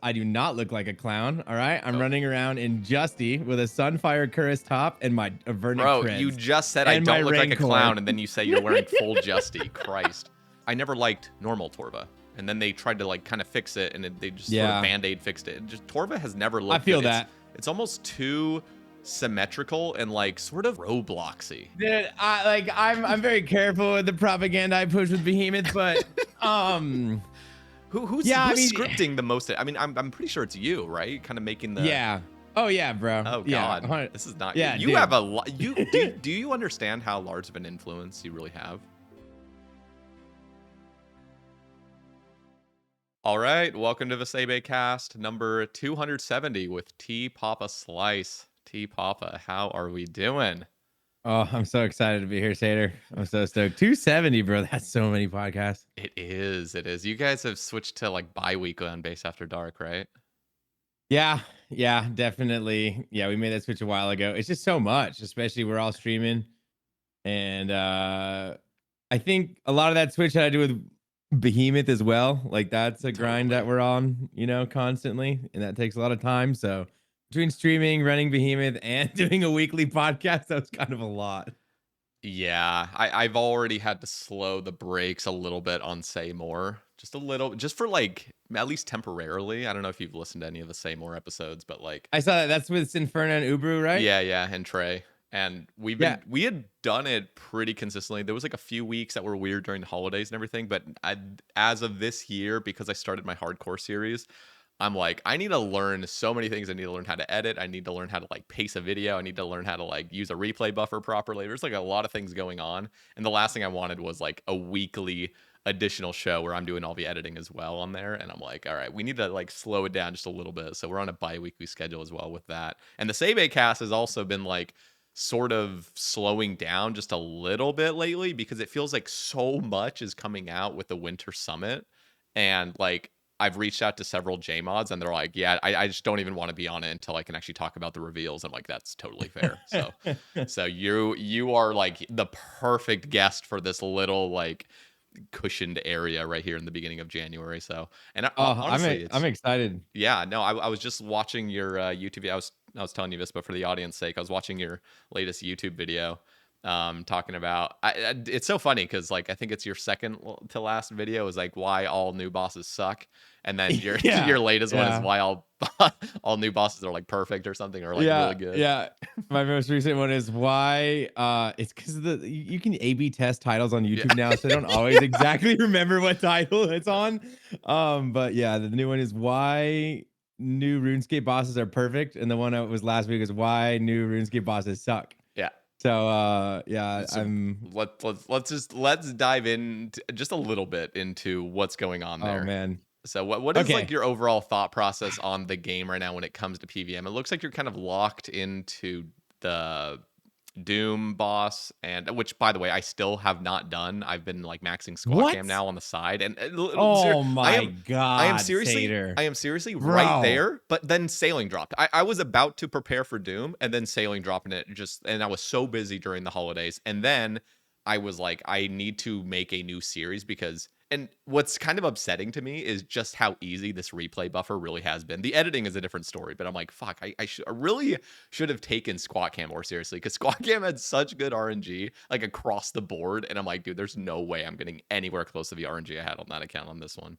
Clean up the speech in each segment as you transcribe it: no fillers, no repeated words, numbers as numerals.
I do not look like a clown. All right. I'm running around in Justy with a Sunfire Curris top and my Avernic Bro, Creds. you just said I and my don't look like a Rancor. clown, and then you say you're wearing full Justy. Christ. I never liked normal Torva. And then they tried to like kind of fix it, and they just sort of Band-Aid fixed it. Just Torva has never looked I feel good. that. It's almost too symmetrical and like sort of Robloxy. Dude, I'm very careful with the propaganda I push with Behemeth, but who's scripting the most? I mean, I'm pretty sure it's you, right? Kind of making the Oh yeah, bro. Oh god, yeah. This is not. Yeah, you have a lot. Do you understand how large of an influence you really have? All right, welcome to the Sae Bae cast number 270 with TpapaSLICE. T-Papa, how are we doing? Oh, I'm so excited to be here, Sater. I'm so stoked. 270, bro. That's so many podcasts. It is. You guys have switched to like bi-weekly on Base After Dark, right? Yeah, definitely. Yeah, we made that switch a while ago. It's just so much, especially we're all streaming. And I think a lot of that switch had to do with Behemeth as well. Like that's a grind that we're on, constantly. And that takes a lot of time. So between streaming, running Behemeth, and doing a weekly podcast, that's kind of a lot. Yeah, I've already had to slow the brakes a little bit on Say More. Just a little, just for like, at least temporarily. I don't know if you've listened to any of the Say More episodes, but like... I saw that. That's with Sinferna and Ubru, right? Yeah, and Trey. And we had done it pretty consistently. There was like a few weeks that were weird during the holidays and everything, but as of this year, because I started my hardcore series, I'm like, I need to learn so many things. I need to learn how to edit. I need to learn how to like pace a video. I need to learn how to like use a replay buffer properly. There's like a lot of things going on. And the last thing I wanted was like a weekly additional show where I'm doing all the editing as well on there. And I'm like, all right, we need to like slow it down just a little bit. So we're on a bi-weekly schedule as well with that. And the Sae Bae cast has also been like sort of slowing down just a little bit lately because it feels like so much is coming out with the Winter Summit. And like, I've reached out to several JMods and they're like, yeah, I just don't even want to be on it until I can actually talk about the reveals. I'm like, that's totally fair. So you are like the perfect guest for this little like cushioned area right here in the beginning of January. So, and honestly, I'm excited. Yeah, no, I was just watching your YouTube video. I was telling you this, but for the audience sake, I was watching your latest YouTube video talking about it's so funny because like I think it's your second to last video is like why all new bosses suck, and then your your latest one is why all new bosses are like perfect or something, or like really good. Yeah, my most recent one is why it's because you can A/B test titles on YouTube now, so I don't always exactly remember what title it's on. But yeah, the new one is why new RuneScape bosses are perfect, and the one that was last week is why new RuneScape bosses suck. Yeah. So let's dive in just a little bit into what's going on there. Oh man. So what is like your overall thought process on the game right now when it comes to PVM? It looks like you're kind of locked into the Doom boss, and which by the way I still have not done. I've been like maxing squad cam now on the side, and oh my god, I am seriously Bro. right there. But then sailing dropped. I was about to prepare for Doom, and then sailing dropped, and I was so busy during the holidays, and then I was like, I need to make a new series because. And what's kind of upsetting to me is just how easy this replay buffer really has been. The editing is a different story, but I'm like, fuck, I really should have taken Squat Cam more seriously because Squat Cam had such good RNG like across the board. And I'm like, dude, there's no way I'm getting anywhere close to the RNG I had on that account on this one.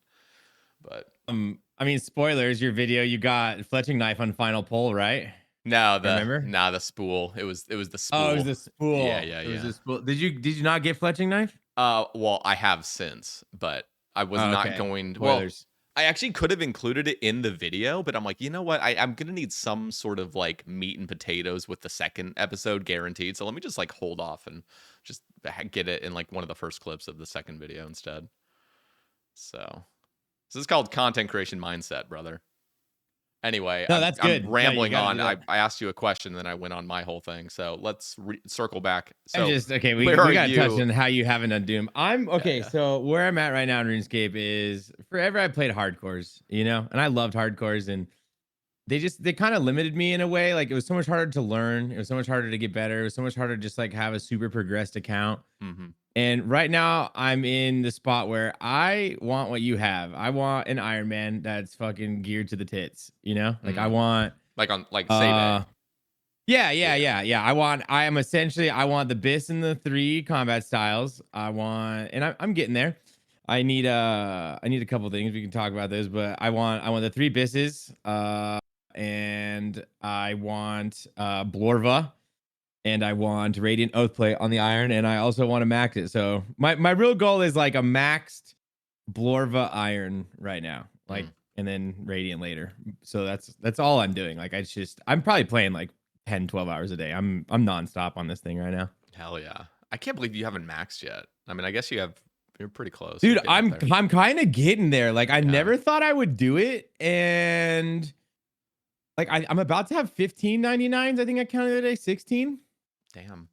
But I mean, spoilers, your video, you got fletching knife on final pull, right? No, the spool. It was the spool. Oh, it was the spool. Yeah. It was the spool. Did you not get fletching knife? Well, I have since, but I was not going to. Well, I actually could have included it in the video, but I'm like, you know what? I'm going to need some sort of like meat and potatoes with the second episode guaranteed. So let me just like hold off and just get it in like one of the first clips of the second video instead. So this is called content creation mindset, brother. Anyway, no, that's good. I'm rambling on. I asked you a question, then I went on my whole thing. So let's circle back. So we got to touch on how you haven't done Doom. So where I'm at right now in RuneScape is forever I played hardcores, and I loved hardcores, and they kind of limited me in a way. Like it was so much harder to learn. It was so much harder to get better. It was so much harder to just like have a super progressed account. Mm-hmm. And right now I'm in the spot where I want what you have. I want an Ironman that's fucking geared to the tits, you know? Like I want like Sae Bae. Yeah. I want the BIS and the 3 combat styles. I'm getting there. I need a couple things. We can talk about those, but I want the 3 BISs, and I want Blorva, and I want Radiant Oathplate on the Iron, and I also want to max it. So my real goal is like a maxed Blorva Iron right now. Like and then Radiant later. So that's all I'm doing. Like I'm probably playing like 10, 12 hours a day. I'm nonstop on this thing right now. Hell yeah. I can't believe you haven't maxed yet. I mean, I guess you're pretty close. Dude, I'm kind of getting there. Like I never thought I would do it. And like I'm about to have 1599s. I think I counted today, 16. Damn.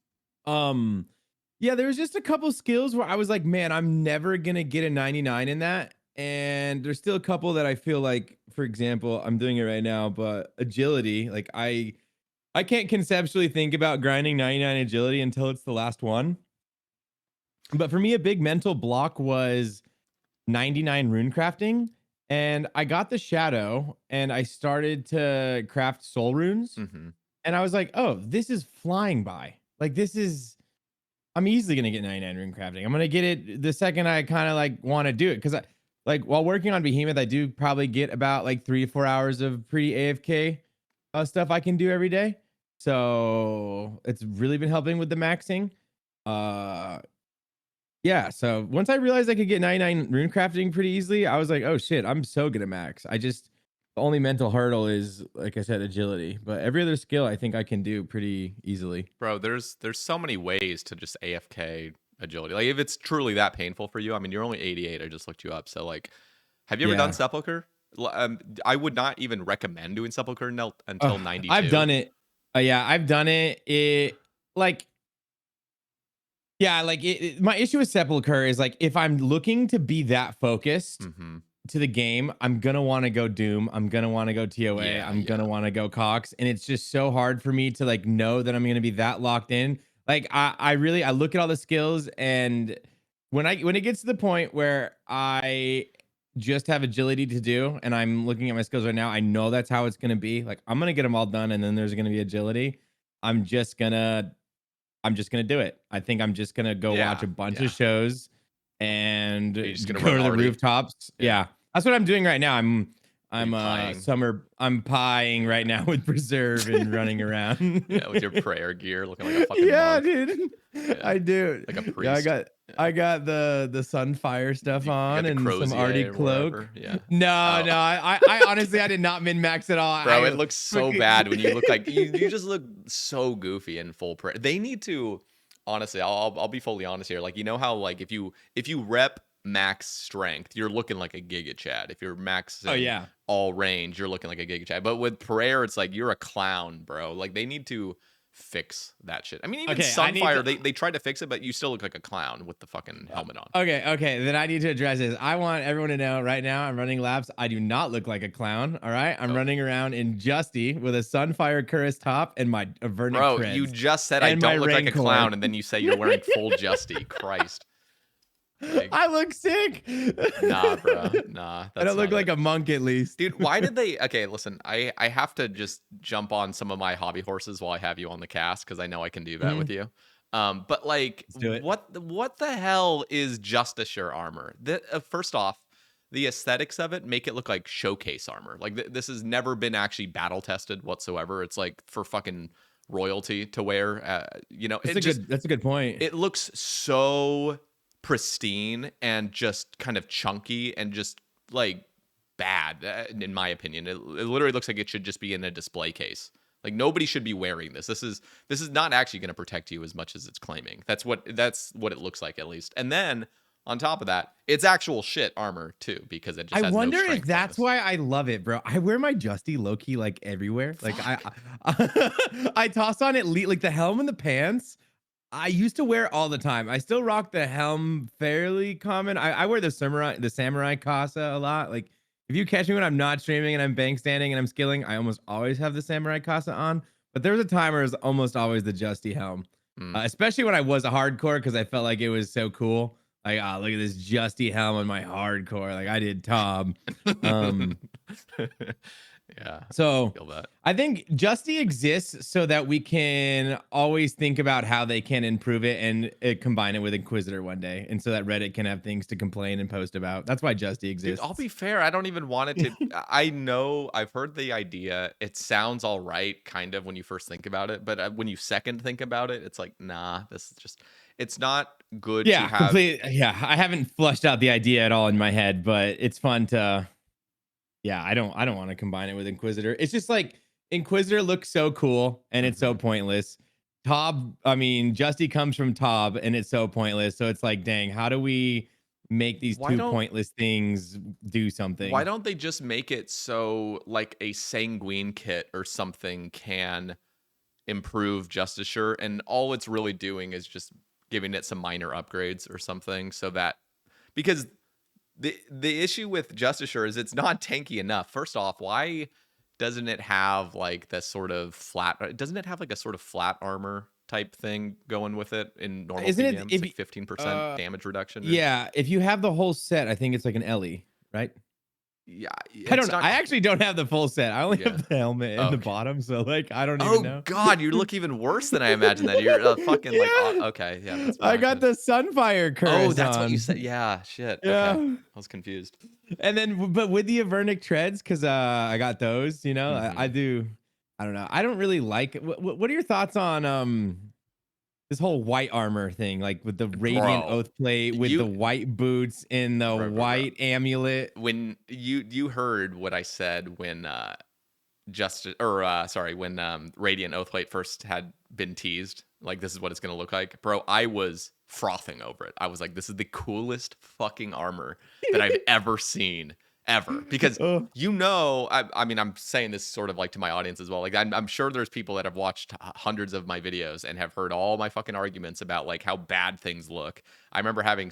Yeah, there was just a couple skills where I was like, man, I'm never gonna get a 99 in that. And there's still a couple that I feel like, for example, I'm doing it right now, but agility, like I can't conceptually think about grinding 99 agility until it's the last one. But for me, a big mental block was 99 rune crafting. And I got the shadow and I started to craft soul runes. And I was like, oh, this is flying by. Like I'm easily gonna get 99 rune crafting. I'm gonna get it the second I kind of like want to do it. Cause I like while working on Behemeth, I do probably get about like 3 to 4 hours of pretty AFK stuff I can do every day. So it's really been helping with the maxing. Yeah, so once I realized I could get 99 rune crafting pretty easily, I was like, oh shit, I'm so good at max. The only mental hurdle is, like I said, agility. But every other skill I think I can do pretty easily. Bro, there's so many ways to just AFK agility. Like if it's truly that painful for you, I mean, you're only 88. I just looked you up. So like, have you ever done Sepulcher? I would not even recommend doing Sepulcher until 92. I've done it. I've done it. My issue with Sepulcher is like if I'm looking to be that focused to the game, I'm gonna want to go Doom. I'm gonna want to go TOA. I'm gonna want to go Cox, and it's just so hard for me to like know that I'm gonna be that locked in. Like I look at all the skills, and when it gets to the point where I just have agility to do, and I'm looking at my skills right now, I know that's how it's gonna be. Like I'm gonna get them all done, and then there's gonna be agility. I'm just gonna do it. I think I'm just gonna go watch a bunch of shows and go to the rooftops. Yeah, that's what I'm doing right now. I'm pieing right now with Preserve and running around. Yeah, with your prayer gear, looking like a fucking monk. Dude. Yeah. I do. Like a priest. Yeah, I got the Sunfire stuff on and some Artie cloak. Yeah. No. I honestly I did not min max at all. Bro, it looks so bad when you look like you just look so goofy in full prayer. They need to, honestly, I'll be fully honest here. Like, you know how like if you rep max strength, you're looking like a Giga Chad. If you're maxing all range, you're looking like a Giga Chad. But with prayer, it's like you're a clown, bro. Like they need to fix that shit. I mean, even Sunfire, they tried to fix it, but you still look like a clown with the fucking helmet on. Okay. Then I need to address this. I want everyone to know right now I'm running laps. I do not look like a clown. All right. I'm running around in Justy with a Sunfire Curse top and my Avernic Bro, Creds you just said I don't look like a clown, and then you say you're wearing full Justy. Christ. Like, I look sick. Nah, bro. Nah. I don't look like a monk at least. Dude, why did they... Okay, listen. I have to just jump on some of my hobby horses while I have you on the cast, because I know I can do that with you. But like, what the hell is Justiciar armor? First off, the aesthetics of it make it look like showcase armor. Like this has never been actually battle tested whatsoever. It's like for fucking royalty to wear. That's a good point. It looks so pristine and just kind of chunky and just like bad, in my opinion. It literally looks like it should just be in a display case. Like nobody should be wearing this. This is not actually going to protect you as much as it's claiming. That's what it looks like, at least. And then on top of that, it's actual shit armor too, because it just has wonder no if that's why I love it, bro. I wear my Justy low-key like everywhere. Fuck. Like I toss on it like the helm and the pants. I used to wear all the time. I still rock the helm fairly common. I wear the samurai casa a lot. Like if you catch me when I'm not streaming and I'm bank standing and I'm skilling, I almost always have the Samurai Casa on. But there was a time where it was almost always the Justy helm, especially when I was a hardcore because I felt like it was so cool. Like, oh, look at this Justy helm on my hardcore. Like I did Tob. Yeah. So Feel that. I think Justy exists so that we can always think about how they can improve it and combine it with Inquisitor one day, and so that Reddit can have things to complain and post about. That's why Justy exists. Dude, I'll be fair. I don't even want it to. I know I've heard the idea. It sounds all right, kind of, when you first think about it. But when you second think about it, it's like, nah, this is just, it's not good to have. Completely. Yeah, I haven't flushed out the idea at all in my head, but it's fun to. Yeah, I don't want to combine it with Inquisitor. It's just like Inquisitor looks so cool and it's so pointless. Tob, I mean, Justy comes from Tob and it's so pointless. So it's like, dang, how do we make these two pointless things do something? Why don't they just make it so like a Sanguine kit or something can improve Justiciar, and all it's really doing is just giving it some minor upgrades or something, so that, because the issue with Justiciar is it's not tanky enough. First off, why doesn't it have like this sort of flat? Doesn't it have like a sort of flat armor type thing going with it in normal PVM? It's like 15% damage reduction. Yeah, if you have the whole set, I think it's like an Ellie, right? Yeah, I actually don't have the full set. I only have the helmet and the bottom, so like I don't even know. Oh God, you look even worse than I imagined. That you're fucking like okay, yeah. That's I got the Sunfire curse. Oh, that's what you said. Yeah, shit. Yeah, okay. I was confused. And then, but with the Avernic treads, because I got those. You know, I do. I don't know. I don't really like. What are your thoughts on this whole white armor thing, like with the radiant oath plate, with the white boots and the white amulet? When you heard what I said when when radiant oath plate first had been teased, like this is what it's gonna look like, bro, I was frothing over it. I was like, this is the coolest fucking armor that I've ever seen. Ever, because you know, I mean, I'm saying this sort of like to my audience as well. Like, I'm sure there's people that have watched hundreds of my videos and have heard all my fucking arguments about like how bad things look. I remember having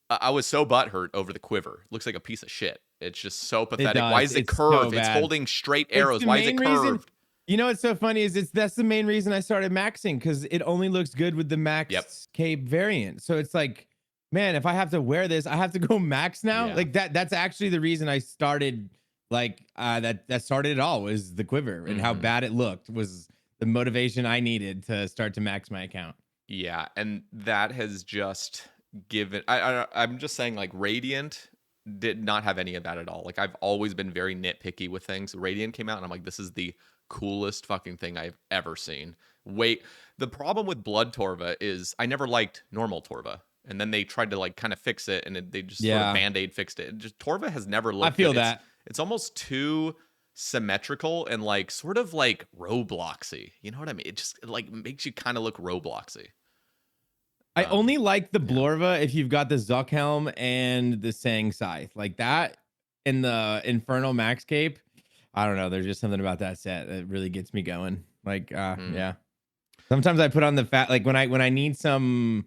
I was so butthurt over the quiver. It looks like a piece of shit. It's just so pathetic. Why is it curved? So it's holding straight arrows. Why is it curved? You know what's so funny is that's the main reason I started maxing, because it only looks good with the max cape variant. So it's like, man, if I have to wear this, I have to go max now. Like that's actually the reason I started, like that started it all, was the quiver and how bad it looked was the motivation I needed to start to max my account. Yeah, and that has just given I'm just saying, like, Radiant did not have any of that at all. Like, I've always been very nitpicky with things. Radiant came out and I'm like, this is the coolest fucking thing I've ever seen. Wait, the problem with Blood Torva is I never liked normal Torva. And then they tried to like kind of fix it, and they just sort of Band-Aid fixed it. Just Torva has never looked. I feel good. that it's almost too symmetrical and like sort of like Robloxy. You know what I mean? It just like makes you kind of look Robloxy. I only like the Blorva if you've got the Zuck helm and the Sang Scythe, like that, in the Infernal Max Cape. I don't know. There's just something about that set that really gets me going. Like, yeah. Sometimes I put on the like when I need some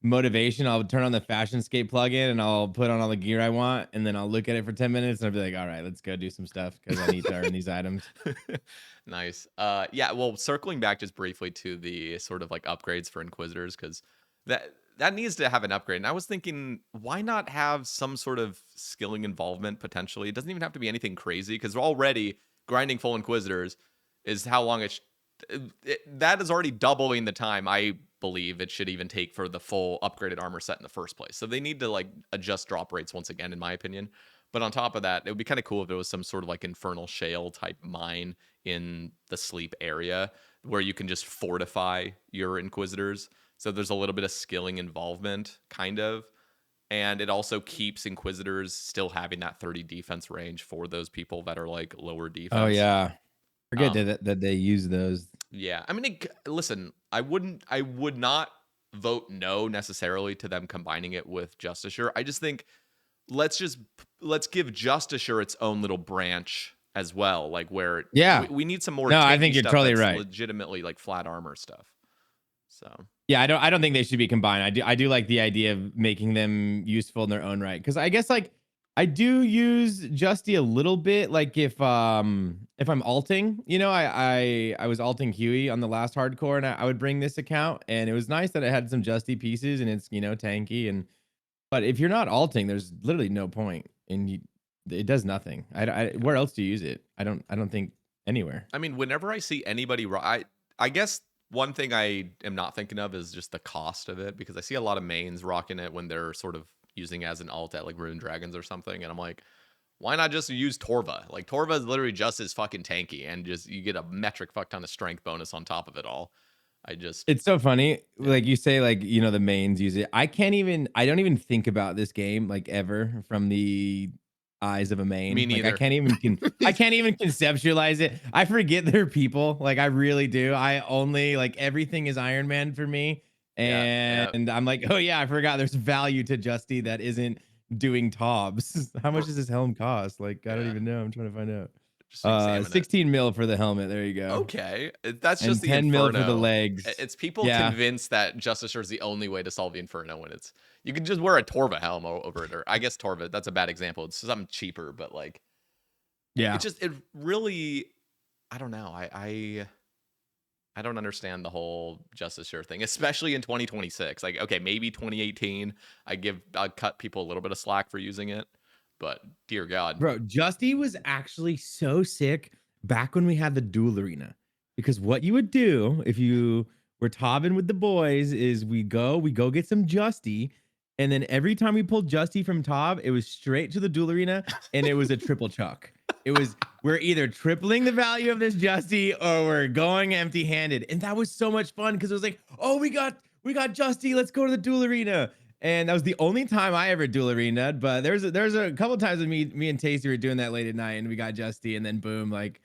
motivation, I'll turn on the Fashionscape plugin and I'll put on all the gear I want, and then I'll look at it for 10 minutes and I'll be like, all right, let's go do some stuff because I need to earn these items. Nice. Yeah, well, circling back just briefly to the sort of like upgrades for Inquisitors, because that needs to have an upgrade. And I was thinking, why not have some sort of skilling involvement potentially? It doesn't even have to be anything crazy, because already grinding full Inquisitors is how long that is already doubling the time I believe it should even take for the full upgraded armor set in the first place. So they need to like adjust drop rates once again, in my opinion. But on top of that, it would be kind of cool if there was some sort of like infernal shale type mine in the sleep area where you can just fortify your Inquisitors. So there's a little bit of skilling involvement, kind of. And it also keeps Inquisitors still having that 30 defense range for those people that are like lower defense. Oh yeah. Forget that they use those. Yeah, I mean, listen, I would not vote no necessarily to them combining it with Justiciar. I just think let's give Justiciar its own little branch as well, like where we need some more. No, I think you're totally right. Legitimately, like flat armor stuff. So yeah, I don't think they should be combined. I do like the idea of making them useful in their own right, because I guess like I do use Justy a little bit, like if I'm alting, you know, I was alting Huey on the last hardcore, and I would bring this account, and it was nice that it had some Justy pieces, and it's, you know, tanky, and but if you're not alting, there's literally no point, and it does nothing. Where else do you use it? I don't think anywhere. I mean, whenever I see anybody, I guess one thing I am not thinking of is just the cost of it, because I see a lot of mains rocking it when they're sort of using as an alt at like Rune Dragons or something, and I'm like, why not just use Torva? Like Torva is literally just as fucking tanky, and just you get a metric fuck ton of strength bonus on top of it all. It's so funny. Like you say, like, you know, the mains use it. I don't even think about this game like ever from the eyes of a main. Me Like neither. I can't even conceptualize it. I forget they're people. Like I really do. I only like everything is Ironman for me. And I'm like, oh yeah, I forgot there's value to Justy that isn't doing Tobs. How much does this helm cost? Like, I don't even know. I'm trying to find out. 16 mil for the helmet. There you go. Okay, that's And just the 10 Inferno. mil for the legs. It's people convinced that Justiciar is the only way to solve the Inferno when it's you can just wear a Torva helm over it, or I guess Torva. That's a bad example. It's something cheaper, but like, it really, I don't know. I don't understand the whole Justiciar thing, especially in 2026. Like, okay, maybe 2018, I'll cut people a little bit of slack for using it. But dear God, bro, Justy was actually so sick back when we had the duel arena, because what you would do if you were tobbing with the boys is we go get some Justy, and then every time we pulled Justy from Tob, it was straight to the duel arena, and it was a triple chuck. It was we're either tripling the value of this Justy or we're going empty handed, and that was so much fun because it was like, oh, we got Justy, let's go to the duel arena. And that was the only time I ever duel arena'd, but there's a couple times when me and Tasty were doing that late at night, and we got Justy, and then boom, like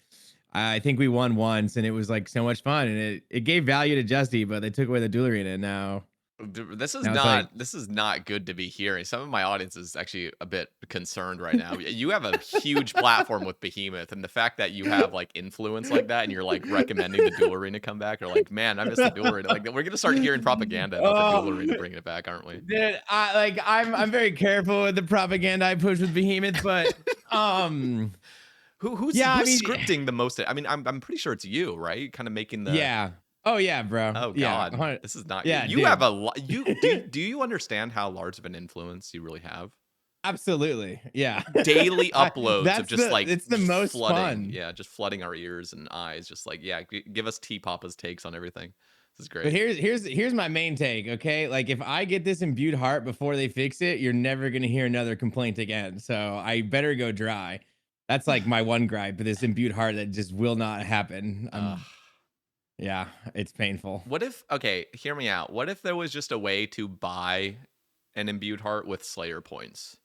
I think we won once, and it was like so much fun, and it gave value to Justy, but they took away the duel arena, and now this is not good to be hearing. Some of my audience is actually a bit concerned right now. You have a huge platform with Behemeth, and the fact that you have like influence like that, and you're like recommending the duel arena come back, or like, man, I miss the duel arena. Like, we're gonna start hearing propaganda about the duel arena bringing it back, aren't we? Dude, I'm very careful with the propaganda I push with Behemeth, but who's scripting the most? I mean, I'm pretty sure it's you, right? Kind of making the Oh yeah, bro. Oh god, this is not. Yeah, you have a lot. Do you understand how large of an influence you really have? Absolutely, yeah. Daily uploads of just like it's the most flooding, fun. yeah, just flooding our ears and eyes, just like give us Papa's takes on everything. This is great. But here's my main take. Okay, like if I get this imbued heart before they fix it, you're never gonna hear another complaint again. So I better go dry. That's like my one gripe. But this imbued heart that just will not happen. Yeah, it's painful. What if, okay, hear me out. What if there was just a way to buy an imbued heart with Slayer points?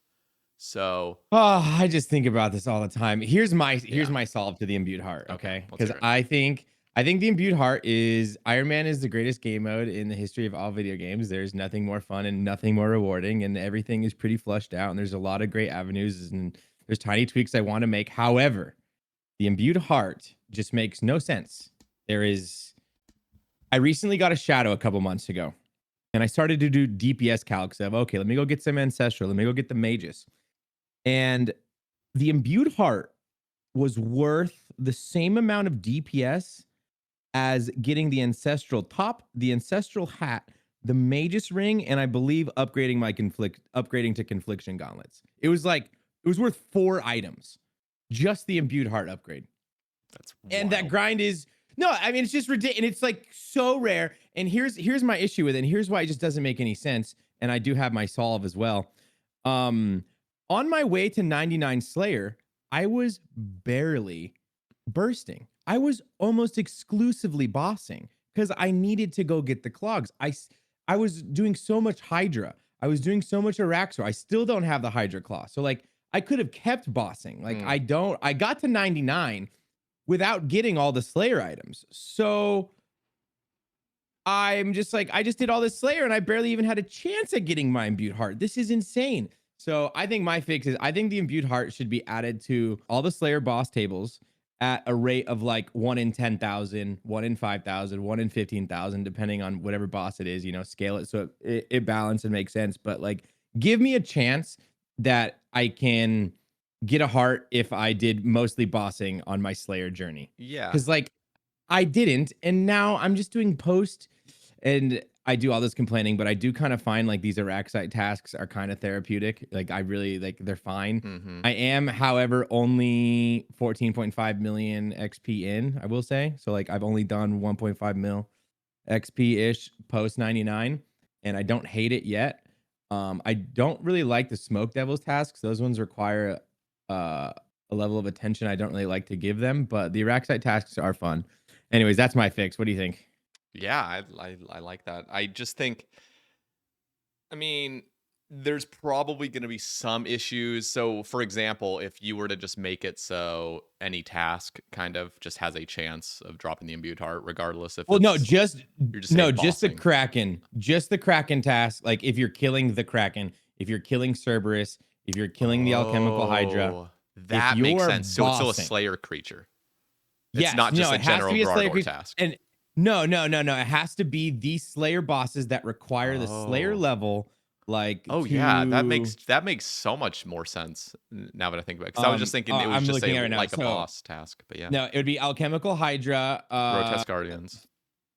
So, I just think about this all the time. Here's my solve to the imbued heart, okay? Because I think the imbued heart is Ironman is the greatest game mode in the history of all video games. There's nothing more fun and nothing more rewarding, and everything is pretty flushed out, and there's a lot of great avenues, and there's tiny tweaks I want to make. However, the imbued heart just makes no sense. I recently got a shadow a couple months ago, and I started to do DPS calcs of, okay, let me go get some Ancestral. Let me go get the Magus. And the imbued heart was worth the same amount of DPS as getting the Ancestral top, the Ancestral hat, the Magus ring, and I believe upgrading to Confliction gauntlets. It was worth 4 items. Just the imbued heart upgrade. That's wild. And that grind is no, I mean, it's just ridiculous. And it's like so rare. And here's my issue with it. And here's why it just doesn't make any sense. And I do have my solve as well. On my way to 99 Slayer, I was barely bursting. I was almost exclusively bossing because I needed to go get the clogs. I was doing so much Hydra. I was doing so much Araxor. I still don't have the Hydra Claw. So like I could have kept bossing. Like I got to 99 without getting all the Slayer items. So I'm just like, I just did all this Slayer and I barely even had a chance at getting my imbued heart. This is insane. So I think my fix is, I think the imbued heart should be added to all the Slayer boss tables at a rate of like 1 in 10,000, 1 in 5,000, 1 in 15,000, depending on whatever boss it is, you know, scale it so it balance and makes sense. But like, give me a chance that I can get a heart if I did mostly bossing on my Slayer journey. Yeah. Because like I didn't, and now I'm just doing post, and I do all this complaining, but I do kind of find like these Araxite tasks are kind of therapeutic. Like I really like they're fine. Mm-hmm. I am, however, only 14.5 million XP in, I will say. So like I've only done 1.5 mil XP ish post 99, and I don't hate it yet. I don't really like the Smoke Devils tasks. Those ones require a level of attention I don't really like to give them, but the Araxite tasks are fun. Anyways, that's my fix. What do you think? Yeah, I like that. I just think, I mean, there's probably going to be some issues. So, for example, if you were to just make it so any task kind of just has a chance of dropping the imbued heart, regardless if Well, no, it's just you're just saying just the bossing. Kraken, just the Kraken task. Like if you're killing the Kraken, if you're killing Cerberus, if you're killing the Alchemical Hydra, Oh, if that makes you're sense. So it's still a bossing, Slayer creature. It's yes, not just no, a it has to general be a Slayer Grardor creature, task. and no, it has to be the Slayer bosses that require the Slayer Oh. level, like Oh yeah, to that makes so much more sense now that I think about it. Because I was just thinking it was I'm just looking a at it now. like a So boss task, but yeah, no, it would be Alchemical Hydra, grotesque guardians.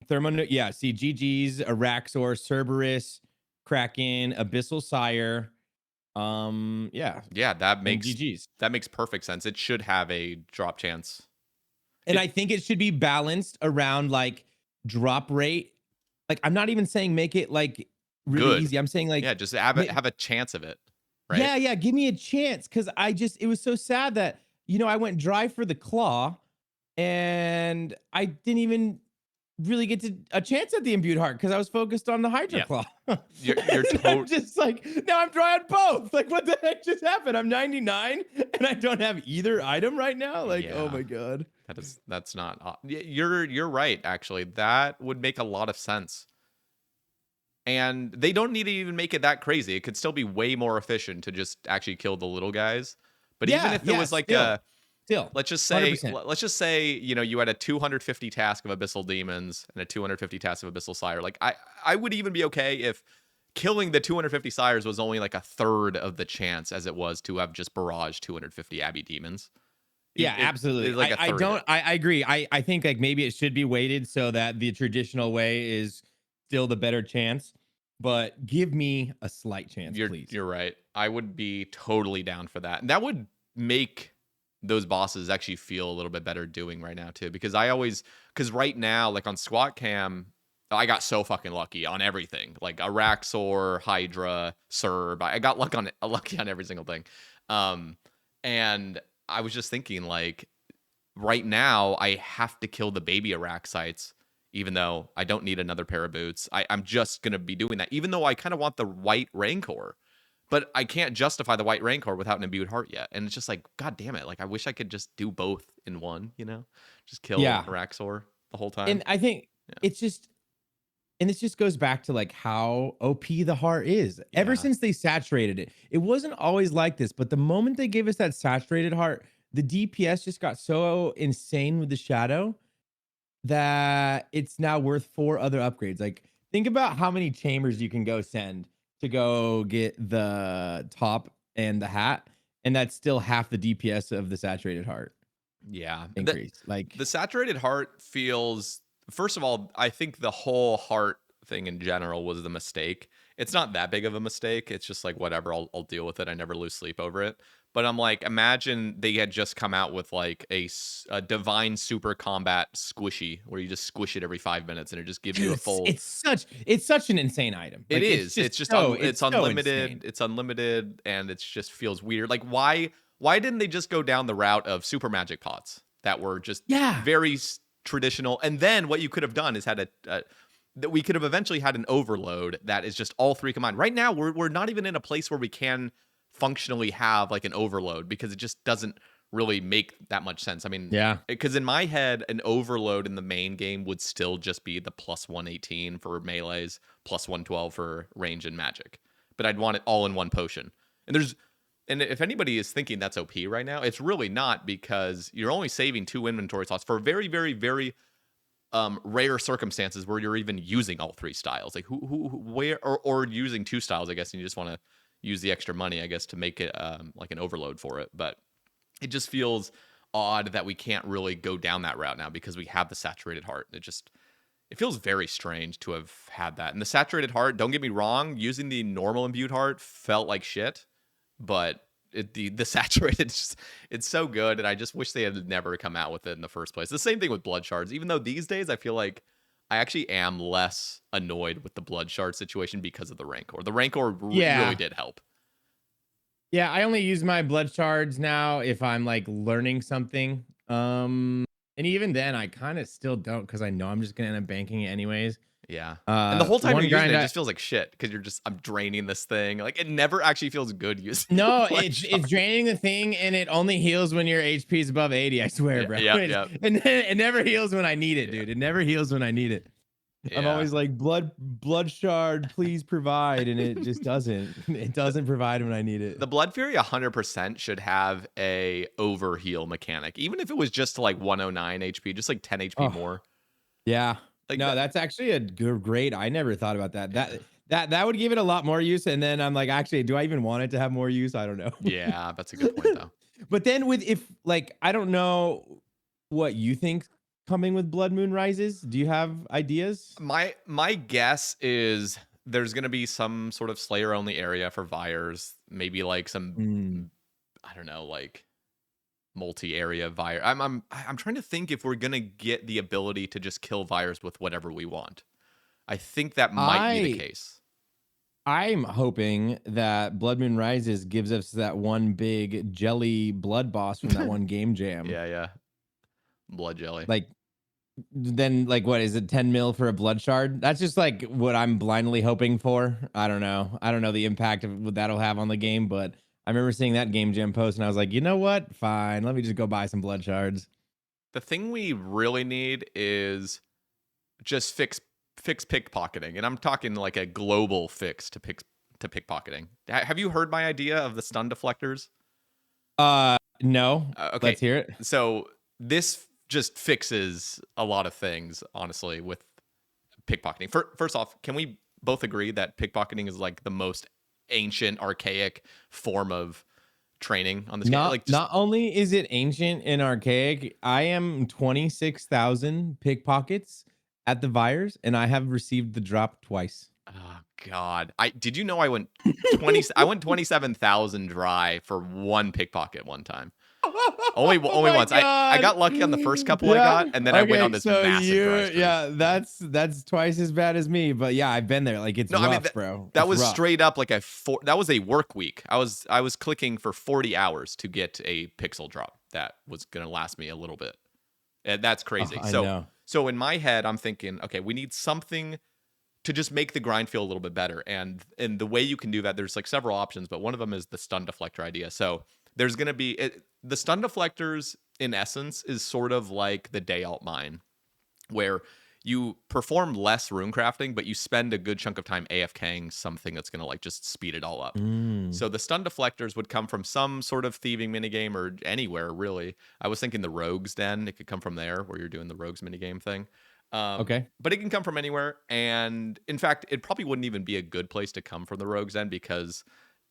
yeah, see, GG's, Araxor, Cerberus, Kraken, Abyssal Sire. Yeah, Yeah, and GG's. that makes perfect sense. It should have a drop chance. And I think it should be balanced around like drop rate. Like, I'm not even saying make it like really Good. easy. I'm saying like, Yeah, just have a chance of it, right? yeah, give me a chance. Cause it was so sad that, I went dry for the claw and I didn't even really get to a chance at the imbued heart because I was focused on the Hydra Yeah. claw. You're I'm just like, now I'm dry on both. Like, what the heck just happened? I'm 99 and I don't have either item right now. Like, oh yeah. my god. That's not. You're right. Actually, that would make a lot of sense. And they don't need to even make it that crazy. It could still be way more efficient to just actually kill the little guys. But even if there was like still, let's just 100%. say, you had a 250 task of Abyssal Demons and a 250 task of Abyssal Sire. Like I would even be okay if killing the 250 Sires was only like a third of the chance as it was to have just barrage 250 Abbey Demons. Yeah, absolutely. It's like a third of it. I agree. I think like maybe it should be weighted so that the traditional way is still the better chance, but give me a slight chance, please. You're right. I would be totally down for that. And that would make those bosses actually feel a little bit better doing right now too. Because right now, like on Squat Cam, I got so fucking lucky on everything. Like Araxor, Hydra, Serb. I got lucky on every single thing. And I was just thinking, like, right now I have to kill the baby Araxites, even though I don't need another pair of boots. I'm just gonna be doing that, even though I kind of want the white Rancor. But I can't justify the white Rancor without an imbued heart yet. And it's just like, god damn it. Like, I wish I could just do both in one, Just kill Araxor the whole time. And I think it's just, and this just goes back to like how OP the heart is. Ever since they saturated it, it wasn't always like this, but the moment they gave us that saturated heart, the DPS just got so insane with the shadow that it's now worth 4 other upgrades. Like, think about how many chambers you can go send to go get the top and the hat, and that's still half the DPS of the saturated heart. Yeah. Increase. Like the saturated heart feels, first of all, I think the whole heart thing in general was the mistake. It's not that big of a mistake. It's just like, whatever, I'll deal with it. I never lose sleep over it. But I'm like, imagine they had just come out with like a divine super combat squishy where you just squish it every 5 minutes and it just gives you a full. It's such an insane item. It like, is. It's just it's unlimited. It's unlimited, and it just feels weird. Like, why didn't they just go down the route of super magic pots that were just very traditional? And then what you could have done is had that we could have eventually had an overload that is just all 3 combined. Right now, we're not even in a place where we can functionally have like an overload because it just doesn't really make that much sense. I mean, because in my head, an overload in the main game would still just be the plus 118 for melees, plus 112 for range and magic. But I'd want it all in one potion. And if anybody is thinking that's OP right now, it's really not, because you're only saving 2 inventory slots for very, very, very rare circumstances where you're even using all 3 styles. Like where or using 2 styles, I guess, and you just want to use the extra money, I guess, to make it like an overload for it. But it just feels odd that we can't really go down that route now because we have the saturated heart. It feels very strange to have had that. And the saturated heart, don't get me wrong, using the normal imbued heart felt like shit, but the saturated, it's so good, and I just wish they had never come out with it in the first place. The same thing with blood shards, even though these days I feel like I actually am less annoyed with the blood shard situation because of the Rancor. The Rancor really did help. Yeah, I only use my blood shards now if I'm like learning something. And even then I kind of still don't, because I know I'm just gonna end up banking it anyways. Yeah. And the whole time you're using it, it just feels like shit because I'm draining this thing. Like, it never actually feels good using No, it's draining the thing, and it only heals when your HP is above 80, I swear, bro. Yeah. It never heals when I need it, dude. It never heals when I need it. Yeah. I'm always like, blood shard, please provide, and it just doesn't. It doesn't provide when I need it. The Blood Fury 100% should have a overheal mechanic, even if it was just to like 109 HP, just like 10 HP more. Yeah. Like no, that's actually a great. I never thought about that. That would give it a lot more use. And then I'm like, actually, do I even want it to have more use? I don't know. Yeah, that's a good point though. But then I don't know what you think coming with Blood Moon Rises. Do you have ideas? My guess is there's going to be some sort of Slayer only area for Vyres, maybe like some I don't know, like multi-area Vyre. I'm trying to think if we're going to get the ability to just kill Vyres with whatever we want. I think that might be the case. I'm hoping that Blood Moon Rises gives us that one big jelly blood boss from that one game jam. Yeah. Blood jelly. Like, then like, what is it, 10 mil for a blood shard? That's just like what I'm blindly hoping for. I don't know the impact of what that'll have on the game, but I remember seeing that game jam post and I was like, you know what, fine, let me just go buy some blood shards. The thing we really need is just fix pickpocketing, and I'm talking like a global fix to pickpocketing. Have you heard my idea of the stun deflectors? No. Okay, let's hear it. So this just fixes a lot of things, honestly, with pickpocketing. First off, can we both agree that pickpocketing is like the most ancient, archaic form of training on this game? Like, not only is it ancient and archaic, I am 26,000 pickpockets at the Vyres, and I have received the drop twice. Oh God! Did you know I went 27,000 dry for one pickpocket one time. Only once. I got lucky on the first couple I got, and then I went on this massive dry streak. Yeah, that's twice as bad as me. But yeah, I've been there. Like, it's rough, bro. That was rough. Straight up like that was a work week. I was clicking for 40 hours to get a pixel drop that was gonna last me a little bit. And that's crazy. So in my head, I'm thinking, okay, we need something to just make the grind feel a little bit better. And the way you can do that, there's like several options, but one of them is the stun deflector idea. So there's going to be the stun deflectors in essence is sort of like the day alt mine, where you perform less rune crafting, but you spend a good chunk of time AFKing something that's going to like just speed it all up. So the stun deflectors would come from some sort of thieving minigame or anywhere, really. I was thinking the Rogue's Den. It could come from there, where you're doing the Rogue's minigame thing. Okay. But it can come from anywhere. And in fact, it probably wouldn't even be a good place to come from the Rogue's Den, because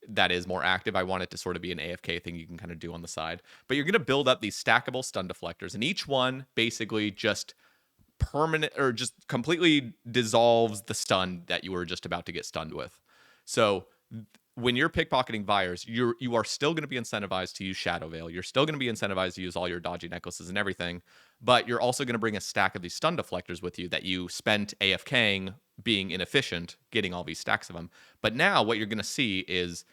that is more active. I want it to sort of be an AFK thing you can kind of do on the side. But you're going to build up these stackable stun deflectors, and each one basically just permanent or just completely dissolves the stun that you were just about to get stunned with. So when you're pickpocketing Vyres, you are still going to be incentivized to use Shadow Veil. You're still going to be incentivized to use all your dodgy necklaces and everything, but you're also going to bring a stack of these stun deflectors with you that you spent AFKing being inefficient, getting all these stacks of them. But now what you're going to see is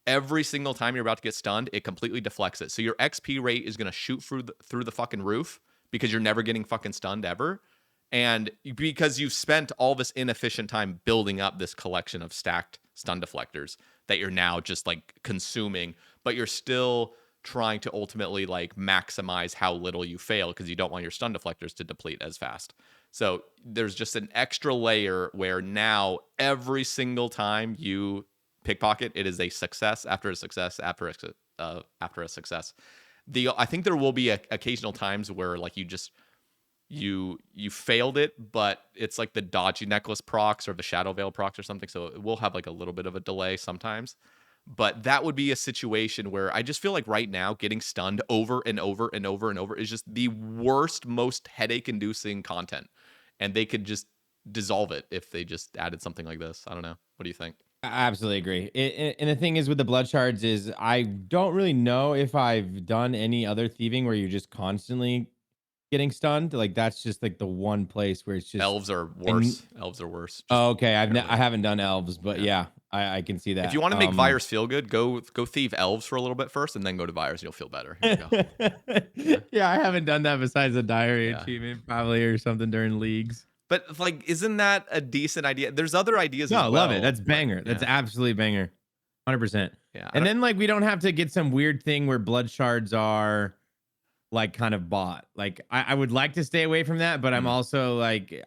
every single time you're about to get stunned, it completely deflects it. So your XP rate is going to shoot through the fucking roof, because you're never getting fucking stunned ever. And because you've spent all this inefficient time building up this collection of stacked stun deflectors that you're now just like consuming, but you're still trying to ultimately like maximize how little you fail, because you don't want your stun deflectors to deplete as fast. So there's just an extra layer where now every single time you pickpocket, it is a success after a success after a success. I think there will be occasional times where like you failed it, but it's like the dodgy necklace procs or the Shadow Veil procs or something, so it will have like a little bit of a delay sometimes. But that would be a situation where I just feel like right now getting stunned over and over and over and over is just the worst, most headache-inducing content. And they could just dissolve it if they just added something like this. I don't know. What do you think? I absolutely agree. And the thing is with the blood shards is I don't really know if I've done any other thieving where you're just constantly getting stunned. Like that's just like the one place where it's just Elves are worse. Elves are worse. Just oh, okay. I generally. haven't done elves, but Yeah. I can see that. If you want to make Virus feel good, go thieve elves for a little bit first, and then go to Virus. You'll feel better. Here you go. Yeah, I haven't done that besides the diary achievement, probably or something during leagues. But like, isn't that a decent idea? There's other ideas. No, as I well. love it. That's banger. That's absolutely banger. 100%. Yeah. And then like we don't have to get some weird thing where blood shards are like kind of bought. Like I would like to stay away from that, but I'm also like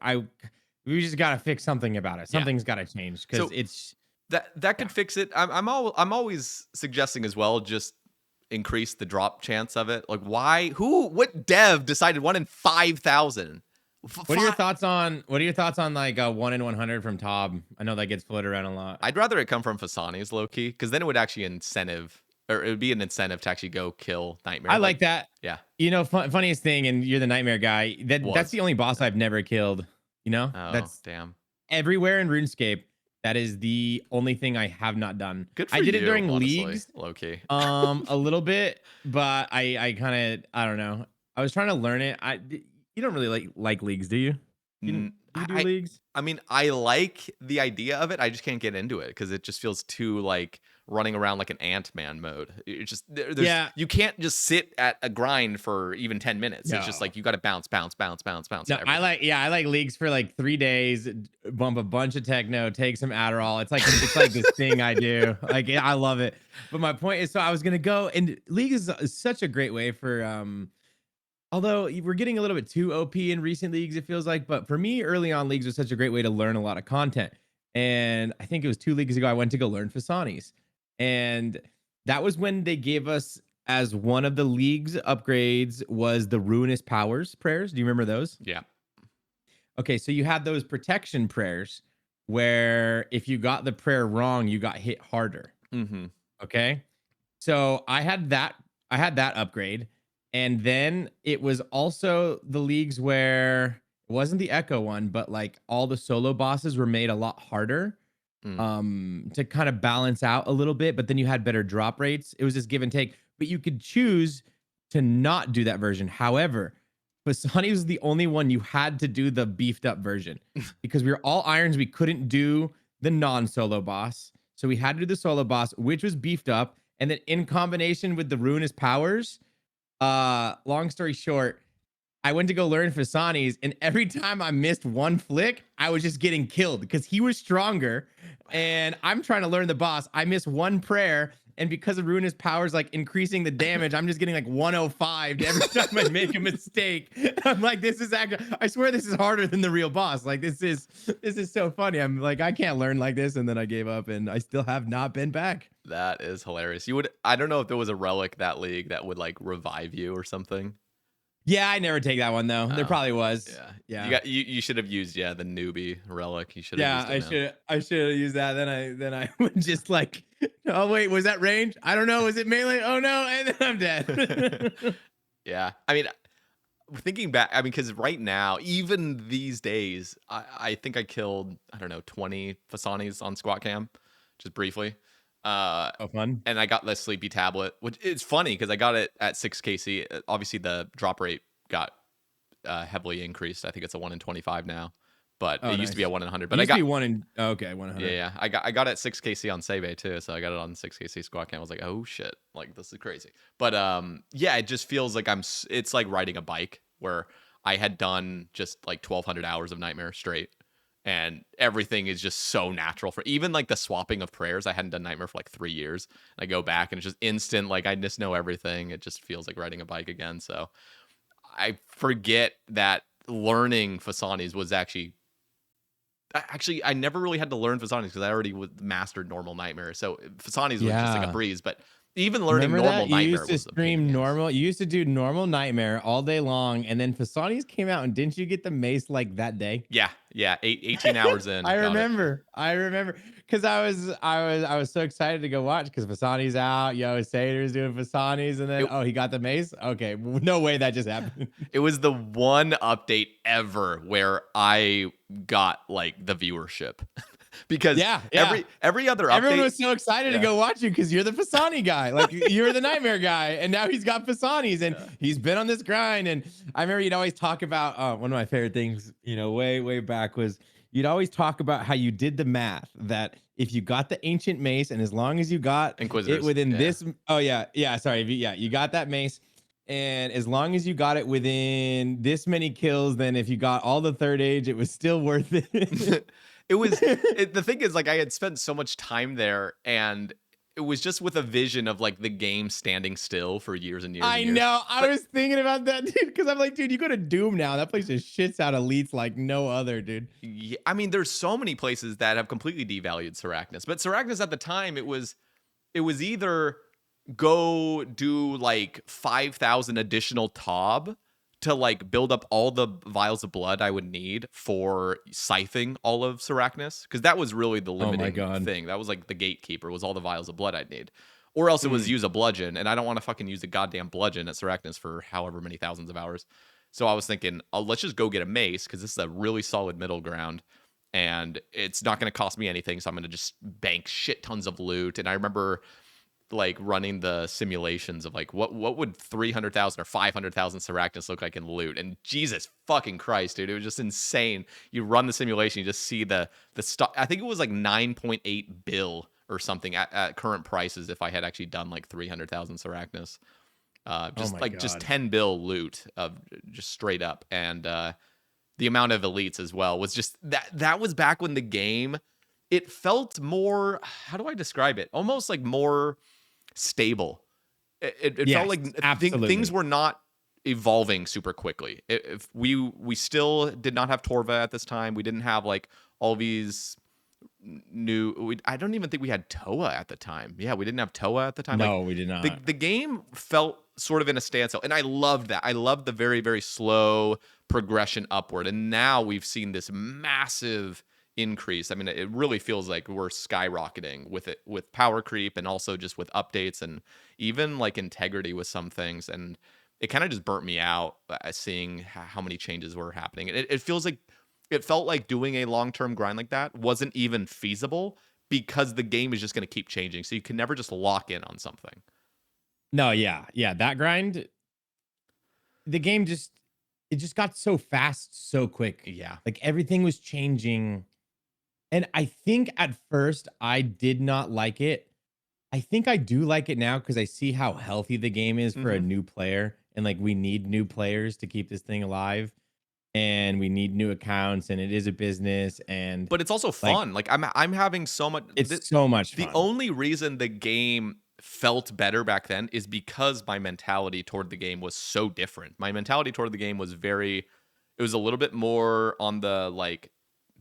we just gotta fix something about it. Something's gotta change because it's that could fix it. I'm always suggesting as well, just increase the drop chance of it. Like what dev decided 1 in 5,000? What are your thoughts on like 1 in 100 from Tob? I know that gets floated around a lot. I'd rather it come from Fasani's low key, because then it would actually it would be an incentive to actually go kill Nightmare. I like that. Yeah. You know, funniest thing, and you're the Nightmare guy. That's the only boss I've never killed. You know, that's damn. Everywhere in RuneScape, that is the only thing I have not done. Good for I did you, it during honestly, leagues, low key. A little bit, but I kind of I don't know. I was trying to learn it. You don't really like leagues, do you? Do you do leagues? I mean, I like the idea of it. I just can't get into it because it just feels too like running around like an Ant-Man mode. It's just you can't just sit at a grind for even 10 minutes. No. It's just like you got to bounce. No, I like leagues for like 3 days, bump a bunch of techno, take some Adderall. It's like this thing I do. Like I love it. But my point is, so I was gonna go, and league is such a great way for although we're getting a little bit too OP in recent leagues, it feels like. But for me, early on, leagues was such a great way to learn a lot of content. And I think it was 2 leagues ago, I went to go learn Fasani's. And that was when they gave us, as one of the league's upgrades, was the Ruinous Powers prayers. Do you remember those? Yeah. Okay, so you had those protection prayers where if you got the prayer wrong, you got hit harder. Mm-hmm. Okay. So I had that upgrade. And then it was also the leagues where it wasn't the Echo one, but like all the solo bosses were made a lot harder to kind of balance out a little bit. But then you had better drop rates. It was just give and take. But you could choose to not do that version. However, Fasani was the only one you had to do the beefed up version because we were all irons. We couldn't do the non-solo boss. So we had to do the solo boss, which was beefed up. And then in combination with the Ruinous Powers, long story short, I went to go learn Fasani's, and every time I missed one flick, I was just getting killed because he was stronger. And I'm trying to learn the boss. I miss one prayer, and because of Ruinous Powers like increasing the damage, I'm just getting like 105 every time I make a mistake. I'm like, this is actually, I swear this is harder than the real boss. Like this is so funny. I'm like, I can't learn like this, and then I gave up, and I still have not been back. That is hilarious. I don't know if there was a relic that league that would like revive you or something. Yeah, I never take that one though. There probably was. Yeah. You should have used the newbie relic. You should have used it. I should have used that. Then I would just like, oh wait, was that range? I don't know. Was it melee? Oh no, and then I'm dead. Yeah. I mean, thinking back, because right now, even these days, I think I killed, I don't know, 20 Fasani's on squat cam, just briefly. Fun. And I got the sleepy tablet, which it's funny because I got it at 6kc. Obviously the drop rate got heavily increased. I think it's a 1 in 25 now, but it used to be a 1 in 100. But I got 1 in 1 in 100. Yeah. I got it at 6kc on Sae Bae too, so I got it on 6kc squat cam. I was like, oh shit, like this is crazy. But yeah, it just feels like it's like riding a bike where I had done just like 1,200 hours of Nightmare straight. And everything is just so natural for even like the swapping of prayers. I hadn't done Nightmare for like 3 years. I go back and it's just instant. Like I just know everything. It just feels like riding a bike again. So I forget that learning Fasani's was actually I never really had to learn Fasani's because I already mastered normal Nightmare. So Fasani's was just like a breeze. But Even learning Remember normal that? You nightmare used to was a pain in stream the ass. normal. You used to do normal nightmare all day long, and then Fasani's came out, and didn't you get the mace like that day? Yeah, yeah. 18 hours in, I got it. remember. I remember because I was so excited to go watch because Fasani's out. Yo, Sater's doing Fasani's, and then It oh, he got the mace. Okay, no way that just happened. it was the one update ever where I got like the viewership because Yeah, yeah. every other Everyone update, was so excited to yeah, go watch you because you're the Fasani guy. Like you're the nightmare guy, and now he's got Fasanis, and yeah. he's been on this grind. And I remember you'd always talk about one of my favorite things, way back was you'd always talk about how you did the math that if you got the ancient mace, and as long as you got it Inquisitors, within yeah. this, oh yeah, sorry, you got that mace. And as long as you got it within this many kills, then if you got all the third age, it was still worth it. It was the thing is like I had spent so much time there and it was just with a vision of like the game standing still for years and years I and years. know. I But was thinking about that, dude, because I'm like, dude, you go to Doom now. That place just shits out elites like no other, dude. yeah, I mean, there's so many places that have completely devalued Sarachnis. But Sarachnis at the time, it was either go do like 5,000 additional Tob to like build up all the vials of blood I would need for scything all of Sarachnis, because that was really the Oh my limiting god. thing. That was like the gatekeeper was all the vials of blood I'd need. Or else it was Mm. use a bludgeon, and I don't want to fucking use a goddamn bludgeon at Sarachnis for however many thousands of hours. So I was thinking, oh, let's just go get a mace because this is a really solid middle ground, and it's not going to cost me anything. So I'm going to just bank shit tons of loot. And I remember like running the simulations of like what would 300,000 or 500,000 Sarachnis look like in loot, and Jesus fucking Christ, dude, it was just insane. You run the simulation, you just see the stock. I think it was like 9.8 bill or something at current prices if I had actually done like 300,000 Sarachnis. Oh Just my like just god. 10 bill loot of just straight up. And the amount of elites as well was just that was back when the game, it felt more, how do I describe it, almost like more stable. It felt Yes, like things absolutely. were not evolving super quickly. If we still did not have Torva at this time, we didn't have like all these I don't even think we had Toa at the time. Yeah, we didn't have Toa at the time. Like No, we did the not. the game felt sort of in a standstill, and I loved that. I loved the very very slow progression upward, and now we've seen this massive increase. I mean, it really feels like we're skyrocketing with it, with power creep, and also just with updates and even like integrity with some things. And it kind of just burnt me out seeing how many changes were happening. It feels like it felt like doing a long-term grind like that wasn't even feasible because the game is just going to keep changing. So you can never just lock in on something. No, yeah. That grind, the game it just got so fast, so quick. Yeah. Like everything was changing. And I think at first I did not like it. I think I do like it now because I see how healthy the game is for a Hmm. new player. And like we need new players to keep this thing alive. And we need new accounts, and it is a business. And But it's also like fun. Like I'm having so much. it's so much The fun. only reason the game felt better back then is because my mentality toward the game was so different. My mentality toward the game was it was a little bit more on the like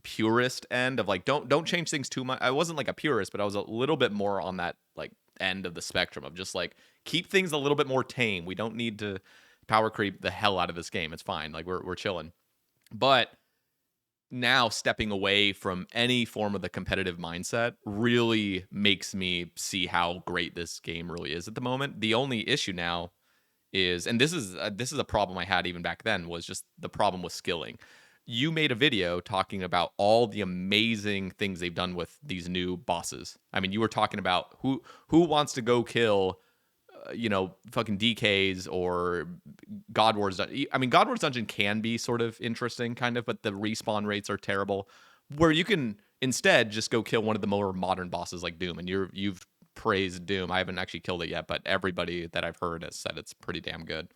purist end of like don't change things too much. I wasn't like a purist, but I was a little bit more on that like end of the spectrum of just like keep things a little bit more tame. We don't need to power creep the hell out of this game. It's fine. Like we're chilling. But now stepping away from any form of the competitive mindset really makes me see how great this game really is at the moment. The only issue now is, and this is a problem I had even back then, was just the problem with skilling. You made a video talking about all the amazing things they've done with these new bosses. I mean, you were talking about who wants to go kill fucking DKs or God Wars. I mean, God Wars Dungeon can be sort of interesting, kind of, but the respawn rates are terrible. Where you can instead just go kill one of the more modern bosses like Doom, and you've praised Doom. I haven't actually killed it yet, but everybody that I've heard has said it's pretty damn good.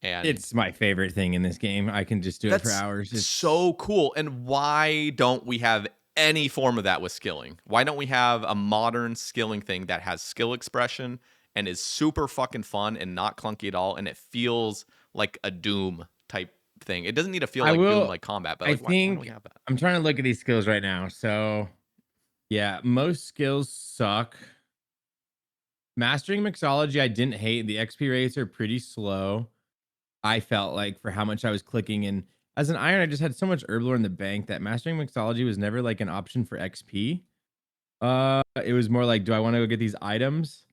And It's my favorite thing in this game. I can just do it for that's hours. so cool. And why don't we have any form of that with skilling? Why don't we have a modern skilling thing that has skill expression and is super fucking fun and not clunky at all, and it feels like a Doom type thing? It doesn't need to feel I like Doom will like combat, but I like why don't we think have that? I'm trying to look at these skills right now. So, yeah, most skills suck. Mastering mixology, I didn't hate. The XP rates are pretty slow. I felt like for how much I was clicking, and as an iron, I just had so much herblore in the bank that mastering mixology was never like an option for XP. It was more like, do I want to go get these items?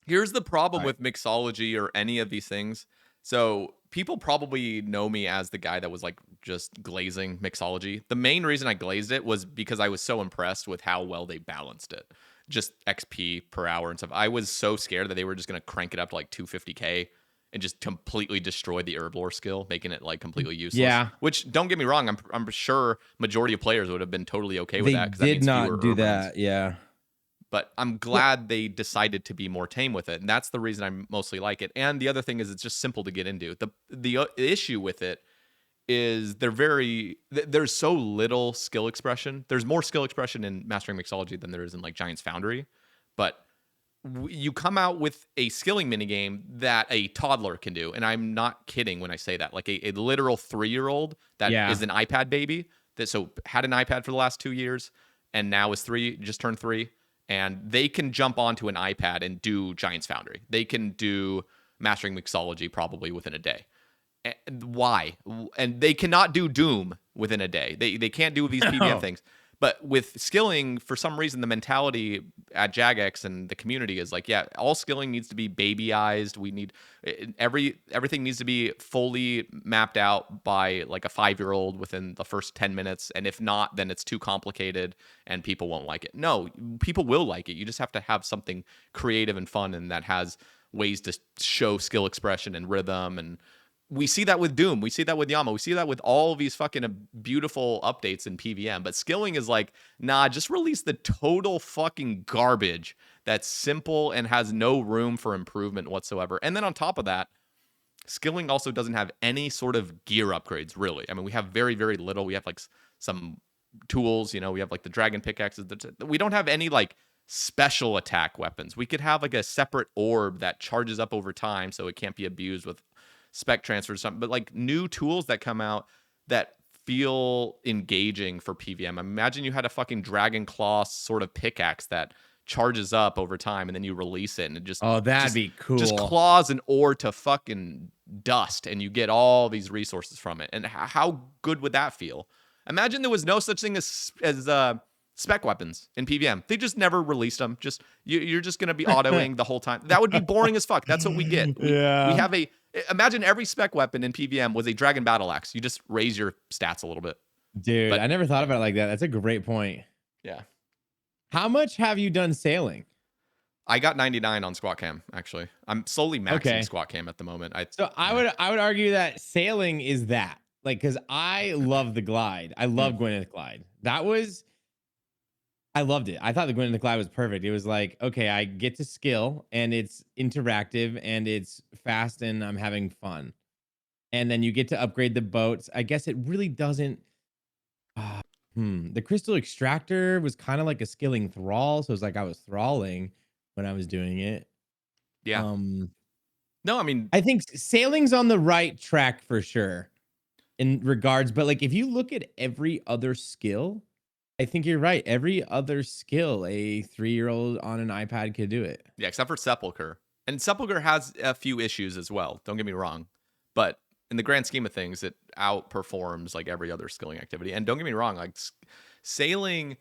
Here's the problem I with mixology or any of these things. So people probably know me as the guy that was like just glazing mixology. The main reason I glazed it was because I was so impressed with how well they balanced it. Just XP per hour and stuff. I was so scared that they were just going to crank it up to like 250k and just completely destroy the herblore skill, making it like completely useless. Yeah, Which, don't get me wrong, I'm sure majority of players would have been totally okay with they that because that did means fewer not do herbrings. that. Yeah. But I'm Well, glad they decided to be more tame with it, and that's the reason I mostly like it. And the other thing is, it's just simple to get into. The issue with it is there's so little skill expression. There's more skill expression in Mastering Mixology than there is in like Giant's Foundry, but you come out with a skilling minigame that a toddler can do, and I'm not kidding when I say that. Like a literal 3-year-old that yeah. is an iPad baby that had an iPad for the last 2 years and now is 3, just turned 3, and they can jump onto an iPad and do Giant's Foundry. They can do Mastering Mixology probably within a day. Why? And they cannot do Doom within a day. They can't do these PvM Oh, things. But with skilling, for some reason, the mentality at Jagex and the community is like, yeah, all skilling needs to be babyized. We need everything needs to be fully mapped out by like a 5-year-old within the first 10 minutes. And if not, then it's too complicated and people won't like it. No, people will like it. You just have to have something creative and fun and that has ways to show skill expression and rhythm. And we see that with Doom. We see that with Yama. We see that with all these fucking beautiful updates in PvM. But skilling is like, nah, just release the total fucking garbage that's simple and has no room for improvement whatsoever. And then on top of that, skilling also doesn't have any sort of gear upgrades, really. I mean, we have very, very little. We have like some tools, we have like the dragon pickaxes. We don't have any like special attack weapons. We could have like a separate orb that charges up over time so it can't be abused with spec transfer or something, but like new tools that come out that feel engaging for PvM. Imagine you had a fucking dragon claw sort of pickaxe that charges up over time and then you release it and it just oh, that'd just be just cool. claws an ore to fucking dust and you get all these resources from it. And how good would that feel? Imagine there was no such thing as spec weapons in PvM. They just never released them. Just you're just gonna be autoing the whole time. That would be boring as fuck. That's what we get. We Yeah. have imagine every spec weapon in PvM was a dragon battle axe. You just raise your stats a little bit. Dude, I But never thought about it like that. That's a great point. yeah, How much have you done sailing? I got 99 on squat cam. Actually, I'm slowly maxing Okay. squat cam at the moment. So I would argue that sailing is that. Like, because I love the glide. I love Gwyneth Glide. I loved it. I thought the Gwyneth Glide was perfect. It was like, okay, I get to skill and it's interactive and it's fast and I'm having fun. And then you get to upgrade the boats. I guess it really doesn't. Uh, The crystal extractor was kind of like a skilling thrall. So it's like I was thralling when I was doing it. Yeah. Um, No, I mean, I think sailing's on the right track for sure in regards, but like if you look at every other skill, I think you're right. Every other skill, a 3-year-old on an iPad could do it. yeah, except for Sepulcher. And Sepulcher has a few issues as well. Don't get me wrong. But in the grand scheme of things, it outperforms like every other skilling activity. And don't get me wrong, like sailing,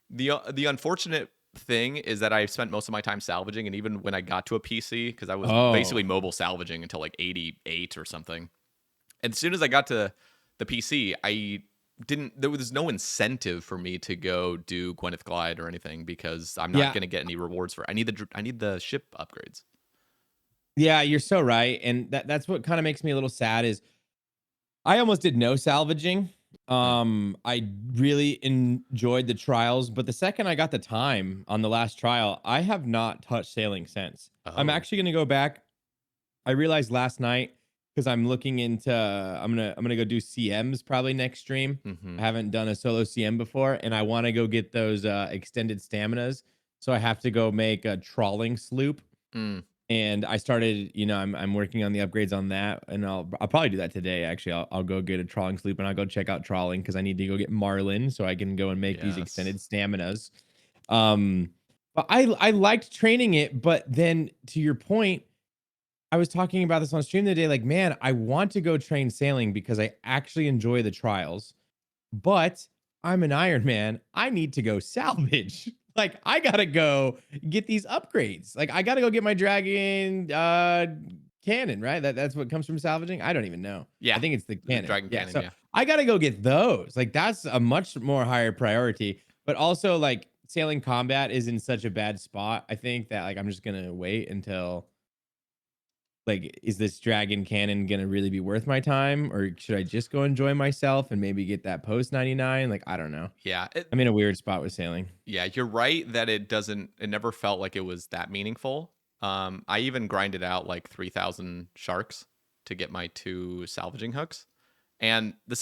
the unfortunate thing is that I spent most of my time salvaging. And even when I got to a PC, because I was basically mobile salvaging until like 88 or something. And as soon as I got to the PC, there was no incentive for me to go do Gwyneth Glide or anything because I'm not going to get any rewards for it. I need the ship upgrades. Yeah, you're so right. And that's what kind of makes me a little sad is I almost did no salvaging. I really enjoyed the trials, but the second I got the time on the last trial, I have not touched sailing since. I'm actually going to go back. I realized last night because I'm looking into I'm gonna go do CMs probably next stream. I haven't done a solo CM before, and I want to go get those extended staminas. So I have to go make a trawling sloop. And I started, I'm working on the upgrades on that, and I'll probably do that today. Actually, I'll go get a trawling sloop and I'll go check out trawling because I need to go get marlin so I can go and make these extended staminas. But But I liked training it, but then to your point, I was talking about this on stream the other day. Like, man, I want to go train sailing because I actually enjoy the trials, but I'm an Ironman. I need to go salvage. Like, I gotta go get these upgrades. Like, I gotta go get my dragon cannon, right? That's what comes from salvaging. I don't even know. I Yeah, think it's the the cannon. dragon Yeah. cannon. So Yeah, I gotta go get those. Like, that's a much more higher priority. But also, like, sailing combat is in such a bad spot. I think that like I'm just gonna wait until like, is this dragon cannon gonna really be worth my time, or should I just go enjoy myself and maybe get that post 99? Like, I don't know. yeah. I'm in a weird spot with sailing. Yeah, you're right that it never felt like it was that meaningful. I even grinded out like 3,000 sharks to get my 2 salvaging hooks. And the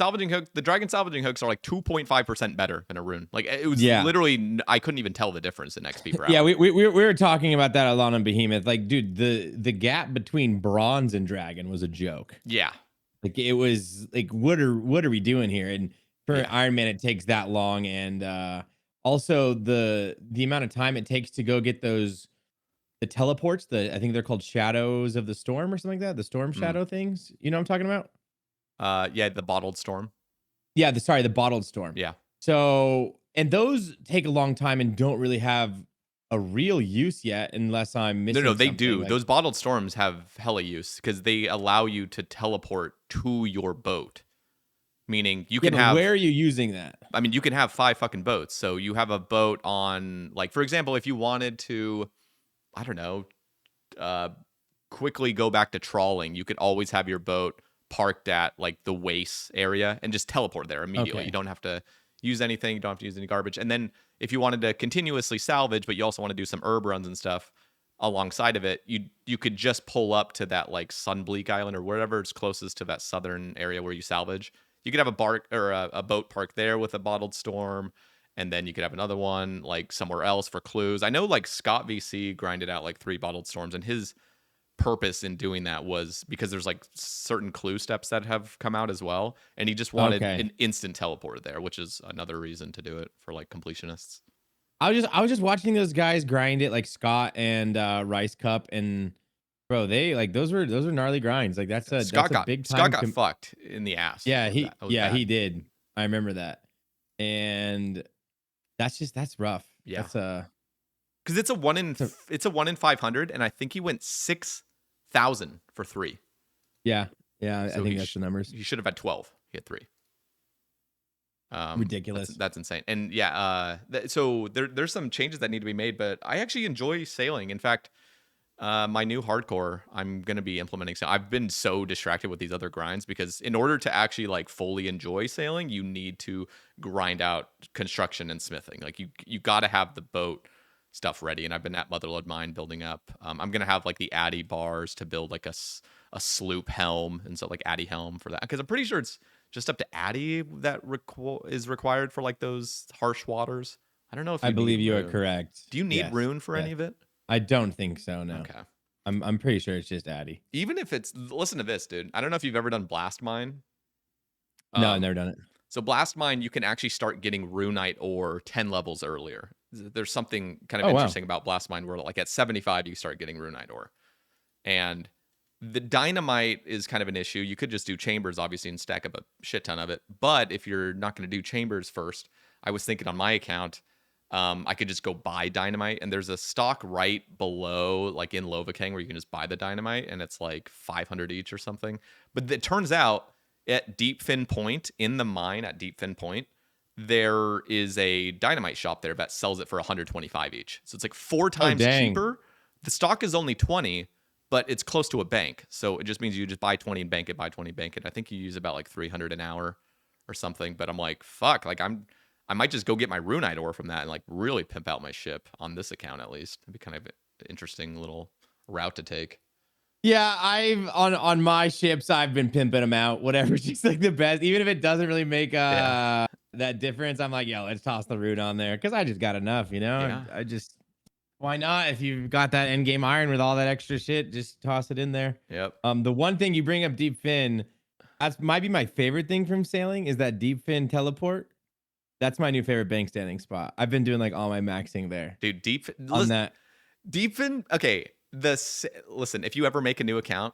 dragon salvaging hooks are like 2.5% better than a rune. Like it was Yeah. literally, I couldn't even tell the difference in XP per hour. Yeah, we were talking about that a lot on Behemeth. Like, dude, the gap between bronze and dragon was a joke. Yeah. Like, it was like, what are we doing here? And for Yeah. Iron Man, it takes that long. And also the amount of time it takes to go get those the teleports, I think they're called Shadows of the Storm or something like that. The storm shadow things. You know what I'm talking about? Yeah, the bottled storm. Yeah, the bottled storm. Yeah. So, and those take a long time and don't really have a real use yet unless I'm missing No, they something. do. Like, Those bottled storms have hella use because they allow you to teleport to your boat. Meaning you yeah, can but have where are you using that? I mean, you can have 5 fucking boats. So you have a boat on, like, for example, if you wanted to, I don't know, uh, quickly go back to trawling, you could always have your boat parked at like the waist area and just teleport there immediately. Okay. You don't have to use anything. You don't have to use any garbage. And then if you wanted to continuously salvage, but you also want to do some herb runs and stuff alongside of it, you could just pull up to that like Sunbleak Island or wherever it's closest to that southern area where you salvage. You could have a bark or a boat parked there with a bottled storm, and then you could have another one like somewhere else for clues. I know like Scott VC grinded out like 3 bottled storms, and his purpose in doing that was because there's like certain clue steps that have come out as well, and he just wanted an instant teleport there, which is another reason to do it for like completionists. I was just watching those guys grind it, like Scott and Rice Cup, and bro, they like those were gnarly grinds. Like that's a big time. Scott got fucked in the ass. Yeah, he bad. he did. I remember that, and that's rough. Yeah, that's because it's a 1 in 500, and I think he went 6,000 for 3. Yeah, so I think that's the numbers. You should have had 12. He had 3. Ridiculous. That's insane. And yeah, so there's some changes that need to be made, but I actually enjoy sailing. In fact, my new hardcore, I'm going to be implementing. So I've been so distracted with these other grinds because in order to actually like fully enjoy sailing, you need to grind out construction and smithing. Like you got to have the boat stuff ready. And I've been at Motherlode Mine building up. I'm going to have like the Addy bars to build like a sloop helm. And so like Addy helm for that. Because I'm pretty sure it's just up to Addy that is required for like those harsh waters. I don't know if I believe you are correct. Do you need rune for any of it? I don't think so. No. Okay. I'm pretty sure it's just Addy. Even if it's, listen to this, dude. I don't know if you've ever done Blast Mine. No, I've never done it. So Blast Mine, you can actually start getting runite ore 10 levels earlier. There's something kind of interesting about Blast Mine where like at 75 you start getting runite ore. And the dynamite is kind of an issue. You could just do chambers, obviously, and stack up a shit ton of it. But if you're not going to do chambers first, I was thinking on my account, I could just go buy dynamite. And there's a stock right below, like in Lovakang, where you can just buy the dynamite, and it's like 500 each or something. But it turns out at Deepfin Point, in the mine at Deepfin Point, there is a dynamite shop there that sells it for 125 each. So it's like 4 times cheaper. The stock is only 20, but it's close to a bank. So it just means you just buy 20 and bank it, buy 20 and bank it. I think you use about like 300 an hour or something. But I'm like, fuck, like I might just go get my runite ore from that and like really pimp out my ship on this account at least. It'd be kind of an interesting little route to take. Yeah, I've on my ships, I've been pimping them out. Whatever's just like the best, even if it doesn't really make that difference. I'm like, yo, let's toss the root on there because I just got enough, you know. Yeah. I just, why not? If you've got that end game iron with all that extra shit, just toss it in there. Yep. The one thing you bring up, Deepfin, that might be my favorite thing from sailing is that Deepfin teleport. That's my new favorite bank standing spot. I've been doing like all my maxing there Dude, on that. Deepfin. Okay, listen. If you ever make a new account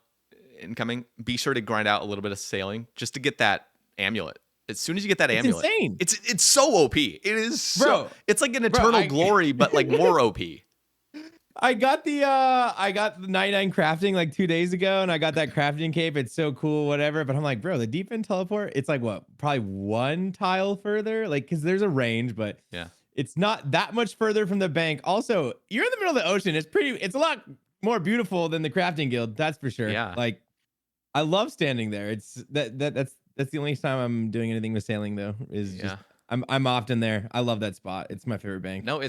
incoming, be sure to grind out a little bit of sailing just to get that amulet. As soon as you get that It's amulet, insane, it's so OP. It is so. bro. It's like an Bro, eternal glory, but like more OP. I got the 99 crafting like 2 days ago, and I got that crafting cape. It's so cool, whatever. But I'm like, bro, the Deepfin teleport, it's like what, probably one tile further, like because there's a range, but Yeah, it's not that much further from the bank. Also, you're in the middle of the ocean. It's a lot more beautiful than the crafting guild, that's for sure. yeah. Like, I love standing there. It's that's the only time I'm doing anything with sailing though. Is just I'm often there. I love that spot. It's my favorite bank. No,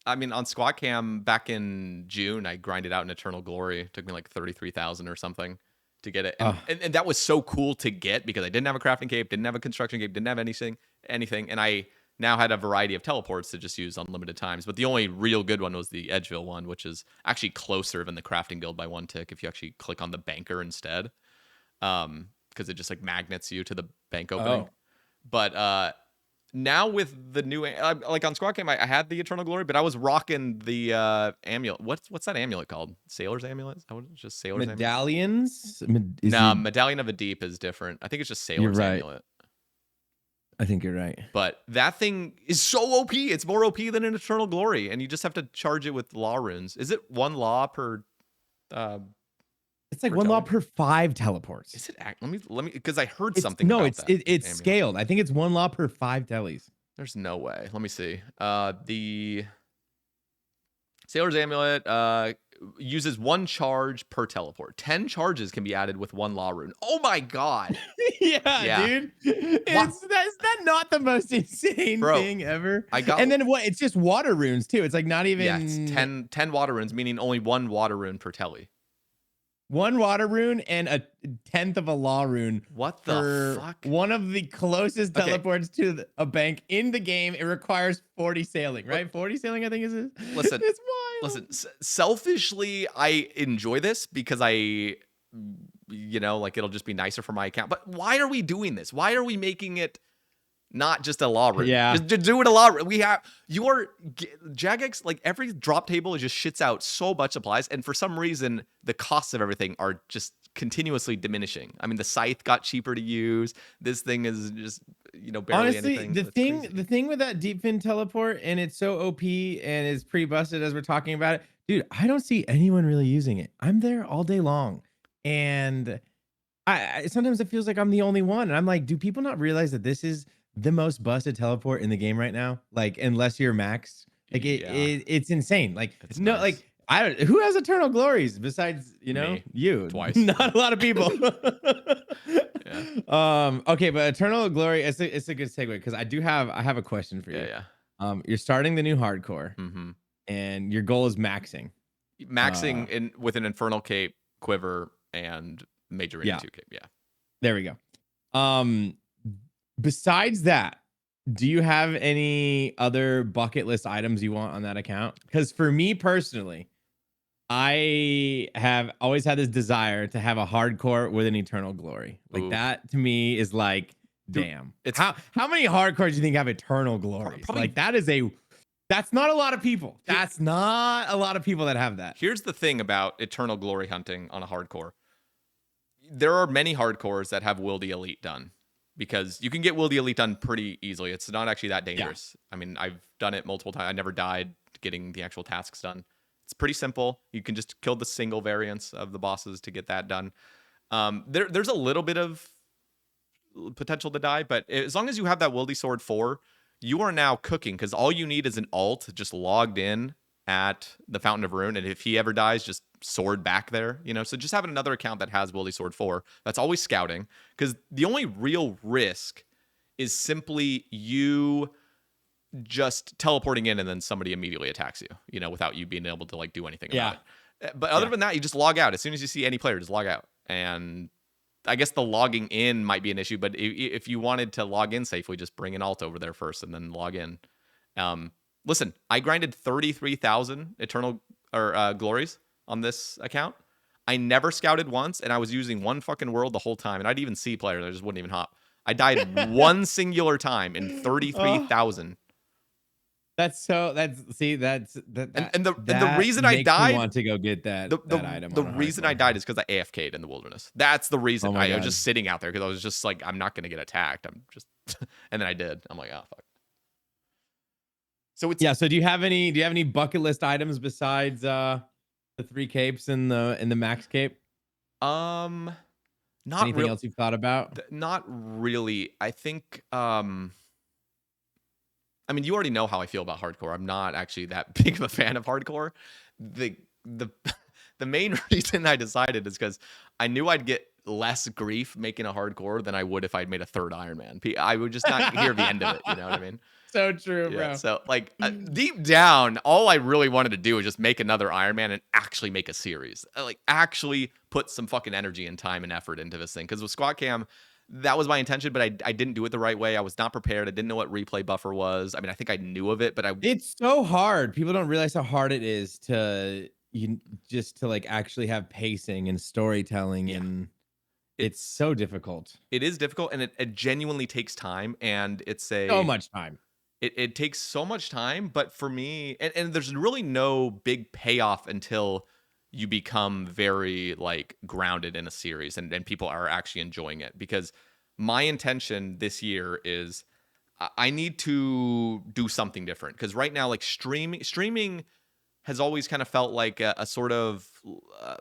I mean, on Squad Cam back in June, I grinded out an Eternal Glory. It took me like 33,000 or something to get it. And that was so cool to get because I didn't have a crafting cape, didn't have a construction cape, didn't have anything. And I now had a variety of teleports to just use unlimited times. But the only real good one was the Edgeville one, which is actually closer than the crafting guild by 1 tick if you actually click on the banker instead. Because it just like magnets you to the bank opening. But now with the new, like on Squad Game, I had the Eternal Glory, but I was rocking the amulet. What's that amulet called? Sailor's Amulet? Is that what it's just Sailor's Medallions? Amulet? Medallion of the Deep is different. I think it's just Sailor's Amulet. I think you're right. But that thing is so OP. It's more OP than an Eternal Glory, and you just have to charge it with law runes. Is it 1 law per? It's like 1 law per 5 teleports. Is it? Let me, because I heard something. No, about it's scaled. I think it's 1 law per 5 tellies. There's no way. Let me see. The Sailor's Amulet uses 1 charge per teleport. 10 charges can be added with 1 law rune. Oh my god. yeah, dude. That's not the most insane thing ever. And then what? It's just water runes too. It's like not even. Yeah, it's 10 water runes, meaning only 1 water rune per telly. 1 water rune and a 10th of a law rune. What the fuck? One of the closest teleports to a bank in the game. It requires 40 sailing, right? 40 sailing, I think is it. Listen, it's wild. Listen, selfishly, I enjoy this because like it'll just be nicer for my account. But why are we doing this? Why are we making it not just a law rune? Yeah. Just do it a law rune. Jagex, like every drop table just shits out so much supplies. And for some reason, the costs of everything are just continuously diminishing. I mean, the scythe got cheaper to use. This thing is just, barely honestly, anything. The thing with that Deepfin teleport, and it's so OP and it's pretty busted as we're talking about it. Dude, I don't see anyone really using it. I'm there all day long. And I sometimes it feels like I'm the only one. And I'm like, do people not realize that this is the most busted teleport in the game right now? Like, unless you're maxed, like it's insane. Like, it's no, nice. Like who has Eternal Glories besides Me. you? Twice. Not a lot of people. Okay, but Eternal Glory, it's a good segue because I have a question for you. Yeah. You're starting the new hardcore, and your goal is maxing with an Infernal Cape, Quiver, and Major Rating 2 Cape. Yeah. There we go. Besides that, do you have any other bucket list items you want on that account? Because for me personally, I have always had this desire to have a hardcore with an Eternal Glory. Like that to me is like, damn. It's how many hardcores do you think have Eternal Glories? Like that's not a lot of people. That's not a lot of people that have that. Here's the thing about Eternal Glory hunting on a hardcore. There are many hardcores that have Will the Elite done. Because you can get Will the Elite done pretty easily. It's not actually that dangerous. Yeah. I mean, I've done it multiple times. I never died getting the actual tasks done. It's pretty simple. You can just kill the single variants of the bosses to get that done. There's a little bit of potential to die, but as long as you have that Wildy Sword 4, you are now cooking because all you need is an alt just logged in at the Fountain of Ruin, and if he ever dies, just sword back there, so just having another account that has Wildy Sword 4, that's always scouting, because the only real risk is simply you just teleporting in and then somebody immediately attacks you, without you being able to like do anything about it. But other than that, you just log out. As soon as you see any player, just log out. And I guess the logging in might be an issue, but if you wanted to log in safely, just bring an alt over there first and then log in. Listen, I grinded 33,000 Eternal Glories on this account. I never scouted once, and I was using one fucking world the whole time, and I'd even see players. I just wouldn't even hop. I died one singular time in 33,000. That's And the that reason I makes me died, want to go get that item the on a reason I hardcore. died is because I AFK'd in the wilderness. That's the reason. Oh my I was god. just sitting out there because I was just like, I'm not gonna get attacked. I'm just, and then I did. I'm like, oh fuck. So it's Yeah, so do you have any bucket list items besides the 3 capes and the max cape? not Anything real, else you've thought about? not really. I think I mean, you already know how I feel about hardcore. I'm not actually that big of a fan of hardcore. The the main reason I decided is because I knew I'd get less grief making a hardcore than I would if I'd made a third Ironman. I would just not hear the end of it. You know what I mean? So true, Yeah. bro. So like deep down, all I really wanted to do was just make another Ironman and actually make a series. Like actually put some fucking energy and time and effort into this thing. Because with Squat Cam, that was my intention, but I didn't do it the right way. I was not prepared. I didn't know what replay buffer was. I mean, I think I knew of it, but I It's so hard. People don't realize how hard it is to just to like actually have pacing and storytelling, yeah, and it's it's so difficult. it is difficult, and it genuinely takes time, and So much time. it takes so much time. But for me, and there's really no big payoff until you become very like grounded in a series and people are actually enjoying it. Because my intention this year is I need to do something different. Because right now, like streaming has always kind of felt like a sort of uh,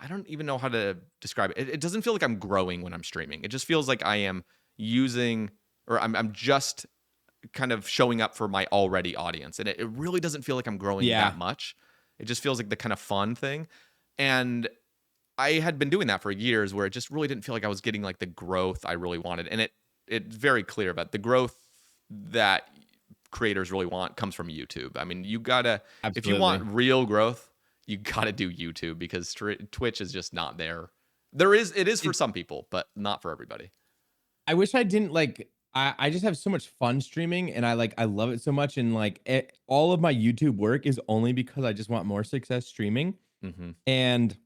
I don't even know how to describe it. It doesn't feel like I'm growing when I'm streaming. It just feels like I am using, or I'm just kind of showing up for my already audience. And it really doesn't feel like I'm growing Yeah, that much. It just feels like the kind of fun thing. And I had been doing that for years where it just really didn't feel like I was getting like the growth I really wanted. And it's very clear about the growth that creators really want comes from YouTube. I mean, you gotta, if you absolutely. want real growth, you gotta do YouTube because Twitch is just not there. It is for It, some people, but not for everybody. I wish I didn't like. I just have so much fun streaming, and I love it so much, and like all of my YouTube work is only because I just want more success streaming, Hmm. and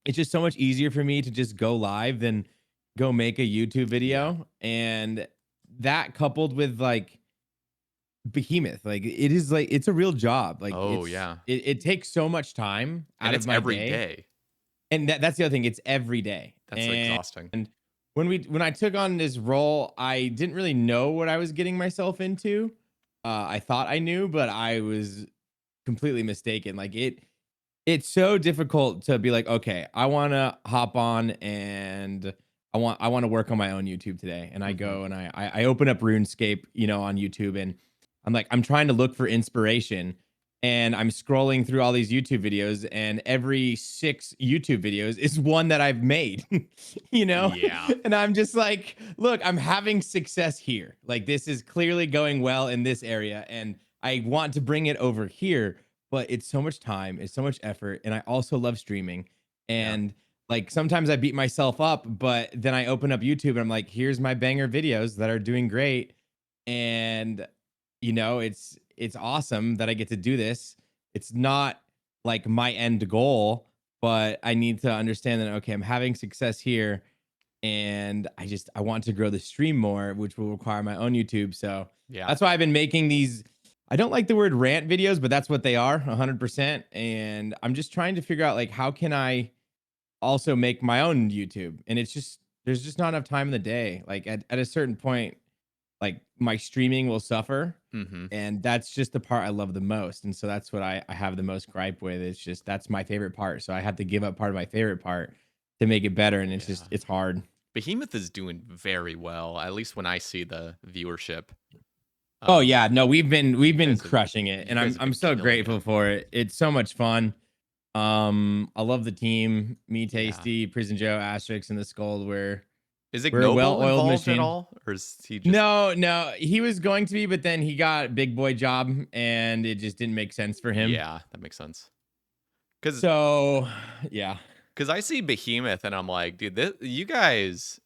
it's just so much easier for me to just go live than go make a YouTube Yeah. video. And that coupled with like Behemeth, like it is like it's a real job. Like Oh yeah. it takes so much time And out of it's my every day. day. And that's the other thing, it's every day. That's exhausting. And when I took on this role, I didn't really know what I was getting myself into. I thought I knew, but I was completely mistaken. Like it's so difficult to be like, okay, I want to hop on and I want to work on my own YouTube today. And I Hmm. go and I open up RuneScape, on YouTube, and I'm trying to look for inspiration, and I'm scrolling through all these YouTube videos, and every 6 YouTube videos is one that I've made, you know? Yeah. And I'm just like, look, I'm having success here. Like this is clearly going well in this area, and I want to bring it over here, but it's so much time, it's so much effort, and I also love streaming. Yeah. And like sometimes I beat myself up, but then I open up YouTube and I'm like, here's my banger videos that are doing great. And it's awesome that I get to do this. It's not like my end goal, but I need to understand that okay, I'm having success here, and I want to grow the stream more, which will require my own YouTube. So Yeah. that's why I've been making these. I don't like the word rant videos, but that's what they are, 100%. And I'm just trying to figure out like how can I also make my own YouTube? And it's just there's just not enough time in the day. Like at a certain point, like my streaming will suffer, Hmm. and that's just the part I love the most. And so that's what I have the most gripe with. It's just that's my favorite part. So I have to give up part of my favorite part to make it better. And it's Yeah. just it's hard. Behemeth is doing very well, at least when I see the viewership. Oh Um, yeah, no, we've been guys have crushing it, you and guys I'm have I'm been so killing grateful it. for it. It's so much fun. I love the team, me, Yeah. Tasty, Prison Joe, Asterix, and the Scold. Is We're a Ignoble well-oiled involved at machine. all? Or is he just No, no, he was going to be, but then he got big boy job, and it just didn't make sense for him. yeah, that makes sense. Cause So, yeah. cause I see Behemoth and I'm like, dude, you guys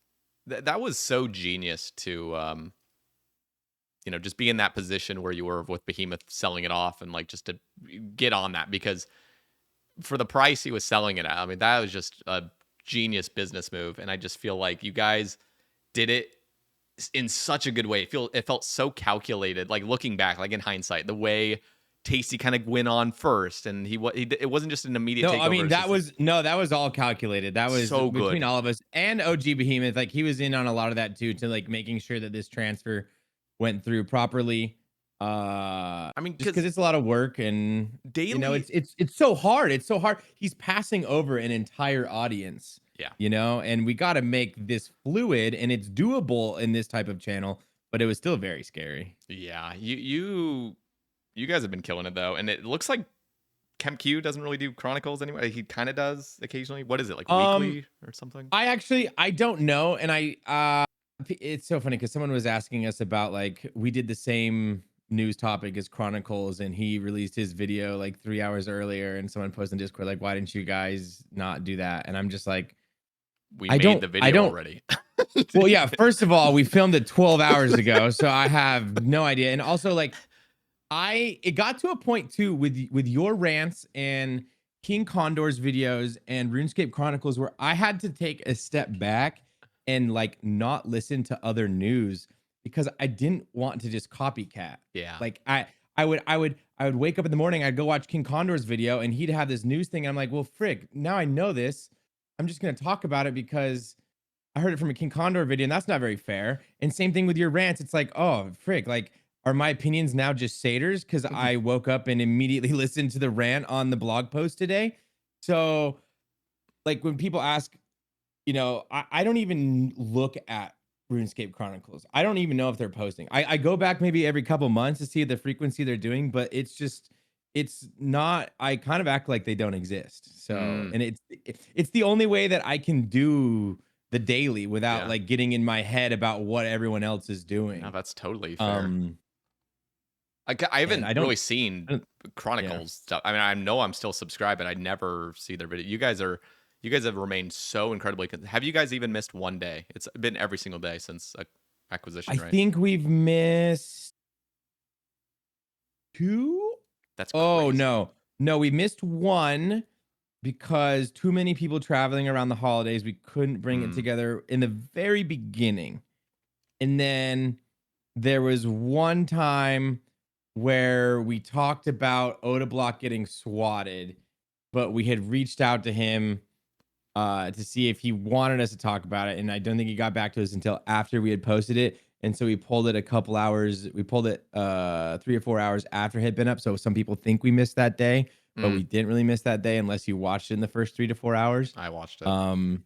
that was so genius to just be in that position where you were with Behemoth selling it off and like just to get on that because for the price he was selling it at, I mean, that was just a genius business move. And I just feel like you guys did it in such a good way. It felt so calculated. Like looking back, like in hindsight, the way Tasty kind of went on first, and it wasn't just an immediate No, I takeover. mean It's that just like, was no, that was all calculated. That was so between good. all of us and OG Behemoth. Like he was in on a lot of that too, to like making sure that this transfer went through properly. I mean, Just because because it's a lot of work, and you know, daily, it's so hard. It's so hard. He's passing over an entire audience, yeah, you know, and we got to make this fluid, and it's doable in this type of channel, but it was still very scary. yeah. You guys have been killing it though, and it looks like ChemQ doesn't really do Chronicles anymore. He kind of does occasionally. What is it, like Um, weekly or something? I don't know, and it's so funny because someone was asking us about like we did the same news topic as Chronicles, and he released his video like 3 hours earlier, and someone posted in Discord like, why didn't you guys not do that? And I'm just like, We made the I video don't. already. Well, yeah. First of all, we filmed it 12 hours ago, so I have no idea. And also, like, it got to a point too with your rants and King Condor's videos and RuneScape Chronicles where I had to take a step back and like not listen to other news because I didn't want to just copycat. Yeah. Like I would wake up in the morning, I'd go watch King Condor's video and he'd have this news thing. I'm like, well, frick, now I know this. I'm just gonna talk about it because I heard it from a King Condor video, and that's not very fair. And same thing with your rants. It's like, oh, frick, like, are my opinions now just satyrs because I woke up and immediately listened to the rant on the blog post today? So, like, when people ask, you know, I don't even look at RuneScape Chronicles. I don't even know if they're posting. I go back maybe every couple months to see the frequency they're doing, but it's not. I kind of act like they don't exist. So, and it's the only way that I can do the daily without Yeah. like getting in my head about what everyone else is doing. No, that's totally fair. I And haven't I really don't, seen I don't- Chronicles stuff. I mean, I know I'm still subscribed, but I never see their video. You guys have remained so incredibly. Have you guys even missed one day? It's been every single day since acquisition, I right? think we've missed two. That's Oh crazy. no, we missed one because too many people traveling around the holidays. We couldn't bring it together in the very beginning. And then there was one time where we talked about Oda Block getting swatted, but we had reached out to him to see if he wanted us to talk about it. And I don't think he got back to us until after we had posted it. And so we pulled it a couple hours. We pulled it 3 or 4 hours after it had been up. So some people think we missed that day, but we didn't really miss that day unless you watched it in the first 3 to 4 hours. I watched it.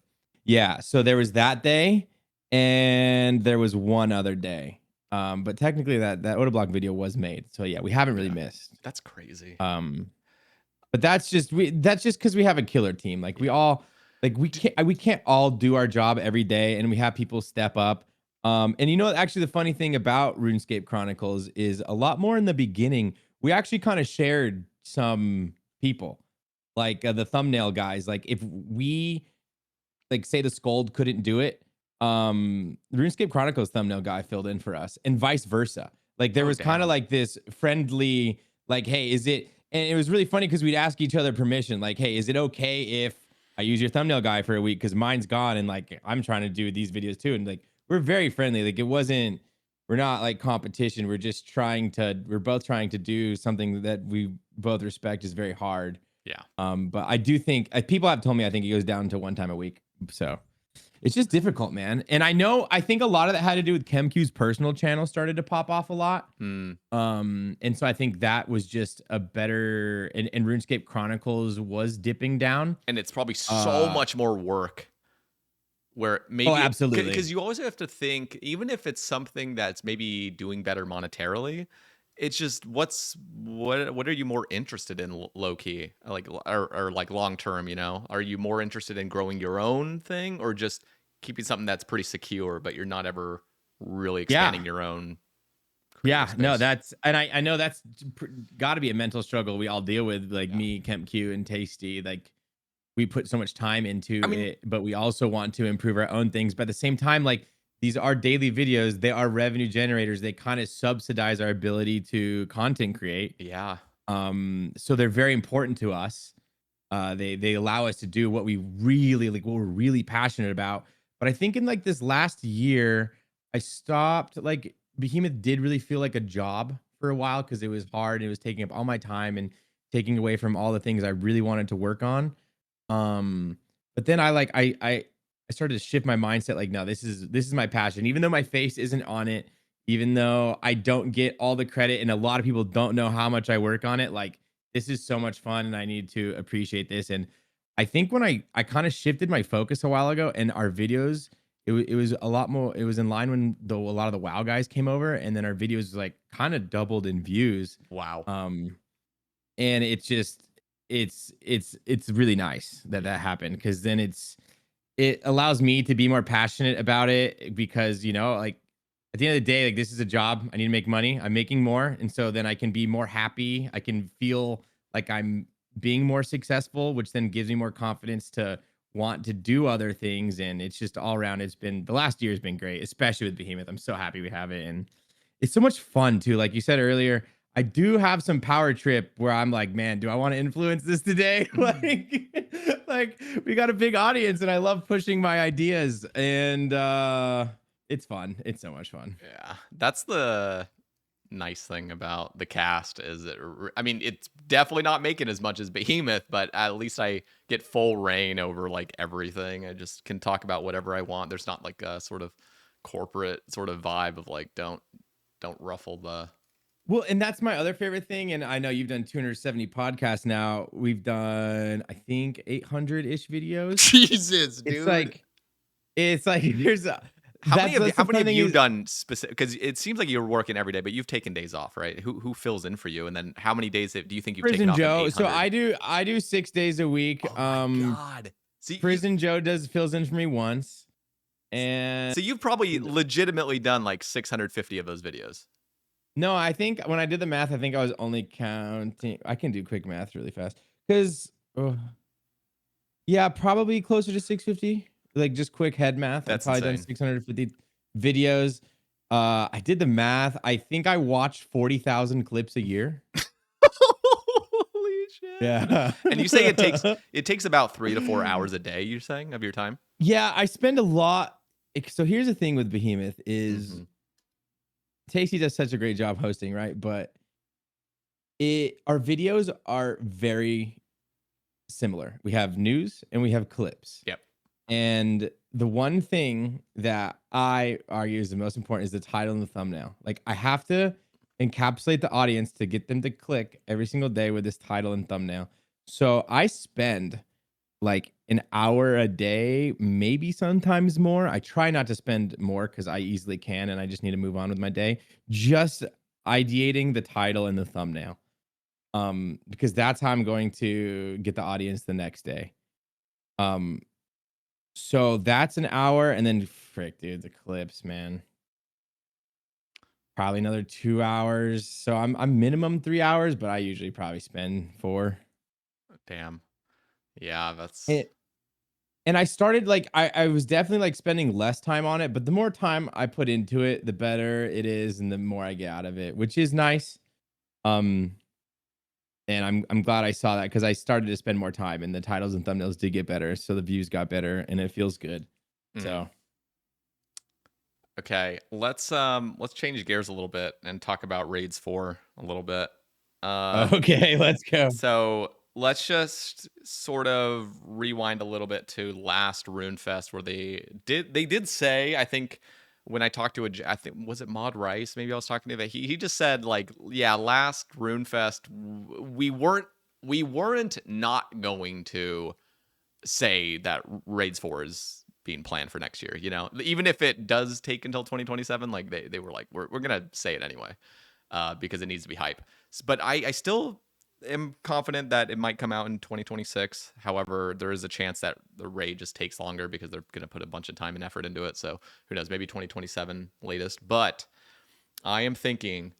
Yeah. So there was that day, and there was one other day. But technically that Otoblock video was made. So yeah, we haven't really missed. That's crazy. But that's just because we have a killer team. Like we all like we can't all do our job every day, and we have people step up. And you know, actually the funny thing about RuneScape Chronicles is a lot more in the beginning. We actually kind of shared some people, like the thumbnail guys. Like if we like say the Scold couldn't do it, RuneScape Chronicles thumbnail guy filled in for us, and vice versa. Like there was kind of like this friendly, like, hey, is it? And it was really funny because we'd ask each other permission, like, hey, is it okay if I use your thumbnail guy for a week because mine's gone and like I'm trying to do these videos too, and like we're very friendly. Like we're not like competition. We're both trying to do something that we both respect is very hard. Yeah. But I do think people have told me I think it goes down to one time a week. So it's just difficult, man. And I think a lot of that had to do with ChemQ's personal channel started to pop off a lot. And so I think that was just a better, and RuneScape Chronicles was dipping down. And it's probably so much more work where maybe absolutely, because you always have to think, even if it's something that's maybe doing better monetarily, it's just what are you more interested in, low key, like or like long term, you know? Are you more interested in growing your own thing or just keeping something that's pretty secure but you're not ever really expanding your own space? No, I know that's got to be a mental struggle we all deal with, like me, ChemQ, and Tasty. Like we put so much time into it, but we also want to improve our own things. But at the same time, like these are daily videos, they are revenue generators. They kind of subsidize our ability to content create. Yeah. So they're very important to us. They allow us to do what we really like, what we're really passionate about. But I think in like this last year, I stopped. Like Behemoth did really feel like a job for a while because it was hard. And it was taking up all my time and taking away from all the things I really wanted to work on. But then I started to shift my mindset. Like, no, this is my passion. Even though my face isn't on it, even though I don't get all the credit, and a lot of people don't know how much I work on it. Like, this is so much fun, and I need to appreciate this. And I think when I kind of shifted my focus a while ago, and our videos, it was a lot more. It was in line when a lot of the WoW guys came over, and then our videos like kind of doubled in views. Wow. And it's just it's really nice that happened, because then it allows me to be more passionate about it, because like at the end of the day, like, this is a job. I need to make money. I'm making more, and so then I can be more happy. I can feel like I'm being more successful, which then gives me more confidence to want to do other things. And it's just all around, it's been, the last year has been great, especially with Behemoth. I'm so happy we have it, and it's so much fun too. Like you said earlier, I do have some power trip where I'm like, man, do I want to influence this today? like we got a big audience, and I love pushing my ideas, and it's fun. It's so much fun. Yeah, that's the nice thing about the cast is I mean, it's definitely not making as much as Behemoth, but at least I get full reign over like everything. I just can talk about whatever I want. There's not like a sort of corporate sort of vibe of like, don't ruffle the. Well, and that's my other favorite thing. And I know you've done 270 podcasts now. We've done, I think, 800-ish videos. Jesus, dude. It's like there's a, how many have you done specific? Because it seems like you're working every day, but you've taken days off, right? Who fills in for you? And then how many days do you think you've taken off? Joe. So I do 6 days a week. Oh my God. See, Prison Joe fills in for me once. And so you've probably legitimately done like 650 of those videos. No, I think when I did the math, I think I was only counting. I can do quick math really fast. Because, yeah, probably closer to 650. Like just quick head math. That's I've probably insane. Done 650 videos. I did the math. I think I watched 40,000 clips a year. Holy shit. Yeah. And you say it takes about 3 to 4 hours a day, you're saying, of your time? Yeah, I spend a lot. So here's the thing with Behemoth is Tasty does such a great job hosting, right? But our videos are very similar. We have news and we have clips. Yep. And the one thing that I argue is the most important is the title and the thumbnail. Like, I have to encapsulate the audience to get them to click every single day with this title and thumbnail. So I spend like an hour a day, maybe sometimes more. I try not to spend more because I easily can, and I just need to move on with my day. Just ideating the title and the thumbnail. Because that's how I'm going to get the audience the next day. So that's an hour, and then frick, dude, the clips, man. Probably another 2 hours. So I'm minimum 3 hours, but I usually probably spend 4. Damn. Yeah, that's it. And I started like I was definitely like spending less time on it, but the more time I put into it, the better it is, and the more I get out of it, which is nice. And I'm glad I saw that, because I started to spend more time, and the titles and thumbnails did get better, so the views got better, and it feels good. So okay, let's change gears a little bit and talk about Raids 4 a little bit. Okay, let's go. So let's just sort of rewind a little bit to last RuneFest, where they did say, I think when I talked to I think, was it Mod Rice? Maybe I was talking to him. He just said like, yeah, last RuneFest, we weren't not going to say that Raids 4 is being planned for next year, even if it does take until 2027, like they were like, we're going to say it anyway, because it needs to be hype. But I still am confident that it might come out in 2026. However, there is a chance that the raid just takes longer because they're going to put a bunch of time and effort into it. So who knows, maybe 2027 latest. But I am thinking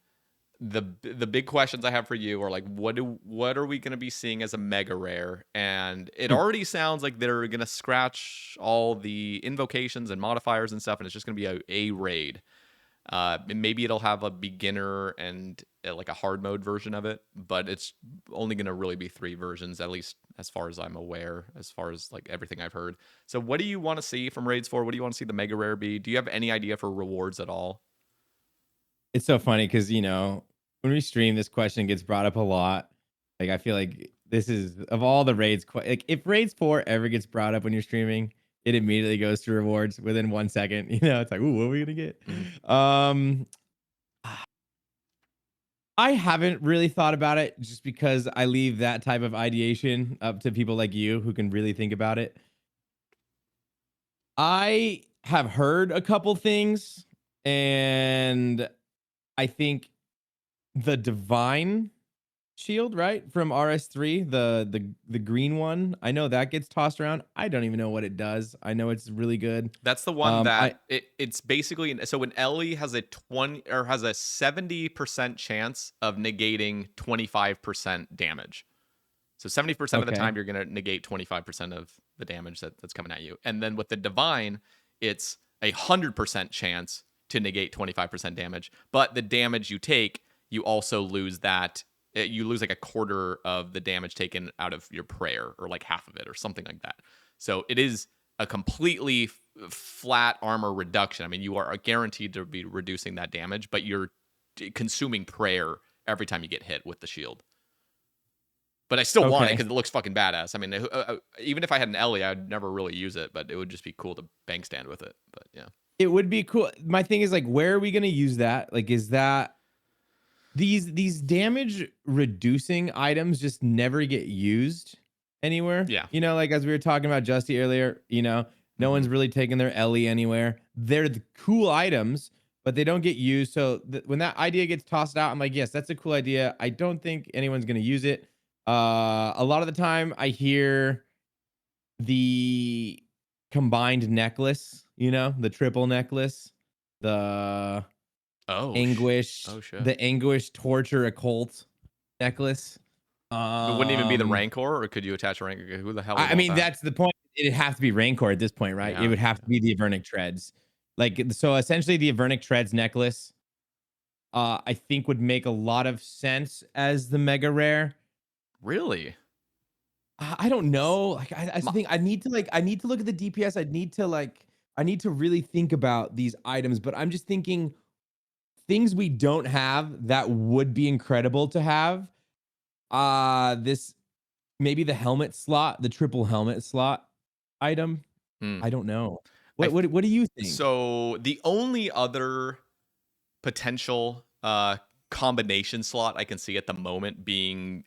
the big questions I have for you are like, what are we going to be seeing as a mega rare? And it already sounds like they're going to scratch all the invocations and modifiers and stuff, and it's just going to be a raid. Maybe it'll have a beginner and like a hard mode version of it, but it's only going to really be 3 versions, at least as far as I'm aware, as far as like everything I've heard. So what do you want to see from Raids 4? What do you want to see the mega rare be? Do you have any idea for rewards at all? It's so funny because, you know, when we stream, this question gets brought up a lot. Like, I feel like this is, of all the raids, like, if Raids 4 ever gets brought up when you're streaming, it immediately goes to rewards within 1 second. You know, it's like, ooh, what are we going to get? I haven't really thought about it just because I leave that type of ideation up to people like you who can really think about it. I have heard a couple things, and I think the Divine Shield, right, from RS3, the green one. I know that gets tossed around. I don't even know what it does. I know it's really good. That's the one I that it's basically, so when Ellie has a 20 or has a 70% chance of negating 25% damage. So 70% of the time you're going to negate 25% of the damage that's coming at you. And then with the Divine, it's 100% chance to negate 25% damage, but the damage you take, you also lose that. You lose like a quarter of the damage taken out of your prayer, or like half of it, or something like that. So it is a completely flat armor reduction. I mean, you are guaranteed to be reducing that damage, but you're consuming prayer every time you get hit with the shield. But I still want it because it looks fucking badass. I mean, even if I had an Ellie, I'd never really use it, but it would just be cool to bank stand with it. But yeah, it would be cool. My thing is, like, where are we going to use that? Like, is that these damage reducing items just never get used anywhere? Yeah. You know, like as we were talking about Justy earlier, you know, no one's really taking their Ellie anywhere. They're the cool items, but they don't get used. So when that idea gets tossed out, I'm like, yes, that's a cool idea. I don't think anyone's going to use it. A lot of the time I hear the combined necklace, you know, the triple necklace, the anguish, the anguish torture occult necklace. It wouldn't even be the Rancor, or could you attach a Rancor? Who the hell? I mean, that's the point. It'd have to be Rancor at this point, right? It would have to be the Avernic Treads. Like, so essentially the Avernic Treads necklace, I think would make a lot of sense as the mega rare. Really? I don't know. Like, I think I need to look at the DPS. I need to really think about these items, but I'm just thinking things we don't have that would be incredible to have. This maybe the helmet slot, the triple helmet slot item. I don't know. What do you think? So the only other potential combination slot I can see at the moment being,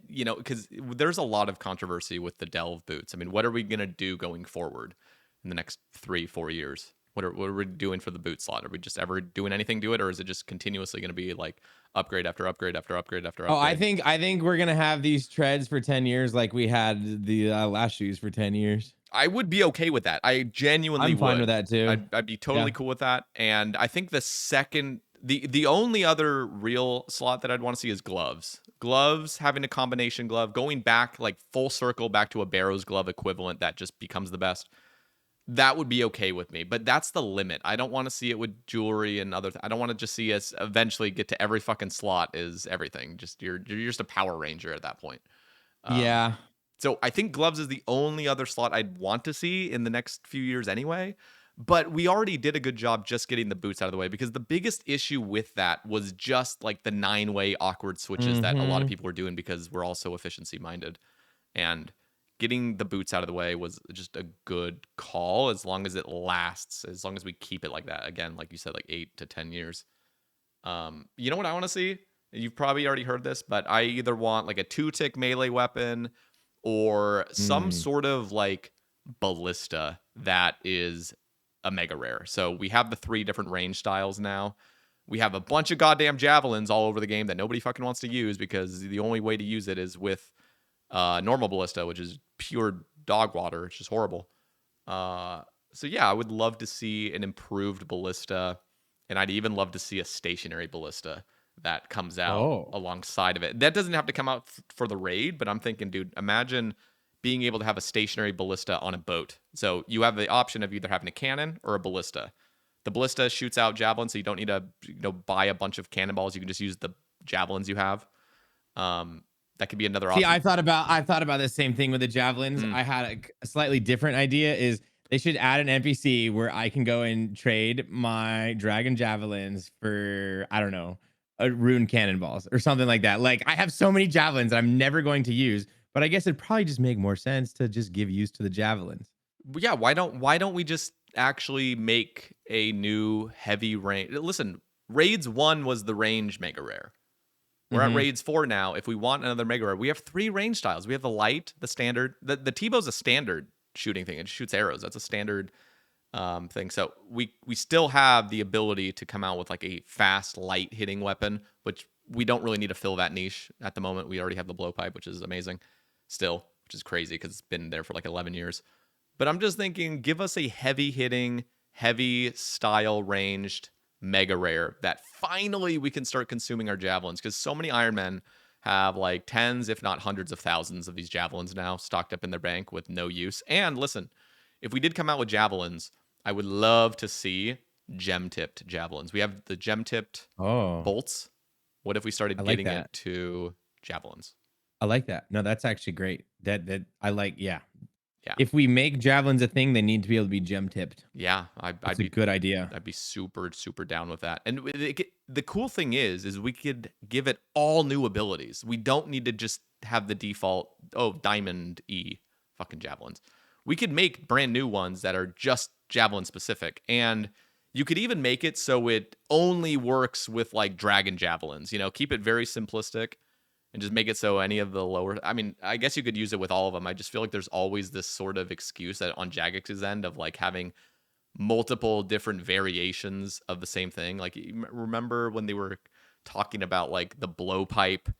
you know, because there's a lot of controversy with the Delve boots. I mean, what are we gonna do going forward in the next 3-4 years? What are we doing for the boot slot? Are we just ever doing anything to it, or is it just continuously going to be like upgrade after upgrade after upgrade after upgrade? Oh, I think we're gonna have these treads for 10 years, like we had the last shoes for 10 years. I would be okay with that. I genuinely I'm fine with that too. I'd be totally cool with that. And I think the only other real slot that I'd want to see is gloves. Gloves, having a combination glove, going back like full circle back to a Barrow's glove equivalent that just becomes the best. That would be okay with me, but that's the limit. I don't want to see it with jewelry and other. I don't want to just see us eventually get to every fucking slot is everything. Just you're just a Power Ranger at that point. Yeah. So I think gloves is the only other slot I'd want to see in the next few years anyway. But we already did a good job just getting the boots out of the way, because the biggest issue with that was just like the 9-way awkward switches that a lot of people were doing because we're all so efficiency minded. And getting the boots out of the way was just a good call, as long as it lasts, as long as we keep it like that. Again, like you said, like 8 to 10 years. You know what I want to see? You've probably already heard this, but I either want like a 2-tick melee weapon or some sort of like ballista that is a mega rare. So we have the 3 different range styles now. We have a bunch of goddamn javelins all over the game that nobody fucking wants to use, because the only way to use it is with normal ballista, which is pure dog water. It's just horrible. So yeah, I would love to see an improved ballista, and I'd even love to see a stationary ballista that comes out alongside of it. That doesn't have to come out for the raid, but I'm thinking, dude, imagine being able to have a stationary ballista on a boat. So you have the option of either having a cannon or a ballista. The ballista shoots out javelins, so you don't need to buy a bunch of cannonballs. You can just use the javelins you have. That could be another See, option. I thought about the same thing with the javelins. Mm. I had a slightly different idea. Is they should add an NPC where I can go and trade my dragon javelins for, I don't know, rune cannonballs or something like that. Like, I have so many javelins that I'm never going to use, but I guess it'd probably just make more sense to just give use to the javelins. Yeah, why don't we just actually make a new heavy range? Listen, raids 1 was the range mega rare. We're at raids 4 now. If we want another mega rare, we have 3 range styles. We have the light, the standard. The T-bow's a standard shooting thing. It shoots arrows. That's a standard thing. So we still have the ability to come out with like a fast light hitting weapon, which we don't really need to fill that niche at the moment. We already have the blowpipe, which is amazing still, which is crazy because it's been there for like 11 years. But I'm just thinking, give us a heavy hitting, heavy style ranged mega rare that finally we can start consuming our javelins, because so many Ironmen have like tens, if not hundreds of thousands of these javelins now stocked up in their bank with no use. And listen, if we did come out with javelins, I would love to see gem-tipped javelins. We have the gem-tipped bolts. What if we started getting it to javelins? I like that. No, that's actually great. That I like. Yeah. Yeah. If we make javelins a thing, they need to be able to be gem tipped. Yeah, That's a good idea. I'd be super down with that. And the cool thing is we could give it all new abilities. We don't need to just have the default diamond E fucking javelins. We could make brand new ones that are just javelin specific, and you could even make it so it only works with like dragon javelins. Keep it very simplistic. And just make it so any of the lower... I mean, I guess you could use it with all of them. I just feel like there's always this sort of excuse that on Jagex's end of like having multiple different variations of the same thing. Like, remember when they were talking about like the blowpipe?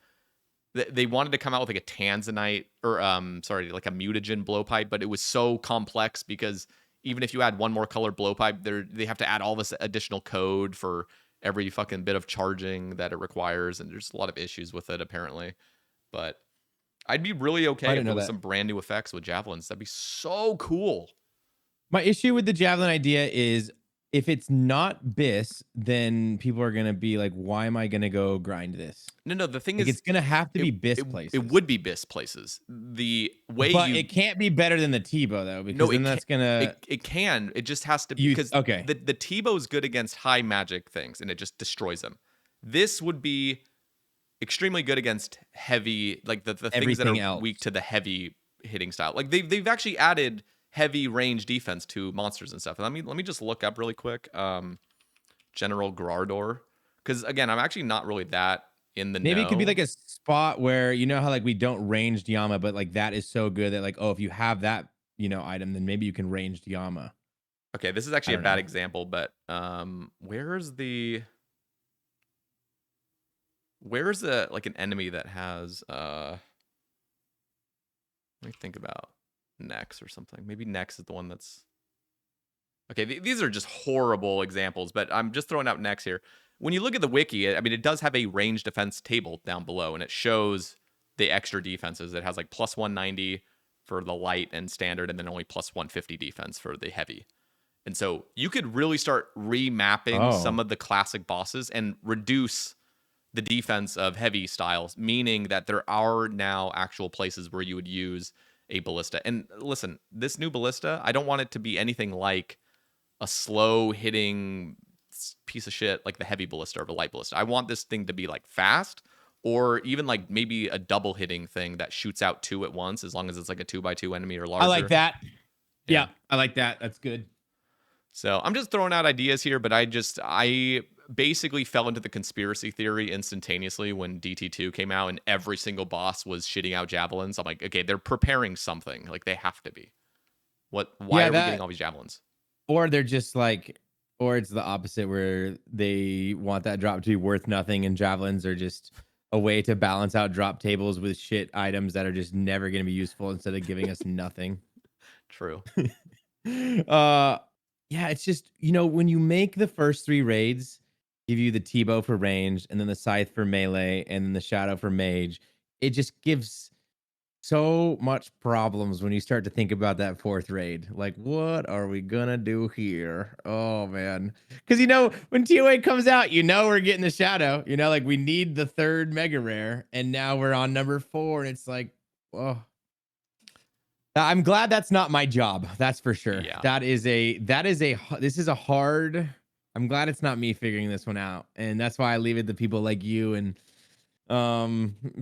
They wanted to come out with like a tanzanite or like a mutagen blowpipe, but it was so complex because even if you add one more color blowpipe, they have to add all this additional code for every fucking bit of charging that it requires, and there's a lot of issues with it apparently. But I'd be really okay if there was some brand new effects with javelins. That'd be so cool. My issue with the javelin idea is if it's not BIS, then people are gonna be like, why am I gonna go grind this? No, the thing is, it's gonna have to be BIS places. It would be BIS places. The way but it can't be better than the T-bow though, because then that's gonna... It can. It just has to be, because okay. The T-bow is good against high magic things, and it just destroys them. This would be extremely good against heavy, like the things that are weak to the heavy hitting style. Like they've actually added heavy range defense to monsters and stuff. And let me just look up really quick. General Grardor, because again, I'm actually not really that in the Maybe it could be like a spot where, how like we don't ranged Yama, but like that is so good that like, if you have that item, then maybe you can ranged Yama. Okay, this is actually a bad example, but where's like an enemy that has let me think about Nex or something. Maybe Nex is the one that's... Okay, these are just horrible examples, but I'm just throwing out Nex here. When you look at the wiki, I mean, it does have a range defense table down below, and it shows the extra defenses. It has like plus 190 for the light and standard, and then only plus 150 defense for the heavy. And so you could really start remapping some of the classic bosses and reduce the defense of heavy styles, meaning that there are now actual places where you would use a ballista. And listen, this new ballista, I don't want it to be anything like a slow hitting piece of shit like the heavy ballista or the light ballista. I want this thing to be like fast, or even like maybe a double hitting thing that shoots out 2 at once, as long as it's like a 2x2 enemy or larger. I like that. Yeah, I like that. That's good. So I'm just throwing out ideas here, but I basically fell into the conspiracy theory instantaneously when DT2 came out and every single boss was shitting out javelins. I'm like, okay, they're preparing something. Like, they have to be. Why are we getting all these javelins? Or they're just like, or it's the opposite, where they want that drop to be worth nothing, and javelins are just a way to balance out drop tables with shit items that are just never going to be useful instead of giving us nothing. True. Yeah, it's just, when you make the first 3 raids, give you the T-bow for ranged, and then the scythe for melee, and then the shadow for mage, it just gives so much problems when you start to think about that fourth raid. Like, what are we gonna do here? Oh man, because when TOA comes out, we're getting the shadow. Like we need the third mega rare, and now we're on number 4, and it's like, oh. I'm glad that's not my job. That's for sure. Yeah. This is a hard. I'm glad it's not me figuring this one out, and that's why I leave it to people like you and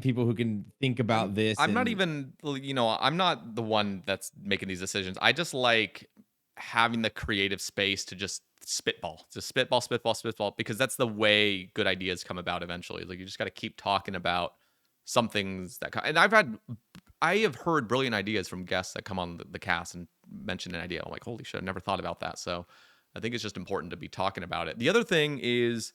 people who can think about this. I'm not And even, I'm not the one that's making these decisions. I just like having the creative space to just spitball, spitball, spitball, because that's the way good ideas come about eventually. Like you just got to keep talking about some things and I have heard brilliant ideas from guests that come on the cast and mention an idea. I'm like, holy shit, I never thought about that. So I think it's just important to be talking about it. The other thing is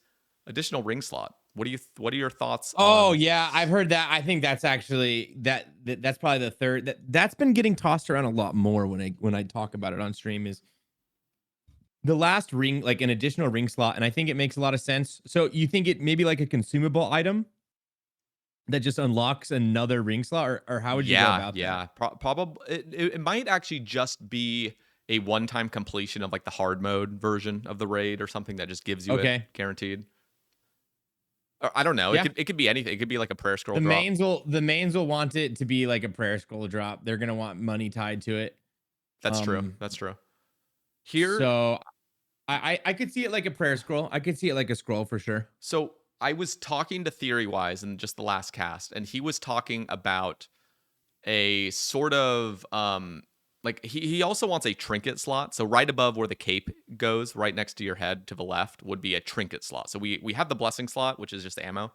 additional ring slot. What are your thoughts oh on? yeah, I've heard that. I think that's actually that's probably the third that's been getting tossed around a lot more when I talk about it on stream. Is the last ring, like an additional ring slot, and I think it makes a lot of sense. So you think it maybe like a consumable item that just unlocks another ring slot, or how would you go about that? Yeah. Probably it might actually just be a one-time completion of like the hard mode version of the raid or something that just gives you it Okay. guaranteed. Or, I don't know. Yeah. It could be anything. It could be like a prayer scroll The drop. mains will want it to be like a prayer scroll drop. They're gonna want money tied to it. That's true. Um, That's true. Here, so I could see it like a prayer scroll. I could see it like a scroll for sure. so I was talking to Theory Wise in just the last cast, and he was talking about a sort of like he also wants a trinket slot. So right above where the cape goes, right next to your head to the left, would be a trinket slot. So we have the blessing slot, which is just ammo.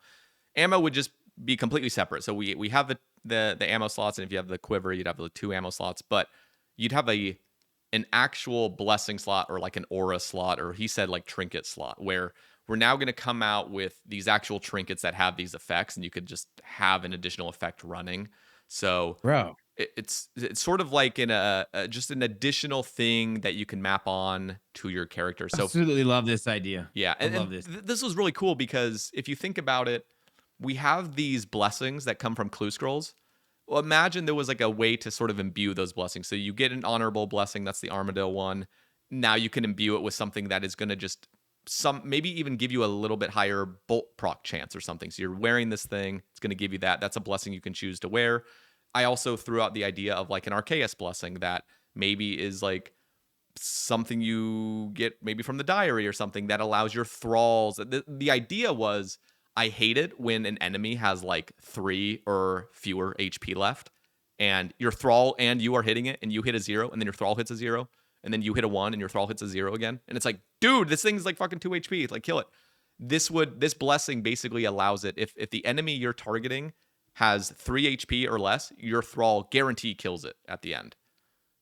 Ammo would just be completely separate. So we have the ammo slots, and if you have the quiver, you'd have the 2 ammo slots, but you'd have an actual blessing slot or like an aura slot, or he said like trinket slot, where we're now going to come out with these actual trinkets that have these effects, and you could just have an additional effect running. So Bro, it's sort of like in a just an additional thing that you can map on to your character. So absolutely love this idea. yeah, I and love this. this was really cool because if you think about it, we have these blessings that come from clue scrolls. Well, imagine there was like a way to sort of imbue those blessings. So you get an honorable blessing, that's the Armadillo one. Now you can imbue it with something that is going to just maybe even give you a little bit higher bolt proc chance or something. So you're wearing this thing, it's going to give you that. That's a blessing you can choose to wear. I also threw out the idea of like an Arceus blessing that maybe is like something you get maybe from the diary or something that allows your thralls. The idea was, I hate it when an enemy has like 3 or fewer HP left, and your thrall and you are hitting it, and you hit a 0, and then your thrall hits a 0, and then you hit a 1, and your thrall hits a 0 again, and it's like, dude, this thing's like fucking 2 HP, like kill it. This blessing basically allows it. If the enemy you're targeting has 3 HP or less, your thrall guarantee kills it at the end.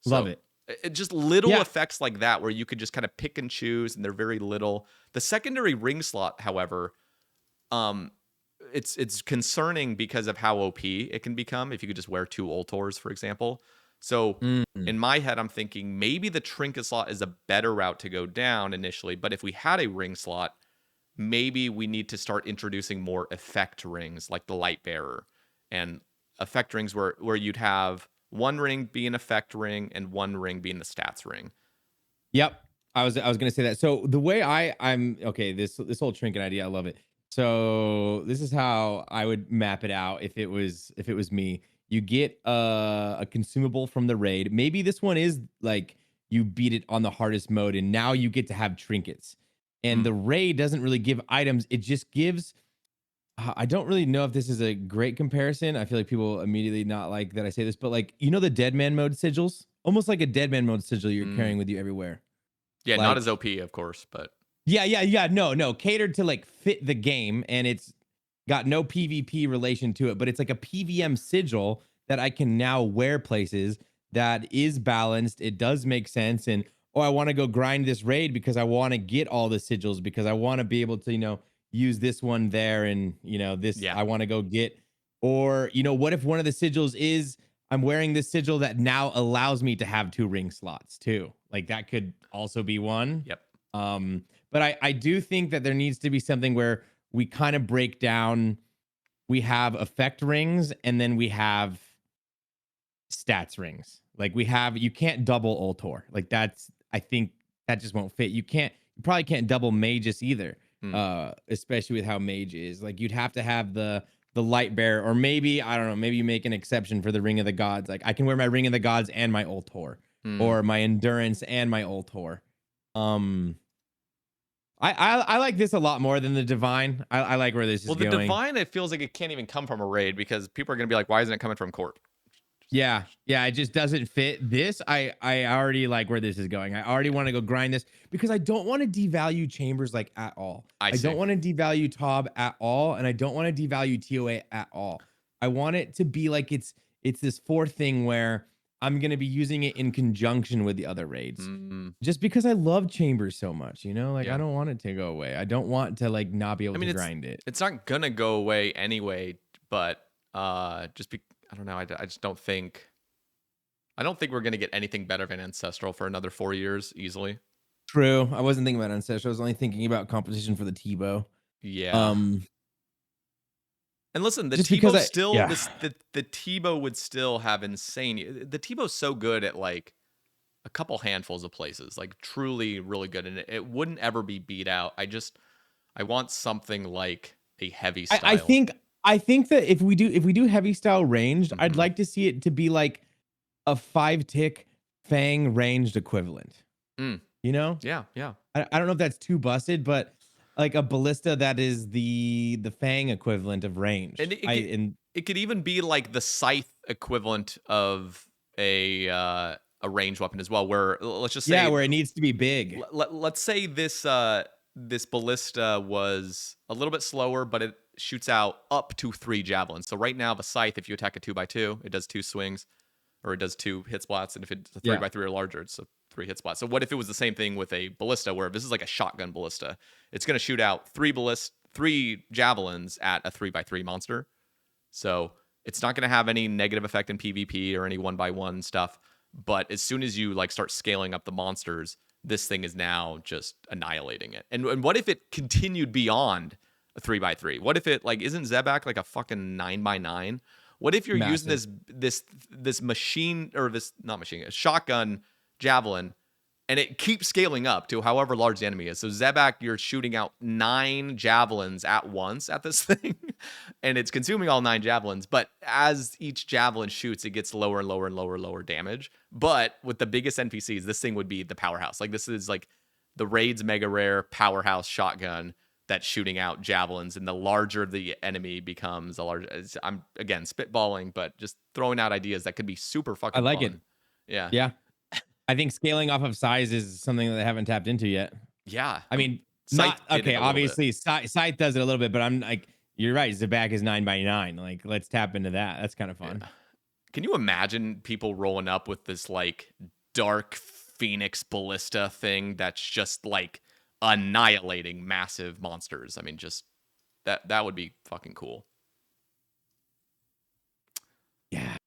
Love So it. just little Yeah. effects like that where you could just kind of pick and choose, and they're very little. The secondary ring slot, however, it's concerning because of how OP it can become if you could just wear 2 Ultors, for example. So Mm. in my head, I'm thinking maybe the trinket slot is a better route to go down initially, but if we had a ring slot, maybe we need to start introducing more effect rings like the Light Bearer, and effect rings where you'd have 1 ring be an effect ring and 1 ring being the stats ring. Yep. I was gonna say that. So the way I'm okay, this whole trinket idea, I love it. So this is how I would map it out if it was me. You get a consumable from the raid. Maybe this one is like you beat it on the hardest mode, and now you get to have trinkets. And the raid doesn't really give items. It just gives. I don't really know if this is a great comparison. I feel like people immediately not like that I say this, but like the dead man mode sigils, almost like a dead man mode sigil you're carrying with you everywhere. Yeah, not as Like, OP, of course, but yeah. No, catered to like fit the game, and it's got no PvP relation to it, but it's like a PVM sigil that I can now wear places that is balanced. It does make sense. And I want to go grind this raid because I want to get all the sigils because I want to be able to, use this one there, and this yeah. I want to go get. Or, what if one of the sigils is I'm wearing this sigil that now allows me to have 2 ring slots too? Like that could also be one. Yep. But I do think that there needs to be something where we kind of break down. We have effect rings, and then we have stats rings. Like you can't double Ultor. Like I think that just won't fit. You probably can't double Magus either. Especially with how Mage is. Like you'd have to have the light bearer, or maybe, I don't know, maybe you make an exception for the Ring of the Gods. Like I can wear my Ring of the Gods and my Ultor, or my Endurance and my Ultor. I like this a lot more than the Divine. I like where this is going. Well, the Divine, it feels like it can't even come from a raid because people are going to be like, why isn't it coming from Corp? Yeah, it just doesn't fit. This, I already like where this is going. I already want to go grind this because I don't want to devalue Chambers like at all. I don't want to devalue Tob at all, and I don't want to devalue TOA at all. I want it to be like it's this fourth thing where I'm going to be using it in conjunction with the other raids. Just because I love Chambers so much, you know? Like I don't want it to go away. I don't want to like not be able to grind it. It's not going to go away anyway, but I don't know. I just don't think. I don't think we're gonna get anything better than Ancestral for another 4 years easily. True. I wasn't thinking about Ancestral. I was only thinking about competition for the Tebow. Yeah. And listen, the Tebow still the Tebow would still have insane. The Tebow's so good at like a couple handfuls of places, like truly really good, and it wouldn't ever be beat out. I want something like a heavy style. I think that if we do heavy style ranged, I'd like to see it to be like a 5-tick Fang ranged equivalent. You know? Yeah. I don't know if that's too busted, but like a ballista that is the Fang equivalent of range. And it could even be like the scythe equivalent of a ranged weapon as well. Where let's just say where it needs to be big. Let's say this ballista was a little bit slower, but it shoots out up to 3 javelins. So right now, the scythe, if you attack a 2x2, it does 2 swings, or it does 2 hit spots, and if it's a 3x3 or larger, it's a 3 hit spots. So what if it was the same thing with a ballista, where this is like a shotgun ballista? It's going to shoot out 3 javelins at a 3x3 monster. So it's not going to have any negative effect in PvP or any 1x1 stuff. But as soon as you like start scaling up the monsters, this thing is now just annihilating it. And what if it continued beyond a 3x3? What if it like isn't Zebak like a fucking 9x9? What if you're using this machine, or this not machine, a shotgun javelin, and it keeps scaling up to however large the enemy is? So Zebak, you're shooting out 9 javelins at once at this thing, and it's consuming all 9 javelins. But as each javelin shoots, it gets lower and lower and lower damage. But with the biggest NPCs, this thing would be the powerhouse. Like this is like the raid's mega rare powerhouse shotgun that's shooting out javelins, and the larger the enemy becomes, the larger. I'm again spitballing, but just throwing out ideas that could be super fucking. I like fun. it. Yeah. I think scaling off of size is something that they haven't tapped into yet. Yeah. I mean, obviously Scythe does it a little bit, but I'm like, you're right. Zebak is 9x9. Like, let's tap into that. That's kind of fun. Yeah. Can you imagine people rolling up with this like dark Phoenix ballista thing that's just like annihilating massive monsters? I mean, just that would be fucking cool. Yeah.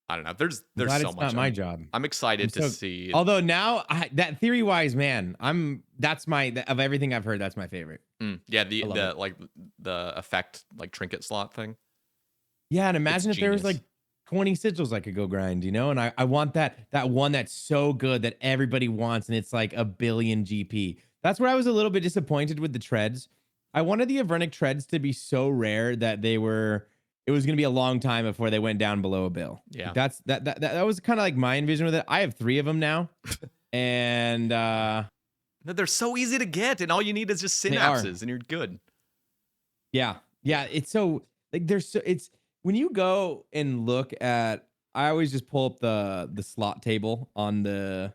I don't know. There's so much. It's not my job. I'm excited to see. Although now, that theory wise, man, that's of everything I've heard, that's my favorite. Yeah, the like the effect like trinket slot thing. Yeah, and imagine if there was like 20 sigils I could go grind, you know? And I want that one that's so good that everybody wants, and it's like 1 billion GP. That's where I was a little bit disappointed with the treads. I wanted the Avernic treads to be so rare that it was going to be a long time before they went down below 1 bill. Yeah. That was kind of like my envision with it. I have 3 of them now. And they're so easy to get, and all you need is just synapses and you're good. Yeah. It's so like it's when you go and look at, I always just pull up the slot table on the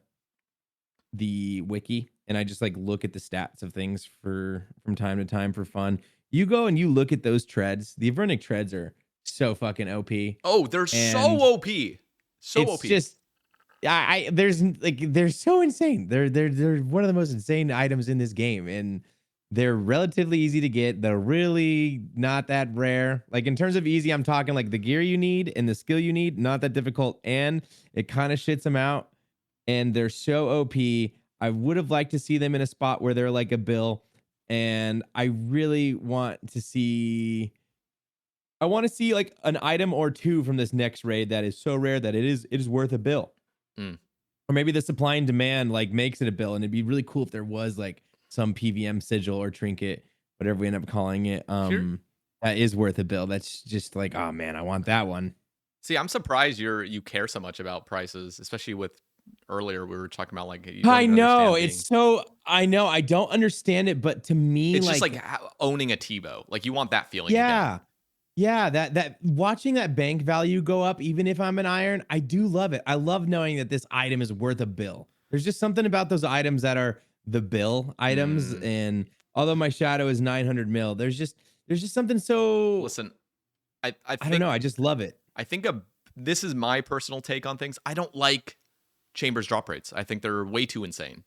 wiki, and I just like look at the stats of things from time to time for fun. You go and you look at those treads. The Avernic treads are so fucking OP. Oh, they're so OP. So it's OP. Just they're so insane. They're one of the most insane items in this game, and they're relatively easy to get. They're really not that rare. Like in terms of easy, I'm talking like the gear you need and the skill you need, not that difficult, and it kind of shits them out. And they're so OP. I would have liked to see them in a spot where they're like 1 bill. And I really want to see I want to see like an item or two from this next raid that is so rare that it is worth a bill. Mm. Or maybe the supply and demand like makes it a bill, and it'd be really cool if there was like some PVM sigil or trinket, whatever we end up calling it, Here, that is worth a bill. That's just like, oh man, I want that one. see, I'm surprised you care so much about prices, especially with earlier we were talking about like you don't I even know understand it's being. so. I know I don't understand it, but to me, It's just like like, owning a Tebow. Like you want that feeling again. yeah, yeah, that watching that bank value go up, even if I'm an iron, I do love it. I love knowing that this item is worth a bill. There's just something about those items that are the bill items, Mm. and although my shadow is 900 mil, there's just something so, Listen, I I don't know. think I just love it. I think this is my personal take on things. I don't like Chambers drop rates. I think they're way too insane.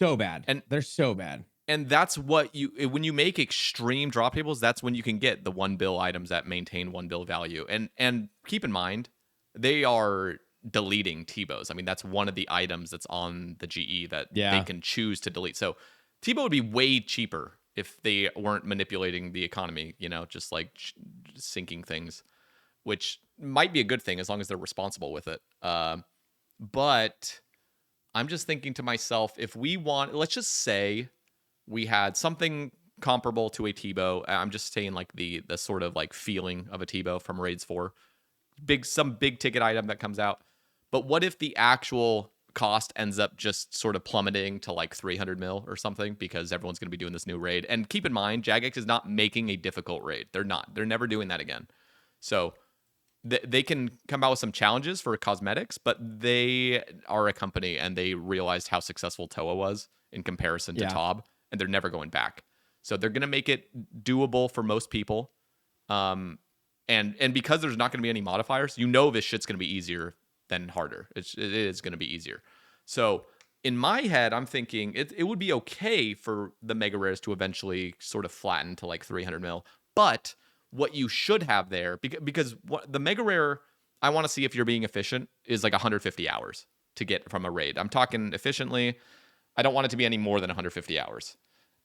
So bad. And They're so bad. and that's what when you make extreme drop tables, that's when you can get the 1 bill items that maintain 1 bill value. And keep in mind, they are deleting Tebows. I mean, that's one of the items that's on the GE that they Yeah. can choose to delete. So Tebow would be way cheaper if they weren't manipulating the economy, just like sinking things, which might be a good thing as long as they're responsible with it. But I'm just thinking to myself, if we want, let's just say we had something comparable to a Tebow. I'm just saying like the sort of like feeling of a Tebow from Raids 4. Some big ticket item that comes out. But what if the actual cost ends up just sort of plummeting to like 300 mil or something because everyone's going to be doing this new raid? And keep in mind, Jagex is not making a difficult raid. They're not. They're never doing that again. So they can come out with some challenges for cosmetics, but they are a company and they realized how successful Toa was in comparison to Yeah. Tob, and they're never going back. So they're going to make it doable for most people. And because there's not going to be any modifiers, this shit's going to be easier than harder. It is going to be easier. So in my head, I'm thinking it would be okay for the mega rares to eventually sort of flatten to like 300 mil, but what you should have there, because what the mega rare I want to see if you're being efficient is like 150 hours to get from a raid. I'm talking efficiently. I don't want it to be any more than 150 hours.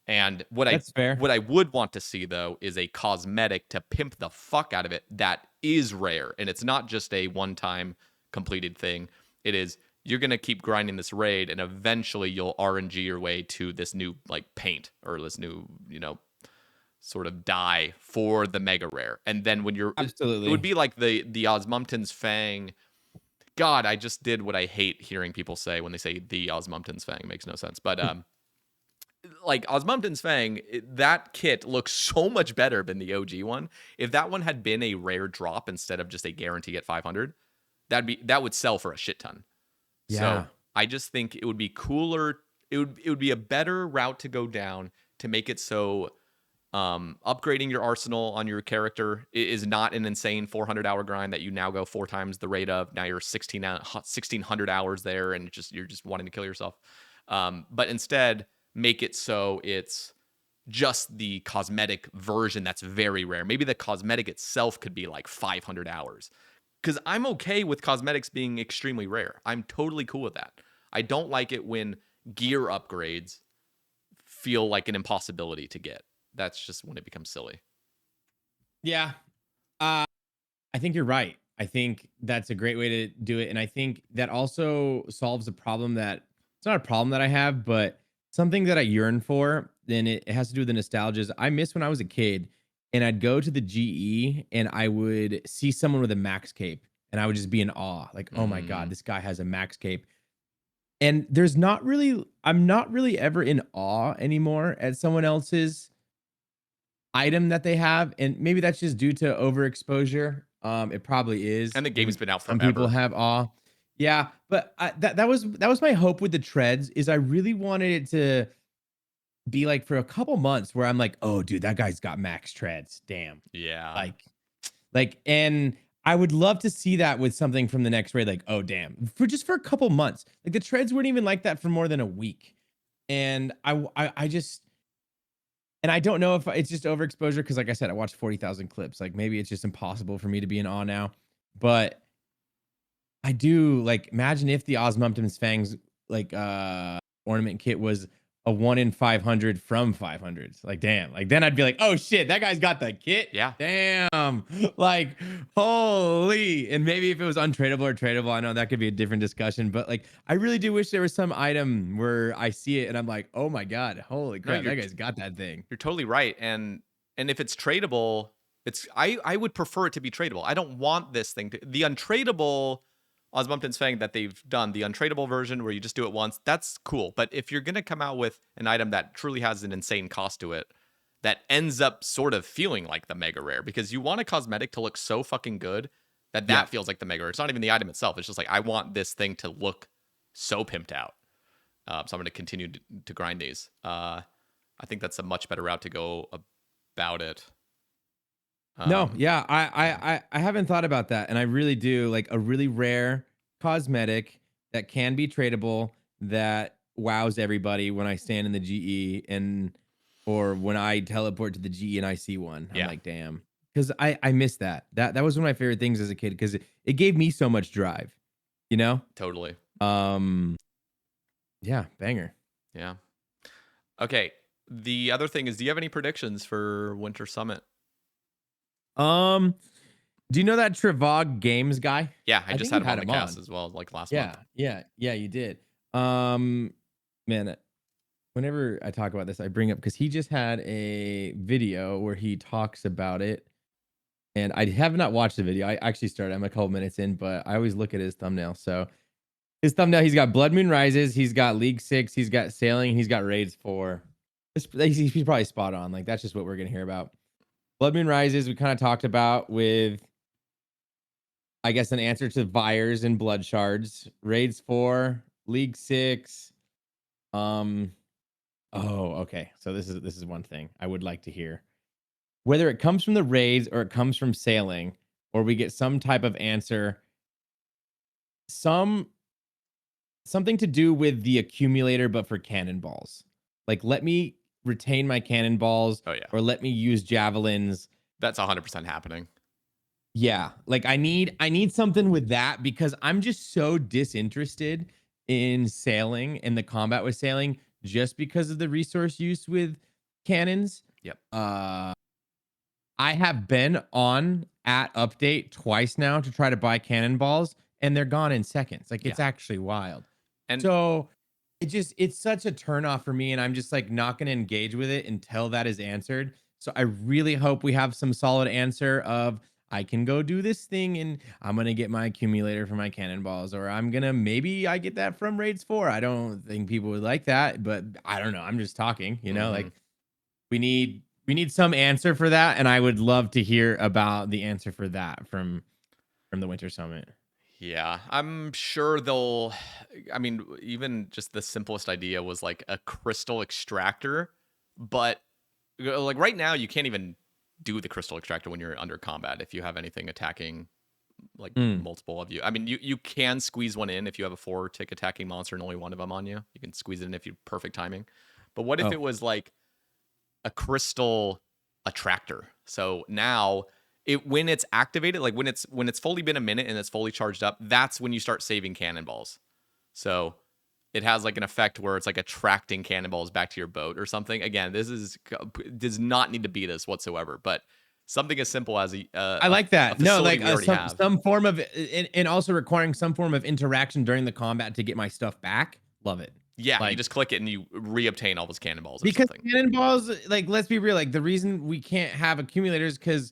And That's fair. what I would want to see though is a cosmetic to pimp the fuck out of it that is rare, and it's not just a one-time completed thing. It is you're gonna keep grinding this raid, and eventually you'll RNG your way to this new like paint or this new sort of dye for the mega rare. And then when it Absolutely. would be like the Osmumten's Fang. God, I just did what I hate hearing people say when they say the Osmumten's Fang. It makes no sense. But like Osmumten's Fang, that kit looks so much better than the OG one. If that one had been a rare drop instead of just a guarantee at 500, that would sell for a shit ton. Yeah. So I just think it would be cooler. It would be a better route to go down to make it so upgrading your arsenal on your character is not an insane 400-hour grind that you now go 4 times the rate of. Now you're 1600 hours there, and you're just wanting to kill yourself. But instead, make it so it's just the cosmetic version that's very rare. Maybe the cosmetic itself could be like 500 hours. Because I'm okay with cosmetics being extremely rare. I'm totally cool with that. I don't like it when gear upgrades feel like an impossibility to get. That's just when it becomes silly. Yeah. I think you're right. I think that's a great way to do it. And I think that also solves a problem that it's not a problem that I have, but something that I yearn for. Then it has to do with the nostalgias. I miss when I was a kid and I'd go to the GE and I would see someone with a max cape and I would just be in awe. Like, oh my God, this guy has a max cape. And I'm not really ever in awe anymore at someone else's item that they have, and maybe that's just due to overexposure. It probably is. And the game's been out Some people forever. have awe. Yeah, but that was my hope with the treads is I really wanted it to be like for a couple months where I'm like, oh dude, that guy's got max treads. Damn. Yeah. And I would love to see that with something from the next raid. Like, oh damn, for a couple months. Like the treads weren't even like that for more than a week. And I just, and I don't know if it's just overexposure because, like I said, I watched 40,000 clips. Like maybe it's just impossible for me to be in awe now. But I do like imagine if the Osmumten's Fangs like ornament kit was a 1 in 500 from 500s. Like, damn. Like, then I'd be like, oh shit, that guy's got the kit. Yeah. Damn. Like, holy. And maybe if it was untradeable or tradable, I know that could be a different discussion. But like, I really do wish there was some item where I see it and I'm like, oh my God, holy No, crap, that guy's got that thing. you're totally right. And if it's tradable, I would prefer it to be tradable. I don't want this thing to the untradeable Osbumpton's Fang that they've done, the untradeable version where you just do it once, that's cool. But if you're gonna come out with an item that truly has an insane cost to it, that ends up sort of feeling like the mega rare, because you want a cosmetic to look so fucking good that feels like the mega rare. It's not even the item itself. It's just like, I want this thing to look so pimped out. So I'm going to continue to grind these. I think that's a much better route to go about it. No, yeah, I haven't thought about that, and I really do like a really rare cosmetic that can be tradable that wows everybody when I stand in the GE and or when I teleport to the GE and I see one. I'm like, damn, because I miss that. That was one of my favorite things as a kid because it gave me so much drive, you know. Totally. Yeah, banger. Yeah. Okay. The other thing is, do you have any predictions for Winter Summit? Do you know that Trevog Games guy? Yeah, I just had him on the cast as well, like last month. Yeah, you did. Man, whenever I talk about this, I bring up because he just had a video where he talks about it, and I have not watched the video. I actually started. I'm a couple minutes in, but I always look at his thumbnail. So his thumbnail, he's got Blood Moon Rises, he's got League 6, he's got Sailing, he's got Raids 4. He's probably spot on. Like that's just what we're gonna hear about. Blood Moon Rises, we kind of talked about with, I guess, an answer to Vires and Blood Shards. Raids 4, League 6. Oh, okay. So this is one thing I would like to hear. Whether it comes from the raids or it comes from Sailing, or we get some type of answer, something to do with the accumulator, but for cannonballs. Like, let me retain my cannonballs, or let me use javelins. That's 100% happening. Yeah, like I need something with that because I'm just so disinterested in Sailing and the combat with Sailing just because of the resource use with cannons. Yep. I have been on at update twice now to try to buy cannonballs, and they're gone in seconds. Like it's actually wild. And so it's such a turnoff for me, and I'm just like not going to engage with it until that is answered. So I really hope we have some solid answer of I can go do this thing and I'm going to get my accumulator for my cannonballs, or maybe I get that from Raids 4. I don't think people would like that, but I don't know. I'm just talking, like we need some answer for that. And I would love to hear about the answer for that from the Winter Summit. Yeah, I'm sure even just the simplest idea was like a crystal extractor, but like right now you can't even do the crystal extractor when you're under combat if you have anything attacking like multiple of you. I mean, you can squeeze one in if you have a 4-tick attacking monster and only one of them on you. You can squeeze it in if you perfect timing. But what if it was like a crystal attractor? So now when it's activated, like when it's fully been a minute and it's fully charged up, that's when you start saving cannonballs. So it has like an effect where it's like attracting cannonballs back to your boat or something. Again, does not need to be this whatsoever, but something as simple as I like that. No, like some form of, and also requiring some form of interaction during the combat to get my stuff back. Love it. Yeah, like, you just click it and you reobtain all those cannonballs. Because cannonballs, like, let's be real, like the reason we can't have accumulators because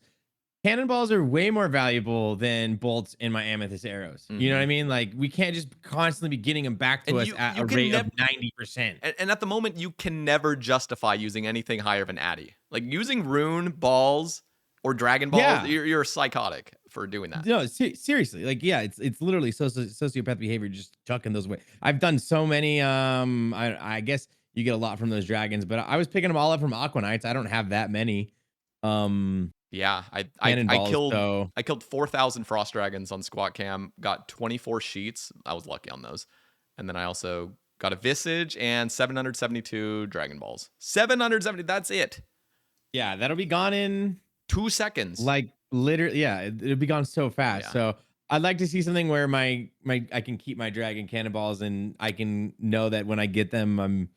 cannonballs are way more valuable than bolts in my amethyst arrows. You know what I mean? Like we can't just constantly be getting them back to us at a rate of 90%. And at the moment, you can never justify using anything higher than Addy. Like using rune balls or Dragon balls, you're psychotic for doing that. No, seriously. Like, yeah, it's literally sociopath behavior, just chucking those away. I've done so many. I guess you get a lot from those dragons, but I was picking them all up from Aqua Knights. I don't have that many. Yeah, I killed 4,000 frost dragons on squat cam, got 24 sheets. I was lucky on those. And then I also got a Visage and 772 Dragon Balls. 770, that's it. Yeah, that'll be gone in 2 seconds. Like literally, yeah, it'll be gone so fast. Yeah. So I'd like to see something where I can keep my dragon cannonballs and I can know that when I get them,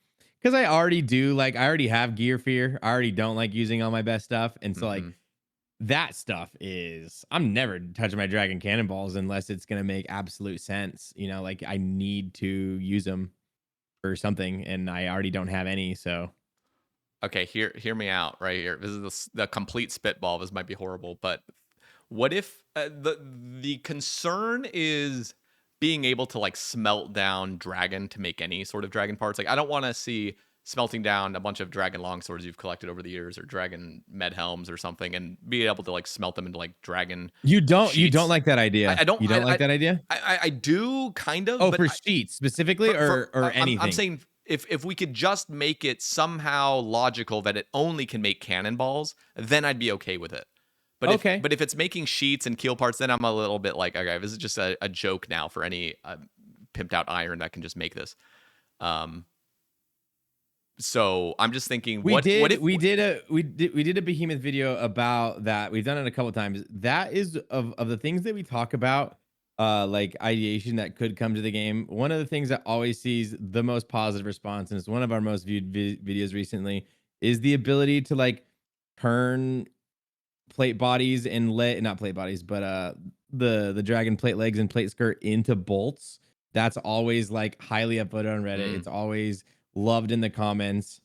because I already do like I already have gear fear. I already don't like using all my best stuff, and so like that stuff is I'm never touching my dragon cannonballs unless it's gonna make absolute sense. You know, like I need to use them for something, and I already don't have any. So Okay, hear me out right here. This is the complete spitball. This might be horrible, but what if the concern is being able to like smelt down dragon to make any sort of dragon parts? Like I don't want to see smelting down a bunch of dragon longswords you've collected over the years or dragon med helms or something and be able to like smelt them into like dragon you don't sheets. like that idea. I don't You don't like that idea? I do kind of, Oh, but for sheets specifically, or anything? I'm saying if we could just make it somehow logical that it only can make cannonballs, then I'd be okay with it. But Okay. if it's making sheets and keel parts, then I'm a little bit like, okay, this is just a joke now for any pimped out iron that can just make this. So I'm just thinking, We did a Behemoth video about that. We've done it a couple times. That is of the things that we talk about, like ideation that could come to the game. One of the things that always sees the most positive response, and it's one of our most viewed videos recently, is the ability to like turn plate bodies and not plate bodies, but the dragon plate legs and plate skirt into bolts. That's always like highly upvoted on Reddit. It's always loved in the comments.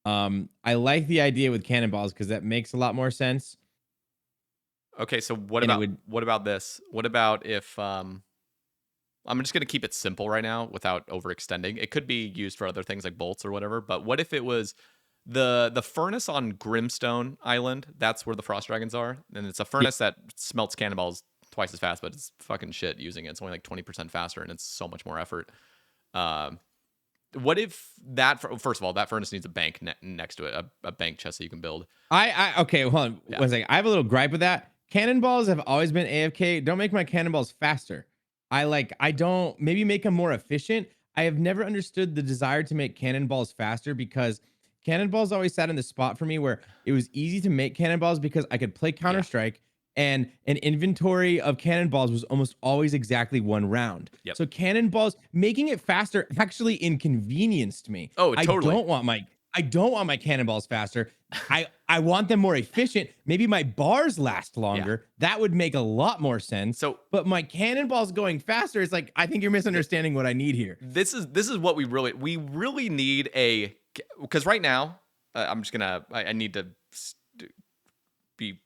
I like the idea with cannonballs because that makes a lot more sense. Okay, so what about this? What about if I'm just gonna keep it simple right now without overextending. It could be used for other things like bolts or whatever, but what if it was the furnace on Grimstone Island? That's where the frost dragons are, and it's a furnace that smelts cannonballs twice as fast, but it's fucking shit using it. It's only like 20% faster, and it's so much more effort. What if that? First of all, that furnace needs a bank next to it, a bank chest that you can build. Okay, hold on one second. I have a little gripe with that. Cannonballs have always been AFK. Don't make my cannonballs faster. I don't maybe make them more efficient. I have never understood the desire to make cannonballs faster because cannonballs always sat in the spot for me where it was easy to make cannonballs because I could play Counter-Strike and an inventory of cannonballs was almost always exactly one round. Yep. So cannonballs making it faster actually inconvenienced me. Oh, totally. I don't want my cannonballs faster. I want them more efficient. Maybe my bars last longer. That would make a lot more sense. But my cannonballs going faster is like, I think you're misunderstanding what I need here. This is what we really need because right now I'm just gonna I need to be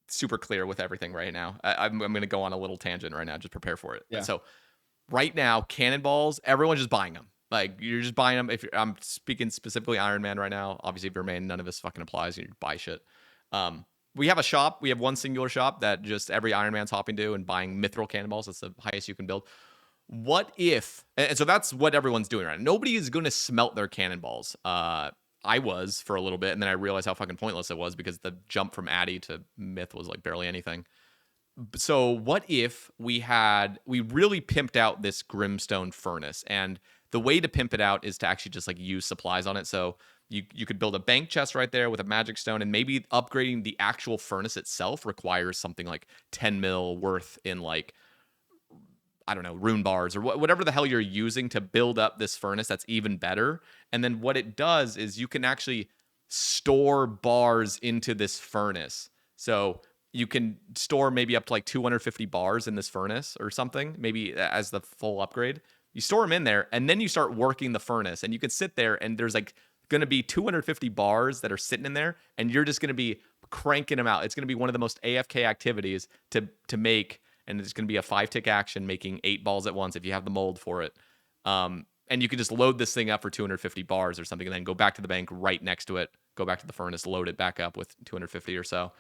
super clear with everything right now. I'm gonna go on a little tangent right now. Just prepare for it. Yeah. So right now, cannonballs, everyone's just buying them. Like you're just buying them. I'm speaking specifically Ironman right now. Obviously, if you're main, none of this fucking applies. You buy shit. We have a shop. We have one singular shop that just every Ironman's hopping to and buying mithril cannonballs. That's the highest you can build. What if? And so that's what everyone's doing right now. Nobody is going to smelt their cannonballs. I was for a little bit, and then I realized how fucking pointless it was because the jump from Addy to Myth was like barely anything. So what if we really pimped out this Grimstone furnace, and the way to pimp it out is to actually just like use supplies on it. So you could build a bank chest right there with a magic stone, and maybe upgrading the actual furnace itself requires something like 10 mil worth in like, I don't know, rune bars or whatever the hell you're using to build up this furnace. That's even better. And then what it does is you can actually store bars into this furnace. So you can store maybe up to like 250 bars in this furnace or something, maybe as the full upgrade. You store them in there, and then you start working the furnace, and you can sit there, and there's like going to be 250 bars that are sitting in there, and you're just going to be cranking them out. It's going to be one of the most AFK activities to make, and it's going to be a 5-tick action, making 8 balls at once if you have the mold for it. And you can just load this thing up for 250 bars or something, and then go back to the bank right next to it, go back to the furnace, load it back up with 250 or so.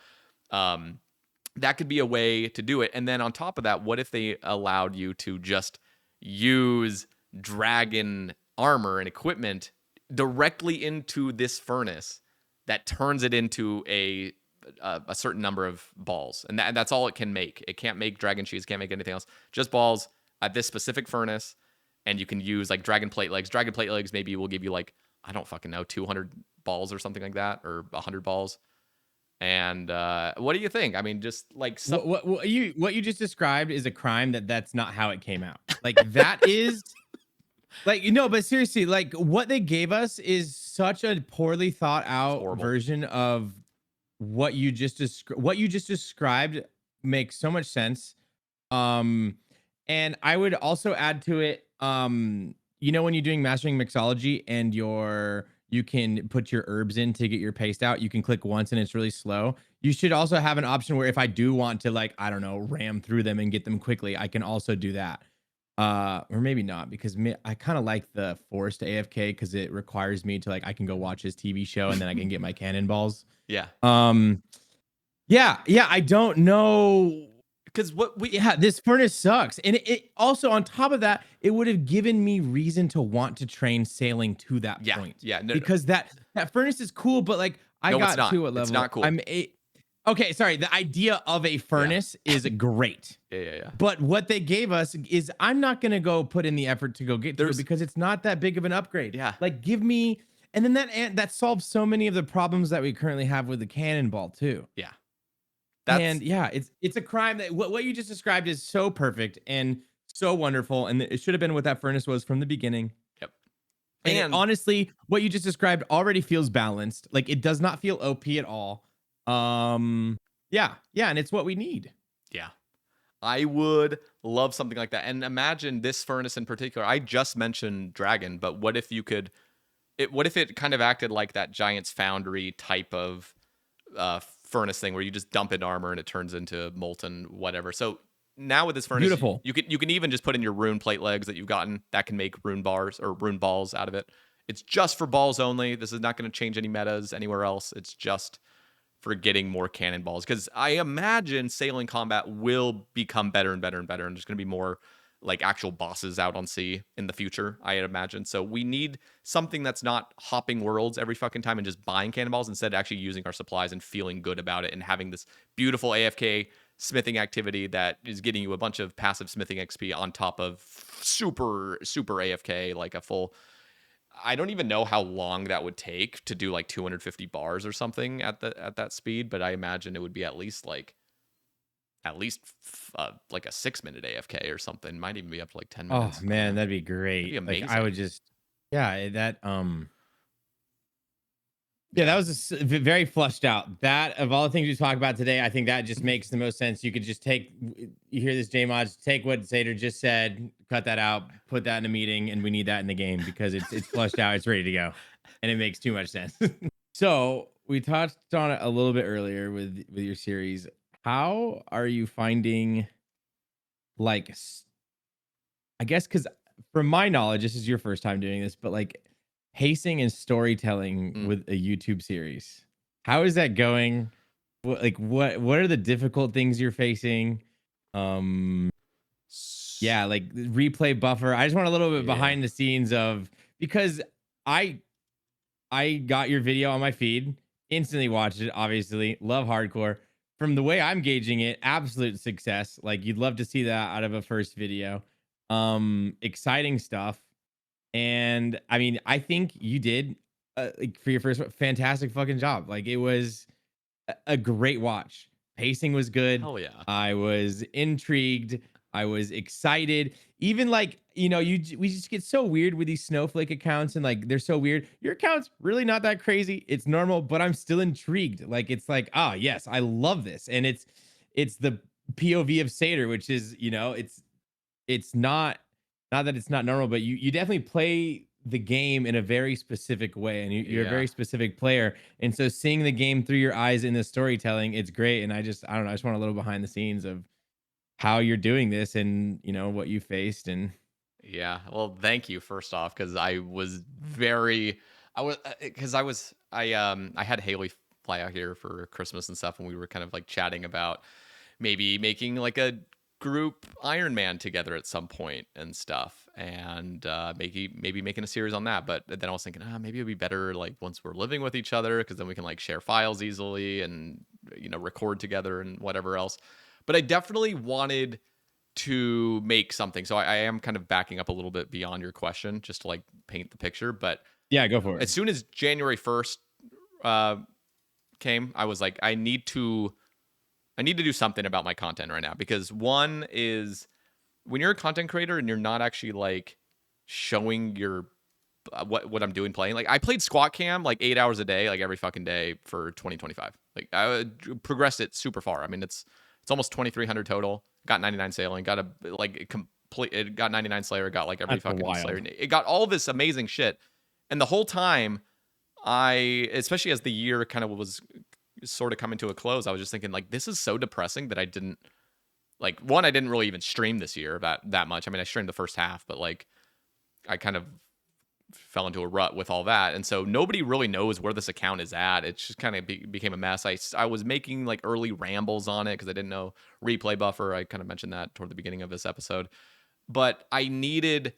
That could be a way to do it. And then on top of that, what if they allowed you to just use dragon armor and equipment directly into this furnace that turns it into a certain number of balls, and that's all it can make. It can't make dragon sheets, can't make anything else, just balls at this specific furnace. And you can use like dragon plate legs. Dragon plate legs maybe will give you like, I don't fucking know, 200 balls or something like that, or 100 balls. And what do you think? I mean, just like what you just described is a crime that's not how it came out. Like that is Like, but seriously, like what they gave us is such a poorly thought It's out horrible. version of what you just described makes so much sense. And I would also add to it, when you're doing mastering mixology and you can put your herbs in to get your paste out, you can click once and it's really slow. You should also have an option where if I do want to, like, I don't know, ram through them and get them quickly, I can also do that. Or maybe not, because I kind of like the forced AFK because it requires me to, like, I can go watch his TV show and then I can get my cannonballs. Yeah. Yeah, I don't know. Because This furnace sucks. And it also, on top of that, it would have given me reason to want to train sailing to that point. Yeah. No, Because that furnace is cool, but like I no, it's got not. to a level. It's not cool. Okay, sorry. The idea of a furnace is great. Yeah. But what they gave us is I'm not gonna go put in the effort to go get to it because it's not that big of an upgrade. Yeah. Like give me, and then that solves so many of the problems that we currently have with the cannonball too. Yeah. It's a crime that what you just described is so perfect and so wonderful, and it should have been what that furnace was from the beginning. Yep. And honestly, what you just described already feels balanced. Like it does not feel OP at all. Yeah, and it's what we need. Yeah. I would love something like that. And imagine this furnace in particular. I just mentioned Dragon, but what if it kind of acted like that Giant's Foundry type of furnace thing where you just dump in armor and it turns into molten whatever. So now with this furnace, beautiful. You can even just put in your rune plate legs that you've gotten that can make rune bars or rune balls out of it. It's just for balls only. This is not going to change any metas anywhere else. It's just for getting more cannonballs, because I imagine sailing combat will become better and better and better, and there's going to be more like actual bosses out on sea in the future, I imagine. So we need something that's not hopping worlds every fucking time and just buying cannonballs, instead actually using our supplies and feeling good about it and having this beautiful AFK smithing activity that is getting you a bunch of passive smithing XP on top of super AFK, like a full. I don't even know how long that would take to do like 250 bars or something at that speed, but I imagine it would be at least like a 6-minute AFK or something. Might even be up to like 10 minutes. Oh man, that'd be great. That'd be amazing. Like I would just, that was very flushed out. That, of all the things we talk about today, I think that just makes the most sense. You could just you hear this JMods, take what Sater just said, cut that out, put that in a meeting, and we need that in the game because it's flushed out, it's ready to go, and it makes too much sense. So we touched on it a little bit earlier with your series. How are you finding, like, I guess, because from my knowledge, this is your first time doing this, but like pacing and storytelling with a YouTube series, how is that going? What are the difficult things you're facing? Like replay buffer. I just want a little bit behind the scenes of, because I got your video on my feed, instantly watched it, obviously love hardcore. From the way I'm gauging it, absolute success. Like you'd love to see that out of a first video. Exciting stuff. And I mean, I think you did like for your first fantastic fucking job. Like it was a great watch. Pacing was good. Hell yeah. I was intrigued. I was excited. Even like, we just get so weird with these snowflake accounts, and like they're so weird. Your account's really not that crazy. It's normal, but I'm still intrigued. Like it's like, yes, I love this. And it's the POV of Sater, which is, it's not that it's not normal, but you definitely play the game in a very specific way, and you're a very specific player. And so seeing the game through your eyes in the storytelling, it's great. And I don't know, I just want a little behind the scenes of how you're doing this and what you faced. And well, thank you first off, because I had Haley fly out here for Christmas and stuff, and we were kind of like chatting about maybe making like a group Ironman together at some point and stuff, and maybe making a series on that. But then I was thinking, maybe it'd be better like once we're living with each other, because then we can like share files easily and record together and whatever else. But I definitely wanted to make something, so I am kind of backing up a little bit beyond your question just to like paint the picture. But yeah, go for it. As soon as January 1st came, I was like, I need to do something about my content right now, because one is, when you're a content creator and you're not actually like showing your what I'm doing playing. Like I played squat cam like 8 hours a day, like every fucking day for 2025. Like I progressed it super far. I mean, it's almost 2,300 total. Got 99 sailing. Got a like complete. It got 99 slayer. Got like every That's fucking wild. slayer. It got all this amazing shit. And the whole time, especially as the year kind of was sort of coming to a close, I was just thinking like, this is so depressing that I didn't like. One, I didn't really even stream this year that much. I mean, I streamed the first half, but like, I kind of fell into a rut with all that, and so nobody really knows where this account is at. It just kind of became a mess. I was making like early rambles on it because I didn't know replay buffer. I kind of mentioned that toward the beginning of this episode, but I needed,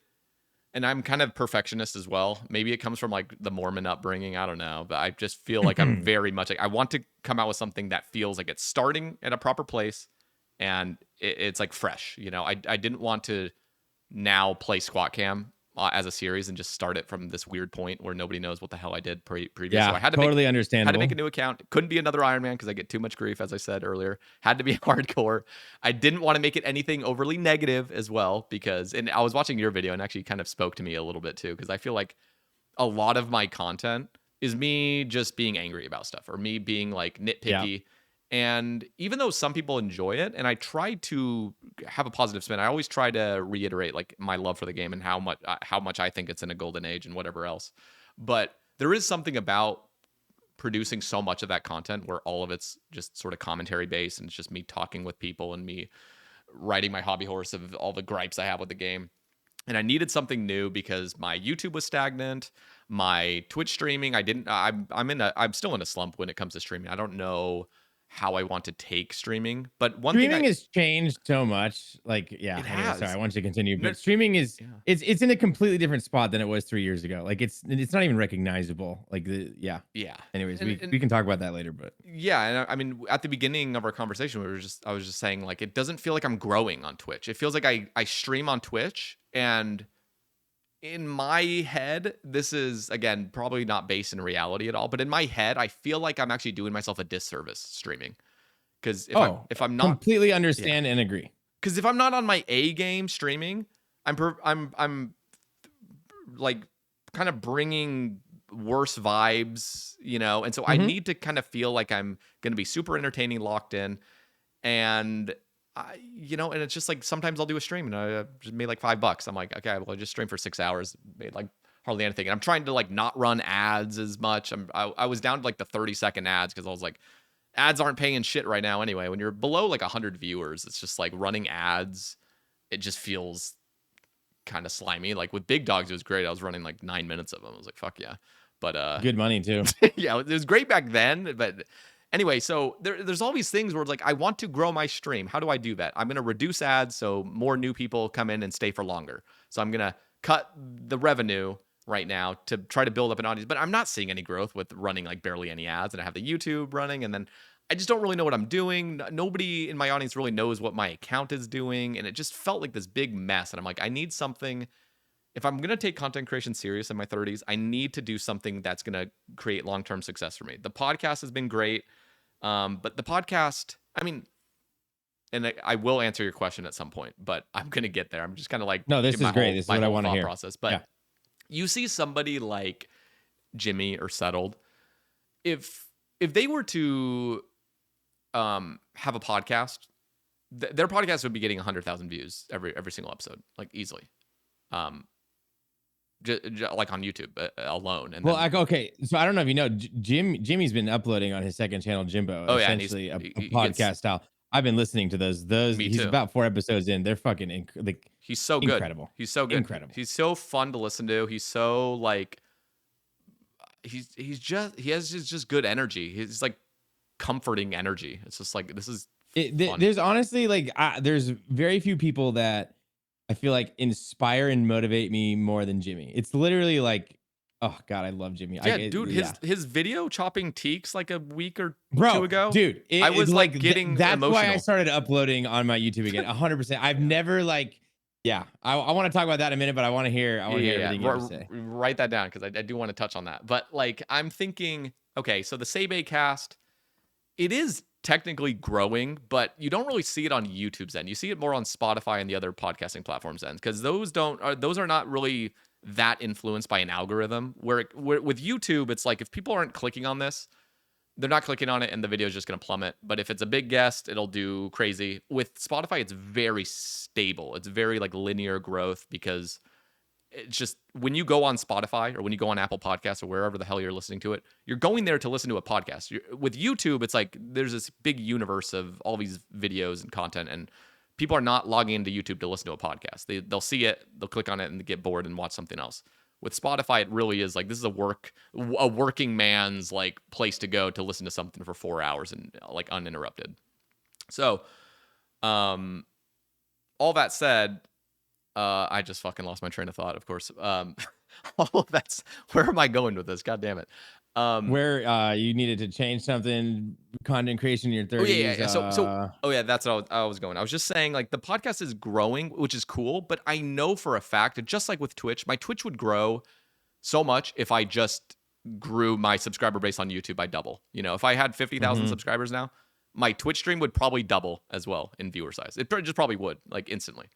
and I'm kind of perfectionist as well. Maybe it comes from like the Mormon upbringing. I don't know, but I just feel like I'm very much like I want to come out with something that feels like it's starting at a proper place and it's like fresh. You know, I didn't want to now play squat cam as a series and just start it from this weird point where nobody knows what the hell I did previous. Yeah, so I had to totally had understandable. to make a new account. It couldn't be another Ironman because I get too much grief, as I said earlier. Had to be hardcore. I didn't want to make it anything overly negative as well because, and I was watching your video and actually kind of spoke to me a little bit too because I feel like a lot of my content is me just being angry about stuff or me being like nitpicky. Yeah. And even though some people enjoy it, and I try to have a positive spin, I always try to reiterate like my love for the game and how much I think it's in a golden age and whatever else. But there is something about producing so much of that content where all of it's just sort of commentary based and it's just me talking with people and me riding my hobby horse of all the gripes I have with the game. And I needed something new because my YouTube was stagnant. My Twitch streaming, I'm still in a slump when it comes to streaming. I don't know how I want to take streaming, but streaming has changed so much. Like, yeah, it has. Sorry, I want you to continue, but streaming is it's in a completely different spot than it was 3 years ago. Like, it's not even recognizable. Like, yeah. Anyways, we can talk about that later, but yeah, and I mean, at the beginning of our conversation, I was just saying like it doesn't feel like I'm growing on Twitch. It feels like I stream on Twitch, and in my head, this is, again, probably not based in reality at all, but in my head, I feel like I'm actually doing myself a disservice streaming. Because if I'm not completely understand and agree. Because if I'm not on my A game streaming, I'm like kind of bringing worse vibes, you know, and so I need to kind of feel like I'm going to be super entertaining, locked in, and and it's just like sometimes I'll do a stream and I just made like $5. I'm like, okay, well, I just stream for 6 hours, made like hardly anything. And I'm trying to like not run ads as much. I was down to like the 30-second ads because I was like, ads aren't paying shit right now anyway. When you're below like 100 viewers, it's just like running ads. It just feels kind of slimy. Like with Big Dogs, it was great. I was running like 9 minutes of them. I was like, fuck yeah. But good money too. Yeah, it was great back then, but anyway, so there's all these things where it's like, I want to grow my stream. How do I do that? I'm going to reduce ads so more new people come in and stay for longer. So I'm going to cut the revenue right now to try to build up an audience. But I'm not seeing any growth with running like barely any ads. And I have the YouTube running, and then I just don't really know what I'm doing. Nobody in my audience really knows what my account is doing. And it just felt like this big mess. And I'm like, I need something. If I'm going to take content creation serious in my 30s, I need to do something that's going to create long-term success for me. The podcast has been great. But the podcast, I mean, and I will answer your question at some point, but I'm going to get there. I'm just kind of like, no, this is great. This is what I want to hear. Process. But you see somebody like Jimmy or Settled, if they were to have a podcast, their podcast would be getting 100,000 views every single episode, like easily. Like on YouTube alone. And okay, so I don't know if you know, Jimmy's been uploading on his second channel, Jimbo. Essentially a podcast style. I've been listening to those. He's about 4 episodes in. They're fucking he's so good. Incredible. He's so good. Incredible. He's so fun to listen to. He's so like he has just good energy. He's like comforting energy. It's just like this is there's honestly like there's very few people that I feel like inspire and motivate me more than Jimmy. It's literally like, oh God, I love Jimmy. Yeah, his video chopping teaks like a week or two ago. Dude, I was like getting that's emotional. why I started uploading on my YouTube again. 100%. I've never like, I want to talk about that in a minute, but I want to hear everything you have to say. Write that down because I do want to touch on that. But like, I'm thinking, okay, so the Sae Bae cast, it is technically growing, but you don't really see it on YouTube's end. You see it more on Spotify and the other podcasting platforms end, because those are not really that influenced by an algorithm. Where with YouTube, it's like if people aren't clicking on this, they're not clicking on it and the video is just going to plummet. But if it's a big guest, it'll do crazy. With Spotify, it's very stable. It's very like linear growth, because it's just when you go on Spotify or when you go on Apple Podcasts or wherever the hell you're listening to it, you're going there to listen to a podcast. With YouTube, it's like there's this big universe of all these videos and content, and people are not logging into YouTube to listen to a podcast. They'll see it, they'll click on it, and they get bored and watch something else. With Spotify, it really is like this is a working man's like place to go to listen to something for 4 hours and like uninterrupted. So, all that said, I just fucking lost my train of thought. Of course, all of that's where am I going with this? God damn it. Where you needed to change something, content creation in your 30s. That's what I was going. I was just saying, like, the podcast is growing, which is cool, but I know for a fact, just like with Twitch, my Twitch would grow so much if I just grew my subscriber base on YouTube by double. You know, if I had 50,000 subscribers now, my Twitch stream would probably double as well in viewer size. It just probably would, like, instantly.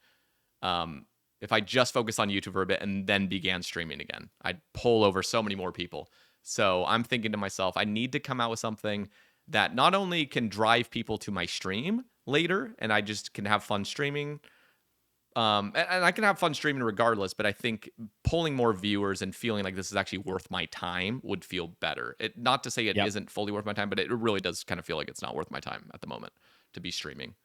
If I just focused on YouTube for a bit and then began streaming again, I'd pull over so many more people. So I'm thinking to myself, I need to come out with something that not only can drive people to my stream later, and I just can have fun streaming, and I can have fun streaming regardless, but I think pulling more viewers and feeling like this is actually worth my time would feel better. Not to say it isn't fully worth my time, but it really does kind of feel like it's not worth my time at the moment to be streaming.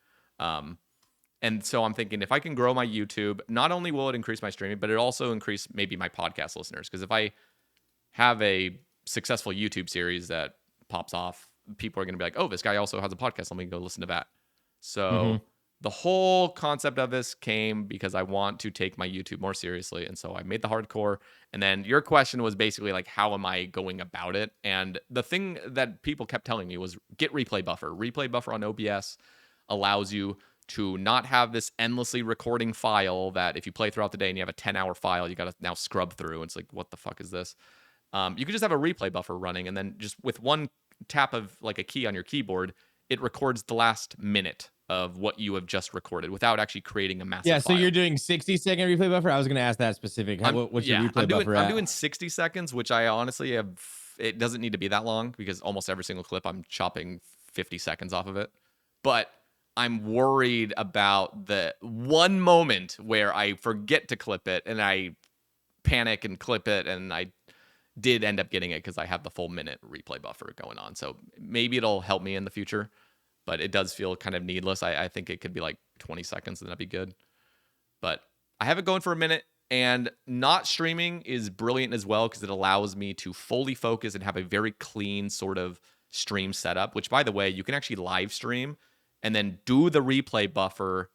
And so I'm thinking if I can grow my YouTube, not only will it increase my streaming, but it also increase maybe my podcast listeners. Because if I have a successful YouTube series that pops off, people are going to be like, oh, this guy also has a podcast. Let me go listen to that. So the whole concept of this came because I want to take my YouTube more seriously. And so I made the hardcore. And then your question was basically like, how am I going about it? And the thing that people kept telling me was get replay buffer. Replay buffer on OBS allows you to not have this endlessly recording file that if you play throughout the day and you have a 10-hour file, you got to now scrub through. And it's like, what the fuck is this? You could just have a replay buffer running, and then just with one tap of like a key on your keyboard, it records the last minute of what you have just recorded without actually creating a massive so file. you're doing 60-second replay buffer? I was going to ask that specific. What's your replay buffer at? I'm doing 60 seconds, which I honestly have. It doesn't need to be that long because almost every single clip I'm chopping 50 seconds off of it. But I'm worried about the one moment where I forget to clip it and I panic and clip it, and I did end up getting it because I have the full minute replay buffer going on. So maybe it'll help me in the future, but it does feel kind of needless. I think it could be like 20 seconds and that'd be good. But I have it going for a minute, and not streaming is brilliant as well because it allows me to fully focus and have a very clean sort of stream setup, which, by the way, you can actually live stream and then do the replay buffer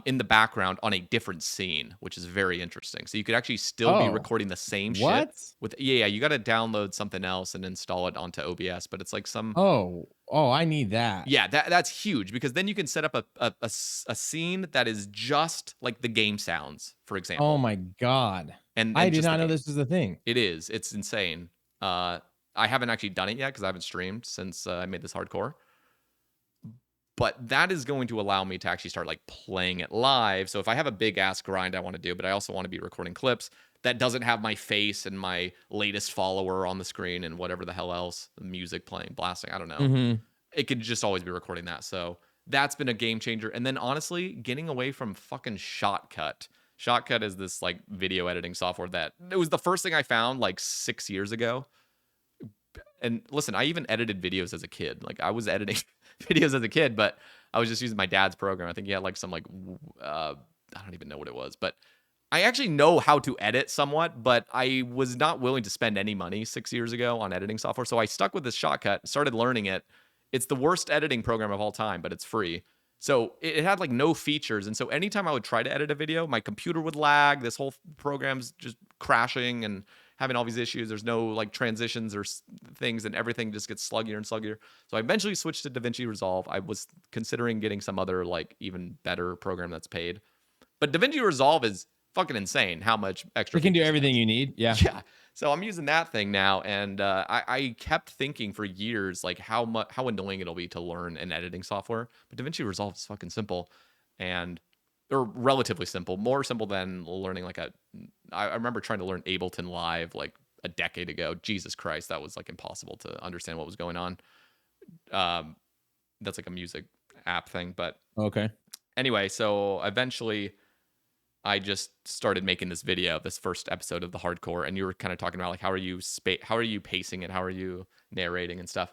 in the background on a different scene, which is very interesting. So you could actually still be recording the same shit. You got to download something else and install it onto OBS, but it's like some. I need that. Yeah, that's huge because then you can set up a scene that is just like the game sounds, for example. Oh my god! And I did not know this was a thing. It is. It's insane. I haven't actually done it yet because I haven't streamed since I made this hardcore. But that is going to allow me to actually start like playing it live. So if I have a big ass grind I want to do, but I also want to be recording clips that doesn't have my face and my latest follower on the screen and whatever the hell else, the music playing, blasting, I don't know. It could just always be recording that. So that's been a game changer. And then honestly, getting away from fucking Shotcut. Shotcut is this like video editing software that it was the first thing I found like 6 years ago. And listen, I even edited videos as a kid. Like I was editing videos as a kid, but I was just using my dad's program. I think he had like some like, I don't even know what it was, but I actually know how to edit somewhat, but I was not willing to spend any money 6 years ago on editing software. So I stuck with this Shotcut, started learning it. It's the worst editing program of all time, but it's free. So it had like no features. And so anytime I would try to edit a video, my computer would lag. This whole program's just crashing and having all these issues. There's no like transitions or things, and everything just gets sluggier and sluggier. So I eventually switched to DaVinci Resolve. I was considering getting some other like even better program that's paid. But DaVinci Resolve is fucking insane how much extra. It can do everything you need. Yeah. Yeah. So I'm using that thing now, and I kept thinking for years like how annoying it'll be to learn an editing software. But DaVinci Resolve is fucking simple, and or relatively simple, more simple than learning like a. I remember trying to learn Ableton Live like a decade ago. Jesus Christ, that was like impossible to understand what was going on. Um, that's like a music app thing, but Okay. anyway, so eventually I just started making this video, this first episode of the hardcore, and you were kind of talking about like how are you pacing it, how are you narrating and stuff.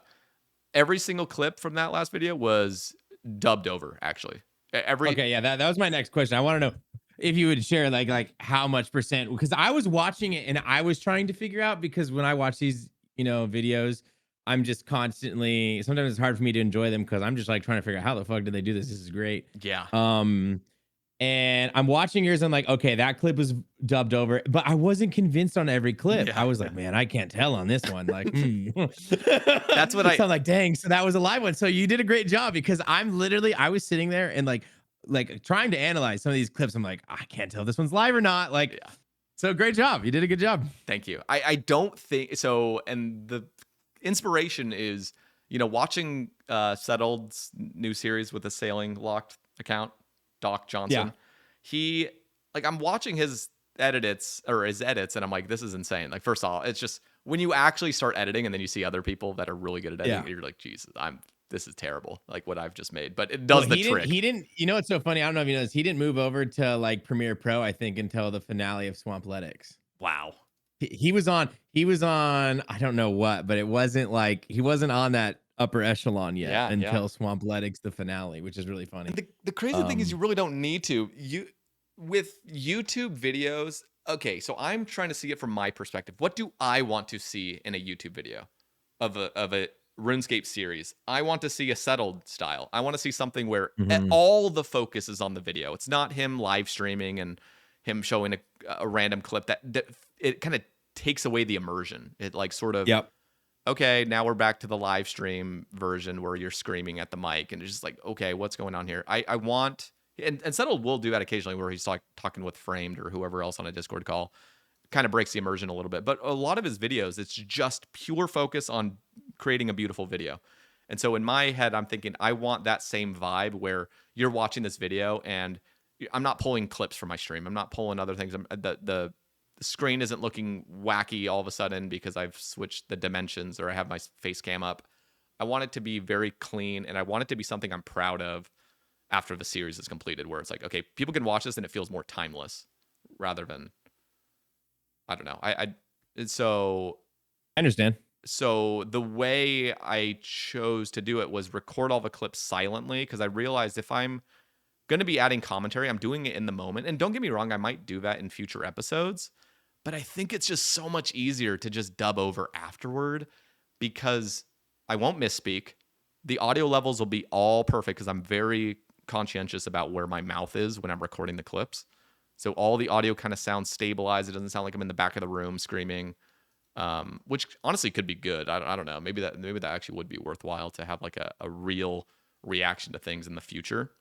Every single clip from that last video was dubbed over, actually. Every Okay, yeah, that was my next question. I want to know if you would share like how much percent, because I was watching it and I was trying to figure out, because when I watch these, videos, I'm just constantly, sometimes it's hard for me to enjoy them because I'm just like trying to figure out how the fuck did they do this? This is great. yeah, And I'm watching yours. I'm like, okay, that clip was dubbed over, but I wasn't convinced on every clip. I yeah. was like, man, I can't tell on this one. Like, That's what so I'm like, dang. So that was a live one. So you did a great job, because I was sitting there and like trying to analyze some of these clips. I'm like, I can't tell if this one's live or not. Like, yeah. so great job. You did a good job. Thank you. I don't think so. And the inspiration is, watching Settled's new series with the sailing locked account, Doc Yeah. Johnson. He like I'm watching his edits, and I'm like, this is insane. Like, first of all, it's just when you actually start editing and then you see other people that are really good at editing, Yeah. you're like, Jesus, this is terrible, like what I've just made. But it Well, does the trick. he didn't, what's so funny? I don't know if you know this. He didn't move over to like Premiere Pro, I think, until the finale of Swampletics. Wow. He was on I don't know what, but it wasn't like he wasn't on that upper echelon yet Yeah, yeah. until Swampletics the finale, which is really funny. The crazy thing is you Um, really don't need to. You with YouTube videos, okay, so I'm trying to see it from my perspective. What do I want to see in a YouTube video of a RuneScape series? I want to see a settled style. I want to see something where mhm. all the focus is on the video. It's not him live streaming and him showing a random clip that it kind of takes away the immersion. It like sort of Yep. okay, now we're back to the live stream version where you're screaming at the mic and it's just like, okay, what's going on here? I want, and Settled will do that occasionally where he's like talking with Framed or whoever else on a Discord call, kind of breaks the immersion a little bit. But a lot of his videos, it's just pure focus on creating a beautiful video. And so in my head, I'm thinking, I want that same vibe where you're watching this video and I'm not pulling clips from my stream. I'm not pulling other things. The screen isn't looking wacky all of a sudden because I've switched the dimensions or I have my face cam up. I want it to be very clean and I want it to be something I'm proud of after the series is completed, where it's like, okay, people can watch this and it feels more timeless rather than, I don't know. So I understand. so the way I chose to do it was record all the clips silently, because I realized if I'm going to be adding commentary, I'm doing it in the moment. And don't get me wrong, I might do that in future episodes, but I think it's just so much easier to just dub over afterward because I won't misspeak. The audio levels will be all perfect because I'm very conscientious about where my mouth is when I'm recording the clips. So all the audio kind of sounds stabilized. It doesn't sound like I'm in the back of the room screaming, which honestly could be good. I don't know. Maybe that actually would be worthwhile to have like a real reaction to things in the future.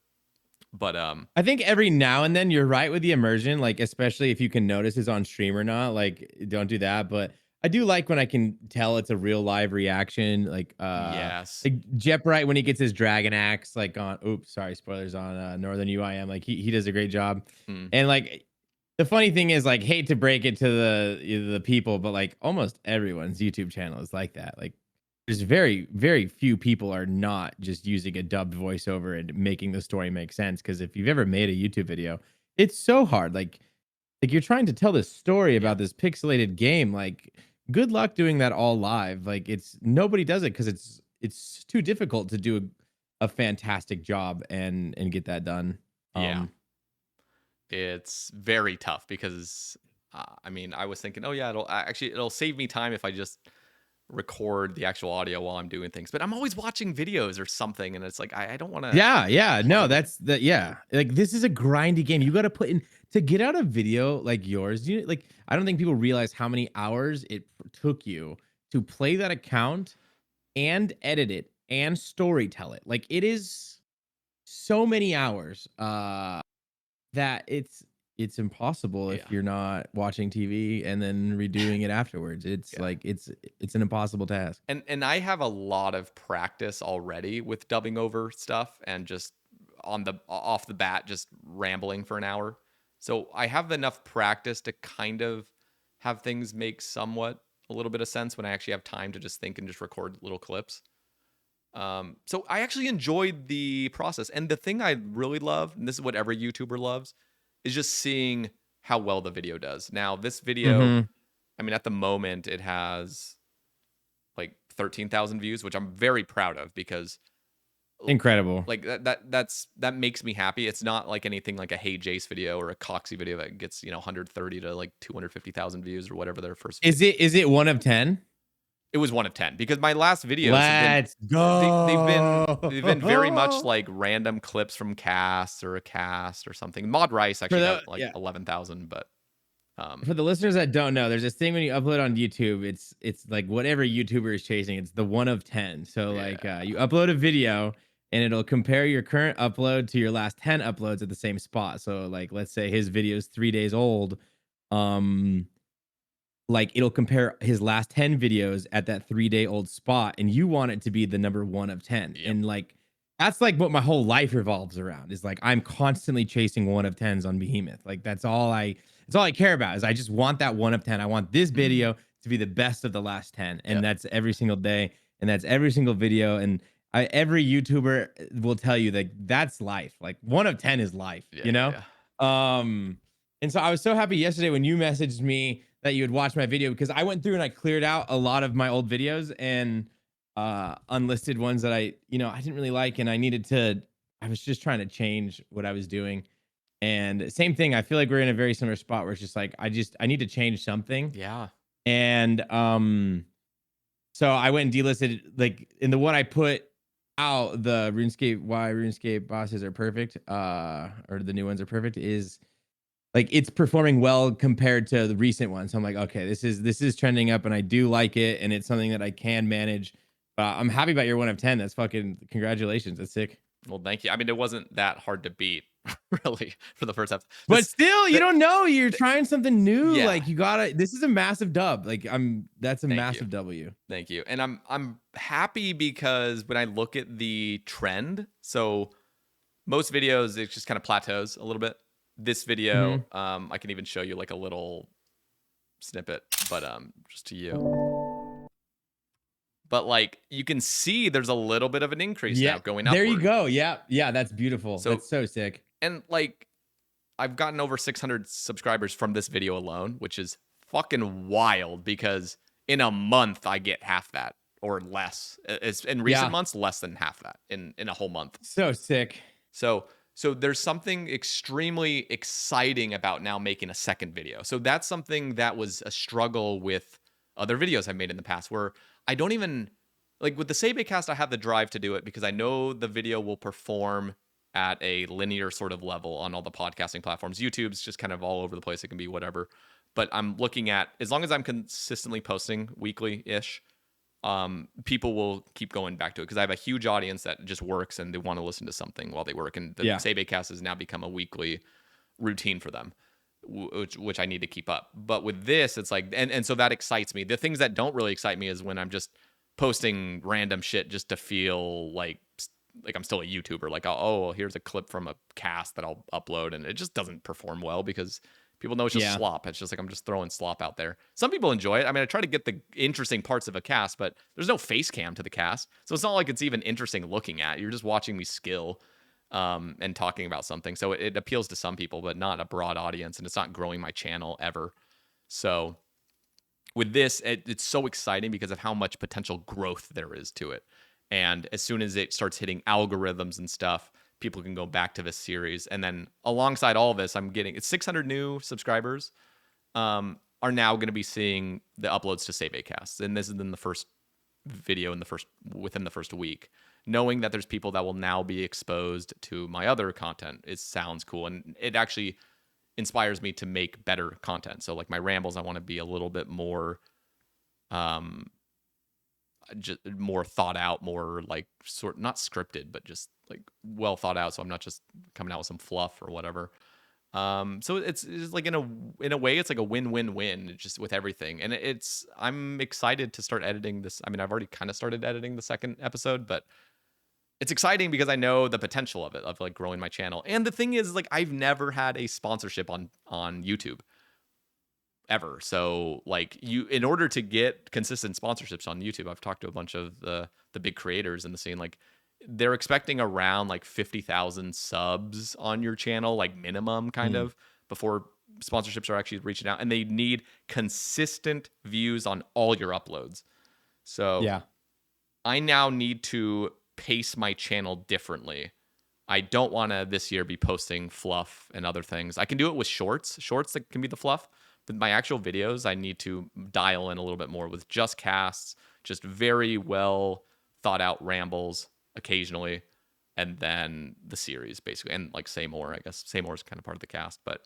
But I think every now and then you're right with the immersion, like especially if you can notice it's on stream or not. Like, don't do that. But I do like when I can tell it's a real live reaction. yes. Like Jep Wright when he gets his dragon axe, like on oops, sorry, spoilers on Northern UIM. Like he does a great job. Mm. And like the funny thing is, like, hate to break it to the people, but like almost everyone's YouTube channel is like that. Like there's very, very few people are not just using a dubbed voiceover and making the story make sense. Because if you've ever made a YouTube video, it's so hard. Like you're trying to tell this story Yeah. about this pixelated game. Like, good luck doing that all live. Like, it's nobody does it because it's too difficult to do a fantastic job and get that done. Yeah. It's very tough because I mean, I was thinking, oh yeah, it'll save me time if I just record the actual audio while I'm doing things. But I'm always watching videos or something, and it's like I don't want to. Yeah. No, that's the yeah. Like this is a grindy game. You got to put in to get out a video like yours. Like I don't think people realize how many hours it took you to play that account and edit it and story tell it. Like it is so many hours that it's impossible if Yeah. you're not watching TV and then redoing it afterwards. It's Yeah. like it's an impossible task. And I have a lot of practice already with dubbing over stuff and just off the bat just rambling for an hour. So I have enough practice to kind of have things make somewhat a little bit of sense when I actually have time to just think and just record little clips. So I actually enjoyed the process. And the thing I really love, and this is what every YouTuber loves, is just seeing how well the video does. Now, this video, Mhm. I mean, at the moment, it has like 13,000 views, which I'm very proud of because Incredible. like that makes me happy. It's not like anything like a Hey Jace video or a Coxie video that gets, 130 to like 250,000 views or whatever their first. Is it 1 of 10? It was 1 of 10 because my last videos have been Let's they've been very much go. like random clips from casts or a cast or something. Mod Rice For actually got the like yeah. 11,000, but For the listeners that don't know, there's this thing when you upload on YouTube, it's like whatever YouTuber is chasing, it's the 1 of 10. So like yeah, you upload a video and it'll compare your current upload to your last 10 uploads at the same spot. So like let's say his video is 3 days old, um like it'll compare his last 10 videos at that 3-day old spot and you want it to be the number 1 of 10. yep, And like that's like what my whole life revolves around is like I'm constantly chasing 1 of 10s on Behemeth. Like that's all I care about is I just want that 1 of 10. I want this video to be the best of the last 10. And yep, that's every single day and that's every single video and every YouTuber will tell you that that's life. Like 1 of 10 is life, yeah, you yeah, know? yeah. And so I was so happy yesterday when you messaged me that you had watched my video because I went through and I cleared out a lot of my old videos and unlisted ones that I didn't really like and I was just trying to change what I was doing. And same thing, I feel like we're in a very similar spot where it's just like I need to change something. Yeah. And so I went and delisted like in the one I put out the RuneScape bosses are perfect or the new ones are perfect is like it's performing well compared to the recent ones. So I'm like, okay, this is trending up, and I do like it, and it's something that I can manage. I'm happy about your 1 of 10. That's fucking congratulations. That's sick. Well, thank you. I mean, it wasn't that hard to beat, really, for the first half. But still, you The, don't know. You're trying something new. yeah. Like you gotta. This is a massive dub. Like That's a Thank you. massive W. Thank you. And I'm happy because when I look at the trend, so most videos it just kind of plateaus a little bit. This video, Mm-hmm. I can even show you like a little snippet, but just to you. But like you can see there's a little bit of an increase Yeah. now going There you upward. go. Yeah. Yeah. That's beautiful. So That's so sick. and like I've gotten over 600 subscribers from this video alone, which is fucking wild because in a month I get half that or less. It's in recent Yeah. months less than half that in a whole month. So sick. So there's something extremely exciting about now making a second video. So that's something that was a struggle with other videos I've made in the past where I don't even like with the Sae Bae cast I have the drive to do it because I know the video will perform at a linear sort of level on all the podcasting platforms. YouTube's just kind of all over the place. It can be whatever. But I'm looking at as long as I'm consistently posting weekly-ish, people will keep going back to it because I have a huge audience that just works and they want to listen to something while they work. And the Yeah. Sae Bae cast has now become a weekly routine for them, which I need to keep up. But with this, it's like, and so that excites me. The things that don't really excite me is when I'm just posting random shit just to feel like I'm still a YouTuber. Like, oh, here's a clip from a cast that I'll upload, and it just doesn't perform well because people know it's just Yeah. slop. It's just like I'm just throwing slop out there. Some people enjoy it. I mean, I try to get the interesting parts of a cast, but there's no face cam to the cast, so it's not like it's even interesting looking at. You're just watching me skill and talking about something. So it appeals to some people, but not a broad audience, and it's not growing my channel ever. So with this, it's so exciting because of how much potential growth there is to it. And as soon as it starts hitting algorithms and stuff, people can go back to this series. And then alongside all this, I'm getting 600 new subscribers are now going to be seeing the uploads to Sae Bae casts. And this is in the first video within the first week. Knowing that there's people that will now be exposed to my other content, it sounds cool. And it actually inspires me to make better content. So like my rambles, I want to be a little bit more just more thought out, more like not scripted, but just like well thought out. So I'm not just coming out with some fluff or whatever. So it's like in a way it's like a win-win-win just with everything. And I'm excited to start editing this. I mean, I've already kind of started editing the second episode, but it's exciting because I know the potential of it, of like growing my channel. And the thing is, like, I've never had a sponsorship on YouTube ever. So like, in order to get consistent sponsorships on YouTube, I've talked to a bunch of the big creators in the scene. Like, they're expecting around like 50,000 subs on your channel, like minimum, kind of, before sponsorships are actually reaching out, and they need consistent views on all your uploads. So Yeah. I now need to pace my channel differently. I don't want to this year be posting fluff and other things. I can do it with shorts that can be the fluff, but my actual videos, I need to dial in a little bit more with just casts, just very well thought out rambles occasionally, and then the series basically, and like Say More. I guess Say More is kind of part of the cast, but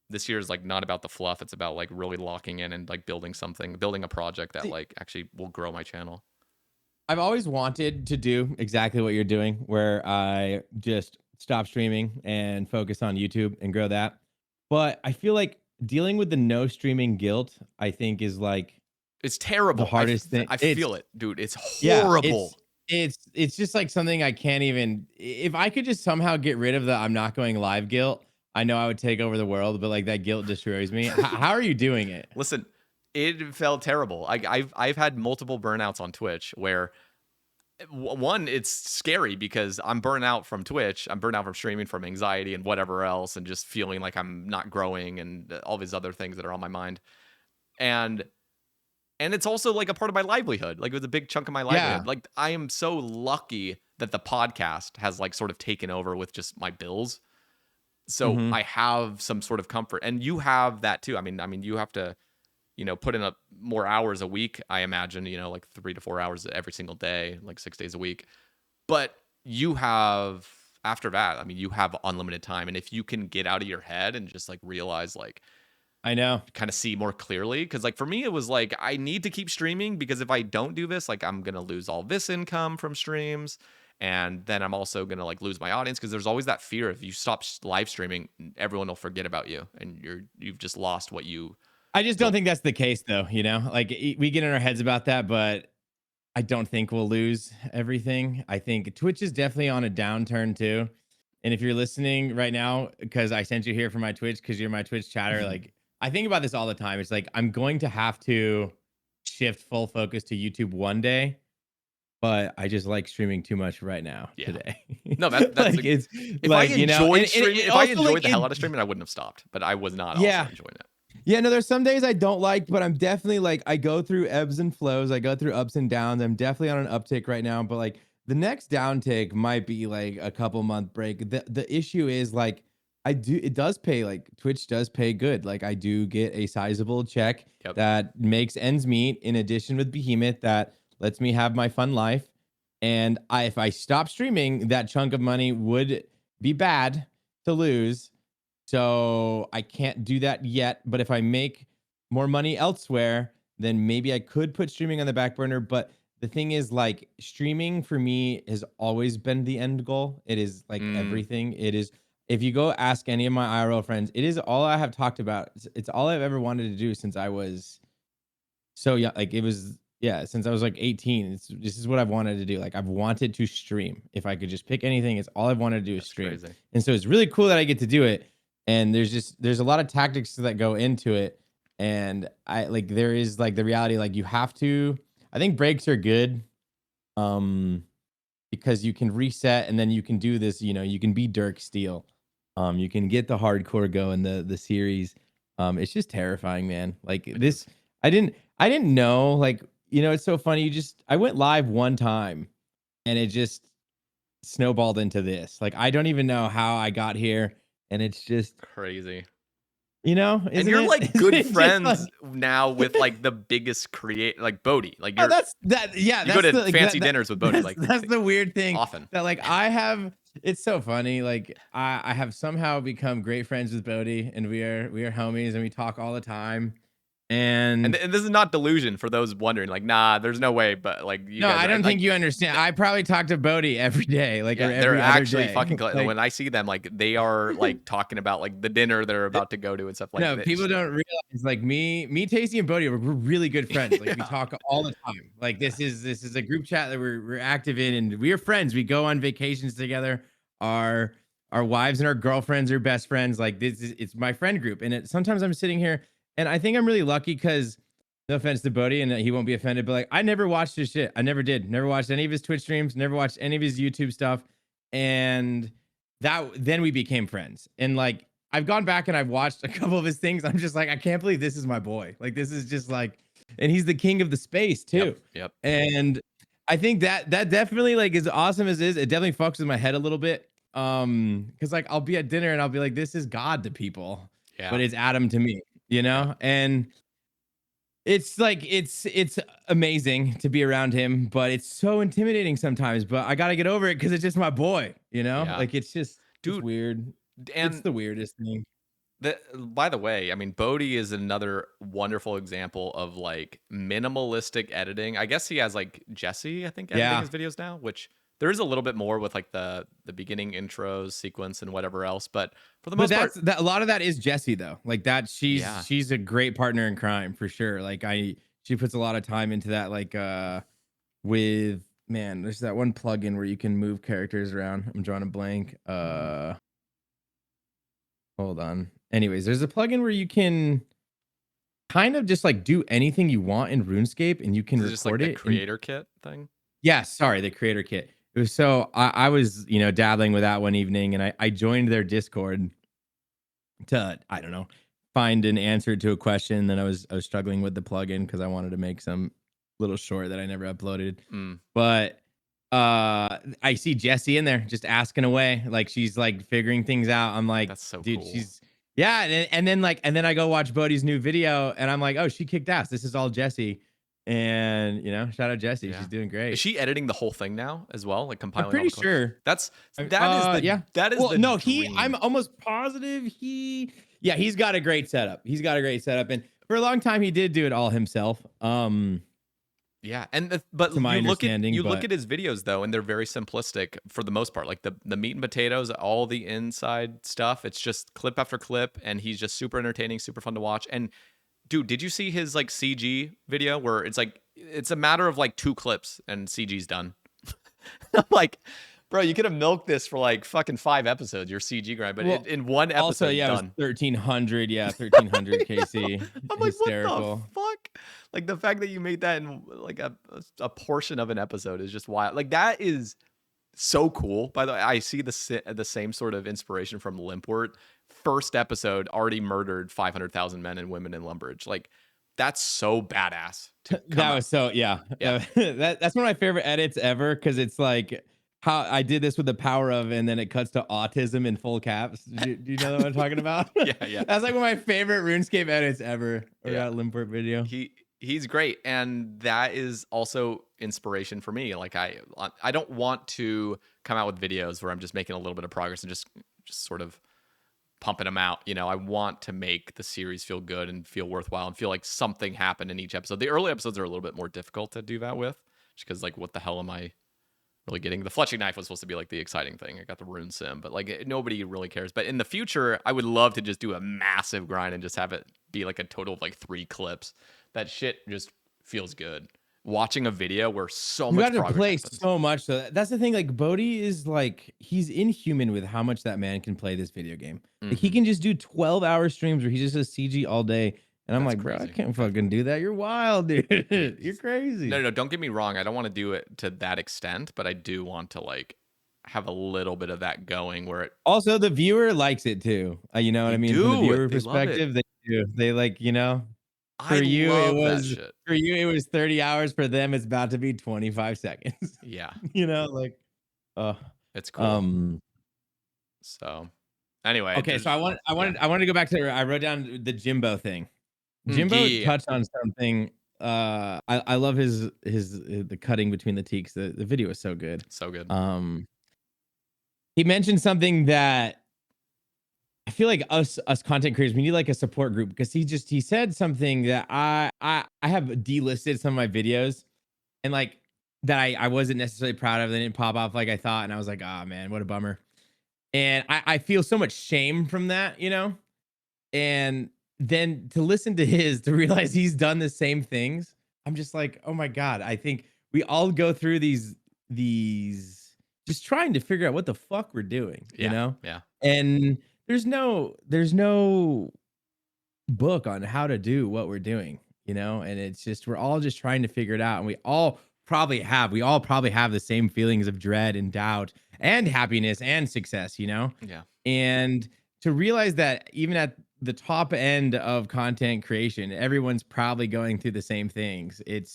this year is like not about the fluff. It's about like really locking in and like building a project that like actually will grow my channel. I've always wanted to do exactly what you're doing, where I just stop streaming and focus on YouTube and grow that. But I feel like dealing with the no streaming guilt, I think, is like it's terrible. The hardest thing. I feel it, dude. It's horrible. It's just like something I can't even. If I could just somehow get rid of the I'm not going live guilt, I know I would take over the world. But like, that guilt destroys me. How are you doing it? Listen, it felt terrible. I've had multiple burnouts on Twitch where, one, it's scary because I'm burnt out from Twitch. I'm burnt out from streaming, from anxiety and whatever else, and just feeling like I'm not growing and all these other things that are on my mind. And it's also like a part of my livelihood. Like, it was a big chunk of my livelihood. Yeah. Like, I am so lucky that the podcast has like sort of taken over with just my bills. So I have some sort of comfort, and you have that too. I mean, you have to, put in more hours a week, I imagine, like 3 to 4 hours every single day, like 6 days a week. But you have, after that, I mean, you have unlimited time. And if you can get out of your head and just like realize, like, I know, kind of see more clearly. Cause like for me, it was like, I need to keep streaming, because if I don't do this, like, I'm going to lose all this income from streams. And then I'm also going to like lose my audience, because there's always that fear, if you stop live streaming, everyone will forget about you and you've just lost what you. I just don't think that's the case, though. Like, we get in our heads about that, but I don't think we'll lose everything. I think Twitch is definitely on a downturn too. And if you're listening right now, because I sent you here for my Twitch, because you're my Twitch chatter, like, I think about this all the time. It's like, I'm going to have to shift full focus to YouTube one day, but I just like streaming too much right now today. No, that's like, if like, I enjoyed streaming, if I enjoyed like, the hell out of streaming, I wouldn't have stopped. But I was not also enjoying it. Yeah, no, there's some days I don't like, but I'm definitely like, I go through ebbs and flows. I go through ups and downs. I'm definitely on an uptick right now, but like, the next downtake might be like a couple month break. The issue is, like, it does pay, like, Twitch does pay good. Like, I do get a sizable check that makes ends meet, in addition with Behemeth, that lets me have my fun life. And if I stop streaming, that chunk of money would be bad to lose. So I can't do that yet. But if I make more money elsewhere, then maybe I could put streaming on the back burner. But the thing is, like, streaming for me has always been the end goal. It is like everything. It is, if you go ask any of my IRL friends, it is all I have talked about. It's all I've ever wanted to do since I was so young. Like, it was, since I was like 18. This is what I've wanted to do. Like, I've wanted to stream. If I could just pick anything, it's all I've wanted to do is stream. Crazy. And so it's really cool that I get to do it. And there's a lot of tactics that go into it. And there is like the reality, like, you have to, I think breaks are good, because you can reset, and then you can do this, you can be Dirk Steel. You can get the hardcore going, the series. It's just terrifying, man. Like, this, I didn't know, like, it's so funny. I went live one time and it just snowballed into this. Like, I don't even know how I got here. And it's just crazy, and you're like good friends now with like the biggest like Bodhi. Like, you're, you go to fancy dinners with Bodhi. Like, that's the weird thing. Often that, like, it's so funny. Like, I have somehow become great friends with Bodhi, and we are homies, and we talk all the time. And this is not delusion for those wondering, like, nah, there's no way, but like you no, guys I are don't like, think you understand. I probably talk to Bodhi every day, like, or yeah, they're every other actually day. fucking Like, when I see them, like they are like talking about like the dinner they're about to go to and stuff like no, people this. don't realize, like, me, Tasty, and Bodhi, we're really good friends. Like, we Yeah. talk all the time. Like, this is a group chat that we're active in, and we are friends. We go on vacations together. Our wives and our girlfriends are best friends. Like, it's my friend group. And sometimes I'm sitting here, and I think I'm really lucky because, no offense to Bodhi, and he won't be offended, but like, I never watched his shit. I never did. Never watched any of his Twitch streams. Never watched any of his YouTube stuff. And then we became friends. And like, I've gone back and I've watched a couple of his things. I'm just like, I can't believe this is my boy. Like, this is just like, and he's the king of the space too. Yep. And I think that definitely, like, as awesome as it is, it definitely fucks with my head a little bit. Because like, I'll be at dinner and I'll be like, this is God to people, Yeah. but it's Adam to me, you know? Yep. And it's like, it's amazing to be around him, but it's so intimidating sometimes. But I gotta get over it because it's just my boy, you know? Yeah. Like, it's just, it's Dude, weird. It's and the weirdest thing. by the way, I mean, Bodhi is another wonderful example of like minimalistic editing. I guess he has like Jesse, I think, editing Yeah. his videos now, which there is a little bit more with like the beginning intros, sequence, and whatever else. But for the most part, A lot of that is Jesse though. Like, that Yeah. she's a great partner in crime for sure. Like, she puts a lot of time into that. Like, with, man, there's that one plugin where you can move characters around. I'm drawing a blank. Hold on. Anyways, there's a plugin where you can kind of just like do anything you want in RuneScape, and you can is it just like record the it. creator kit thing? Yeah, sorry, the creator kit. It was so I was, dabbling with that one evening, and I joined their Discord to, I don't know, find an answer to a question. Then I was struggling with the plugin because I wanted to make some little short that I never uploaded. But I see Jessie in there just asking away, like she's like figuring things out. I'm like, That's so dude, cool. she's yeah. And then I go watch Bodhi's new video, and I'm like, oh, she kicked ass. This is all Jessie. And shout out Jessie. Yeah. She's doing great. Is she editing the whole thing now as well? Like compiling I'm pretty all the sure. that is Yeah. that is Well, the no, dream. I'm almost positive he's got a great setup. He's got a great setup. And for a long time, he did do it all himself. Yeah, and but To my you look understanding, at his videos though, and they're very simplistic for the most part. Like the meat and potatoes, all the inside stuff. It's just clip after clip, and he's just super entertaining, super fun to watch. And dude, did you see his like CG video where it's like it's a matter of like 2 clips and CG's done? I'm like, bro, you could have milked this for like fucking 5 episodes, your CG grind, but in one episode, also, yeah, done. it was 1300. Yeah, 1300 KC. I'm like, Hysterical. what the fuck? Like the fact that you made that in like a portion of an episode is just wild. Like that is so cool. By the way, I see the same sort of inspiration from Limpwort. First episode already murdered 500,000 men and women in Lumbridge. Like that's so badass. That was so yeah. That's one of my favorite edits ever because it's like how I did this with the power of, and then it cuts to autism in full caps. Do you know what I'm talking about? Yeah. That's like one of my favorite RuneScape edits ever. Or that Limport video. He's great, and that is also inspiration for me. Like I don't want to come out with videos where I'm just making a little bit of progress and just sort of pumping them out. I want to make the series feel good and feel worthwhile and feel like something happened in each episode. The early episodes are a little bit more difficult to do that with, just because like what the hell am I really getting? The fletching knife was supposed to be like the exciting thing. I got the rune sim, but like nobody really cares. But in the future, I would love to just do a massive grind and just have it be like a total of like 3 clips. That shit just feels good. Watching a video where so much progress play happens. so much. So that's the thing. Like Bodhi is like, he's inhuman with how much that man can play this video game. Like he can just do 12-hour streams where he just does CG all day. And I'm like, crazy. Bro, I can't fucking do that. You're wild, dude. You're crazy. No, don't get me wrong. I don't want to do it to that extent, but I do want to like have a little bit of that going where it also the viewer likes it too. You know what I mean? From the viewer perspective, they do. They like, for you it was 30 hours. For them, it's about to be 25 seconds. Yeah. Like it's cool. So anyway. Okay, so I wanted to go back to I wrote down the Jimbo thing. Jimbo touched on something. I love his the cutting between the teaks. The video is so good. So good. He mentioned something that feel like us content creators, we need like a support group, because he said something that I have delisted some of my videos, and like that I wasn't necessarily proud of. They didn't pop off like I thought, and I was like, ah, man, what a bummer. And I feel so much shame from that, you know. And then to listen to to realize he's done the same things, I'm just like, oh my god. I think we all go through these just trying to figure out what the fuck we're doing, you Yeah. know. Yeah. And there's no book on how to do what we're doing, you know. And it's just, we're all just trying to figure it out, and we all probably have the same feelings of dread and doubt and happiness and success, you know. Yeah. And to realize that even at the top end of content creation, everyone's probably going through the same things. It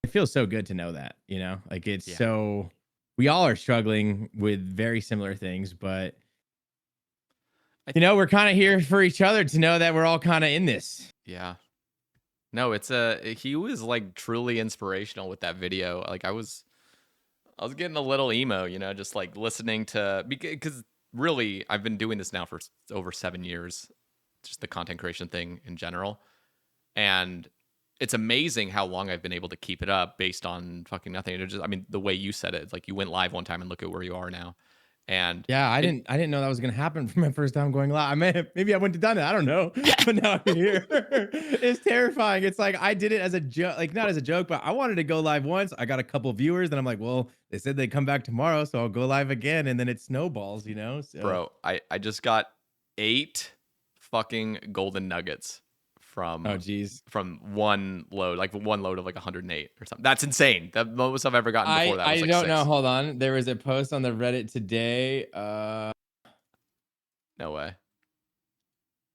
feels so good to know that, you know, like it's so, we all are struggling with very similar things, but you know, we're kind of here for each other to know that we're all kind of in this. Yeah. No, he was like truly inspirational with that video. Like I was getting a little emo, you know, just like listening to, because really I've been doing this now for over 7 years, just the content creation thing in general. And it's amazing how long I've been able to keep it up based on fucking nothing. It just, I mean, the way you said it, it's like you went live one time and look at where you are now. And yeah, I didn't know that was gonna happen for my first time going live. Maybe I wouldn't have done it. I don't know, but now I'm here. It's terrifying. It's like I did it as a joke, like not as a joke, but I wanted to go live once. I got a couple viewers, then I'm like, well, they said they'd come back tomorrow, so I'll go live again, and then it snowballs, you know. So. Bro, I just got 8 fucking golden nuggets from one load, like one load of like 108 or something. That's insane. The most I've ever gotten before that was I like don't 6. know. Hold on. There was a post on the Reddit today. No way.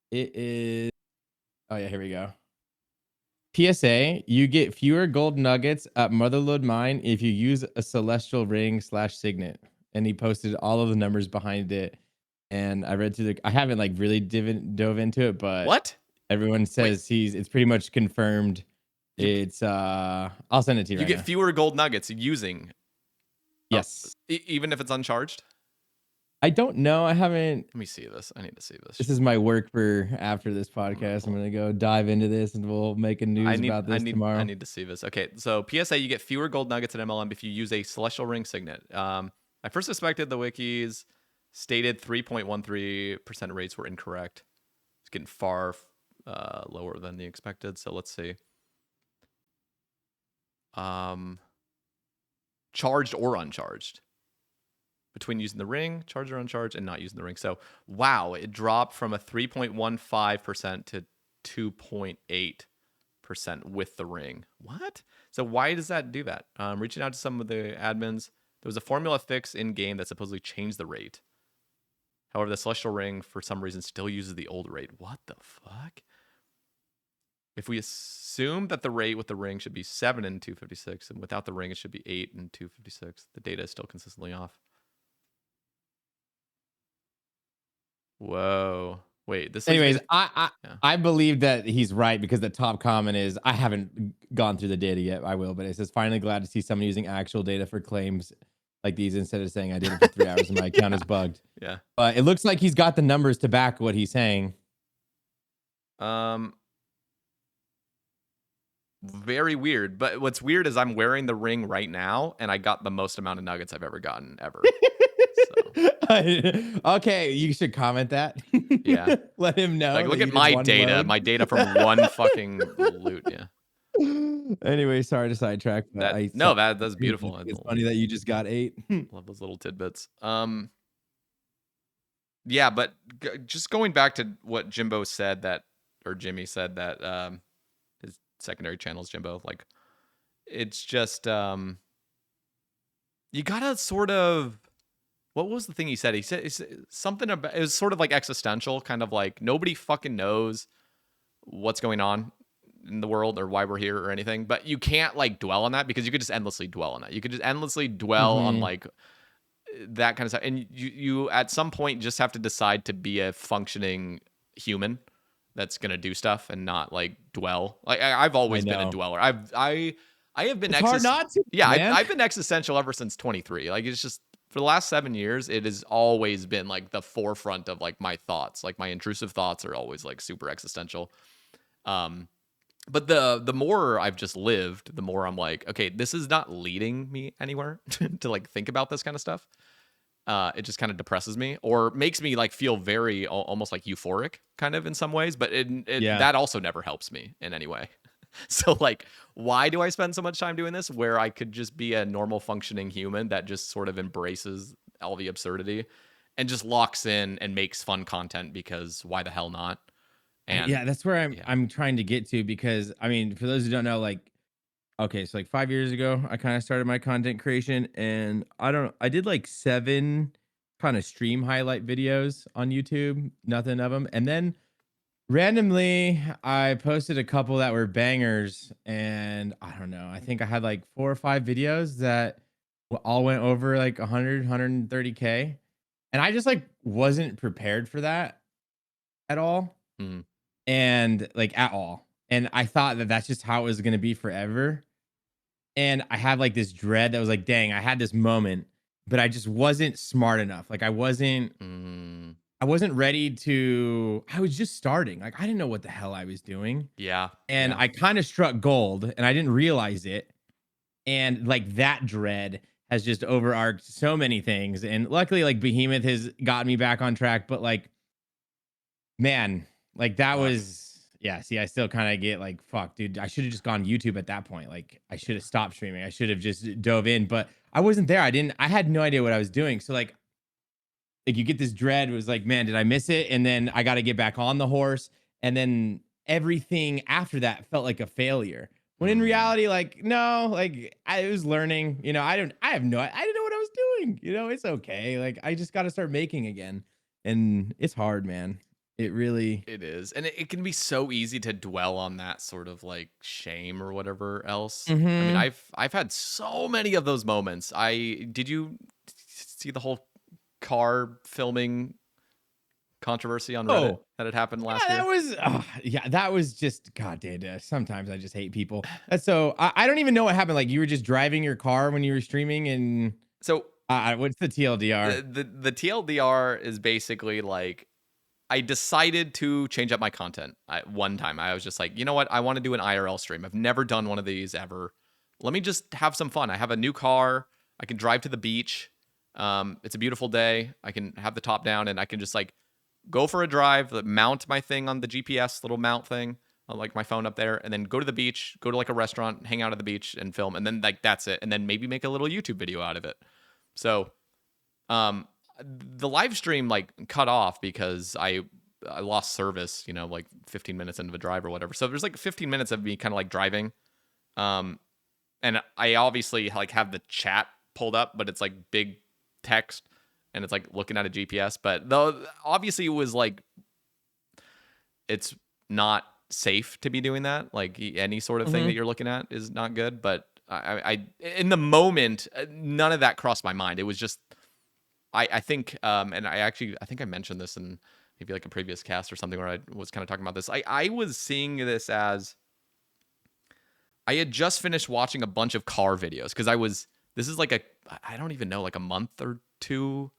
It is. Oh yeah, here we go. PSA: you get fewer gold nuggets at Motherlode Mine if you use a celestial ring /signet. And he posted all of the numbers behind it. And I read through I haven't like really dove into it, but what? Everyone says it's pretty much confirmed. It's I'll send it to you. You get fewer gold nuggets using. Yes. Even if it's uncharged? I don't know. I haven't. Let me see this. I need to see this. This is my work for after this podcast. I'm gonna go dive into this, and we'll make a news about this tomorrow. I need to see this. Okay, so PSA, you get fewer gold nuggets at MLM if you use a celestial ring signet. I first suspected the wikis stated 3.13% rates were incorrect. It's getting far lower than the expected. So let's see. Charged or uncharged. Between using the ring, charged or uncharged, and not using the ring. So, wow, it dropped from a 3.15% to 2.8% with the ring. What? So why does that do that? Reaching out to some of the admins, there was a formula fix in game that supposedly changed the rate. However, the celestial ring, for some reason, still uses the old rate. What the fuck? If we assume that the rate with the ring should be 7 in 256, and without the ring, it should be 8 in 256, the data is still consistently off. Whoa. Wait, this anyways, I believe that he's right, because the top comment is, I haven't gone through the data yet. I will, but it says, finally glad to see someone using actual data for claims like these instead of saying I did it for 3 hours and my account is bugged. Yeah. But it looks like he's got the numbers to back what he's saying. Very weird. But what's weird is I'm wearing the ring right now, and I got the most amount of nuggets I've ever gotten ever. Okay, you should comment that. Yeah. Let him know. Like, look at my data. My data from one fucking loot. Yeah. Anyway, sorry to sidetrack. That's beautiful. It's funny that you just got 8. Love those little tidbits. Yeah, but just going back to what Jimmy said that his secondary channel is Jimbo. Like, it's just you gotta sort of. What was the thing he said? He said something about, it was sort of like existential, kind of like nobody fucking knows what's going on in the world or why we're here or anything. But you can't like dwell on that, because you could just endlessly dwell on that. You could just endlessly dwell on like that kind of stuff. And you at some point just have to decide to be a functioning human that's gonna do stuff and not like dwell. Like I've always been a dweller. I have been hard not to. Yeah, I've been existential ever since 23. Like, it's just for the last 7 years, it has always been like the forefront of like my thoughts. Like my intrusive thoughts are always like super existential. But the more I've just lived, the more I'm like, okay, this is not leading me anywhere to like think about this kind of stuff. It just kind of depresses me or makes me like feel very almost like euphoric kind of in some ways, but that also never helps me in any way. So like, why do I spend so much time doing this where I could just be a normal functioning human that just sort of embraces all the absurdity and just locks in and makes fun content because why the hell not? And yeah, that's where I'm trying to get to, because I mean, for those who don't know, like, okay, so like 5 years ago, I kind of started my content creation, and I did like 7 kind of stream highlight videos on YouTube, nothing of them. And then randomly, I posted a couple that were bangers, and I don't know, I think I had like 4 or 5 videos that all went over like 100, 130K. And I just like wasn't prepared for that at all. mm, And like at all. And I thought that that's just how it was going to be forever. And I had like this dread that was like, dang, I had this moment, but I just wasn't smart enough. Like I wasn't ready to, I was just starting. Like I didn't know what the hell I was doing. yeah, And yeah. I kind of struck gold and I didn't realize it. And like that dread has just overarched so many things. And luckily, like Behemeth has gotten me back on track. But like, man, like that Fuck. was, yeah. See, I still kind of get like, fuck, dude. I should have just gone YouTube at that point. Like, I should have stopped streaming. I should have just dove in, but I wasn't there. I had no idea what I was doing. So like you get this dread. It was like, man, did I miss it? And then I got to get back on the horse. And then everything after that felt like a failure. When in reality, like, no, like I was learning. I didn't know what I was doing. It's okay. Like, I just got to start making again, and it's hard, man. It really. It is. And it can be so easy to dwell on that sort of like shame or whatever else. I mean, Mm-hmm. I've had so many of those moments. Did you see the whole car filming controversy on Reddit Oh, that had happened last yeah, year? that was just, god damn. Sometimes I just hate people. So I don't even know what happened. Like, you were just driving your car when you were streaming, and So what's the TLDR? the TLDR is basically like I decided to change up my content. One time I was just like, you know what? I want to do an IRL stream. I've never done one of these ever. Let me just have some fun. I have a new car. I can drive to the beach. It's a beautiful day. I can have the top down and I can just like go for a drive, mount my thing on the GPS little mount thing, like my phone up there, and then go to the beach, go to like a restaurant, hang out at the beach and film. And then like that's it. And then maybe make a little YouTube video out of it. So the live stream like cut off because I lost service, like 15 minutes into the drive or whatever. So there's like 15 minutes of me kind of like driving. And I obviously like have the chat pulled up, but it's like big text and it's like looking at a GPS. But though obviously it was like it's not safe to be doing that. Like any sort of thing that you're looking at is not good. But I in the moment, none of that crossed my mind. It was just I think, and I think I mentioned this in maybe like a previous cast or something where I was kind of talking about this. I was seeing this as I had just finished watching a bunch of car videos because this is like I don't even know, like a month or two,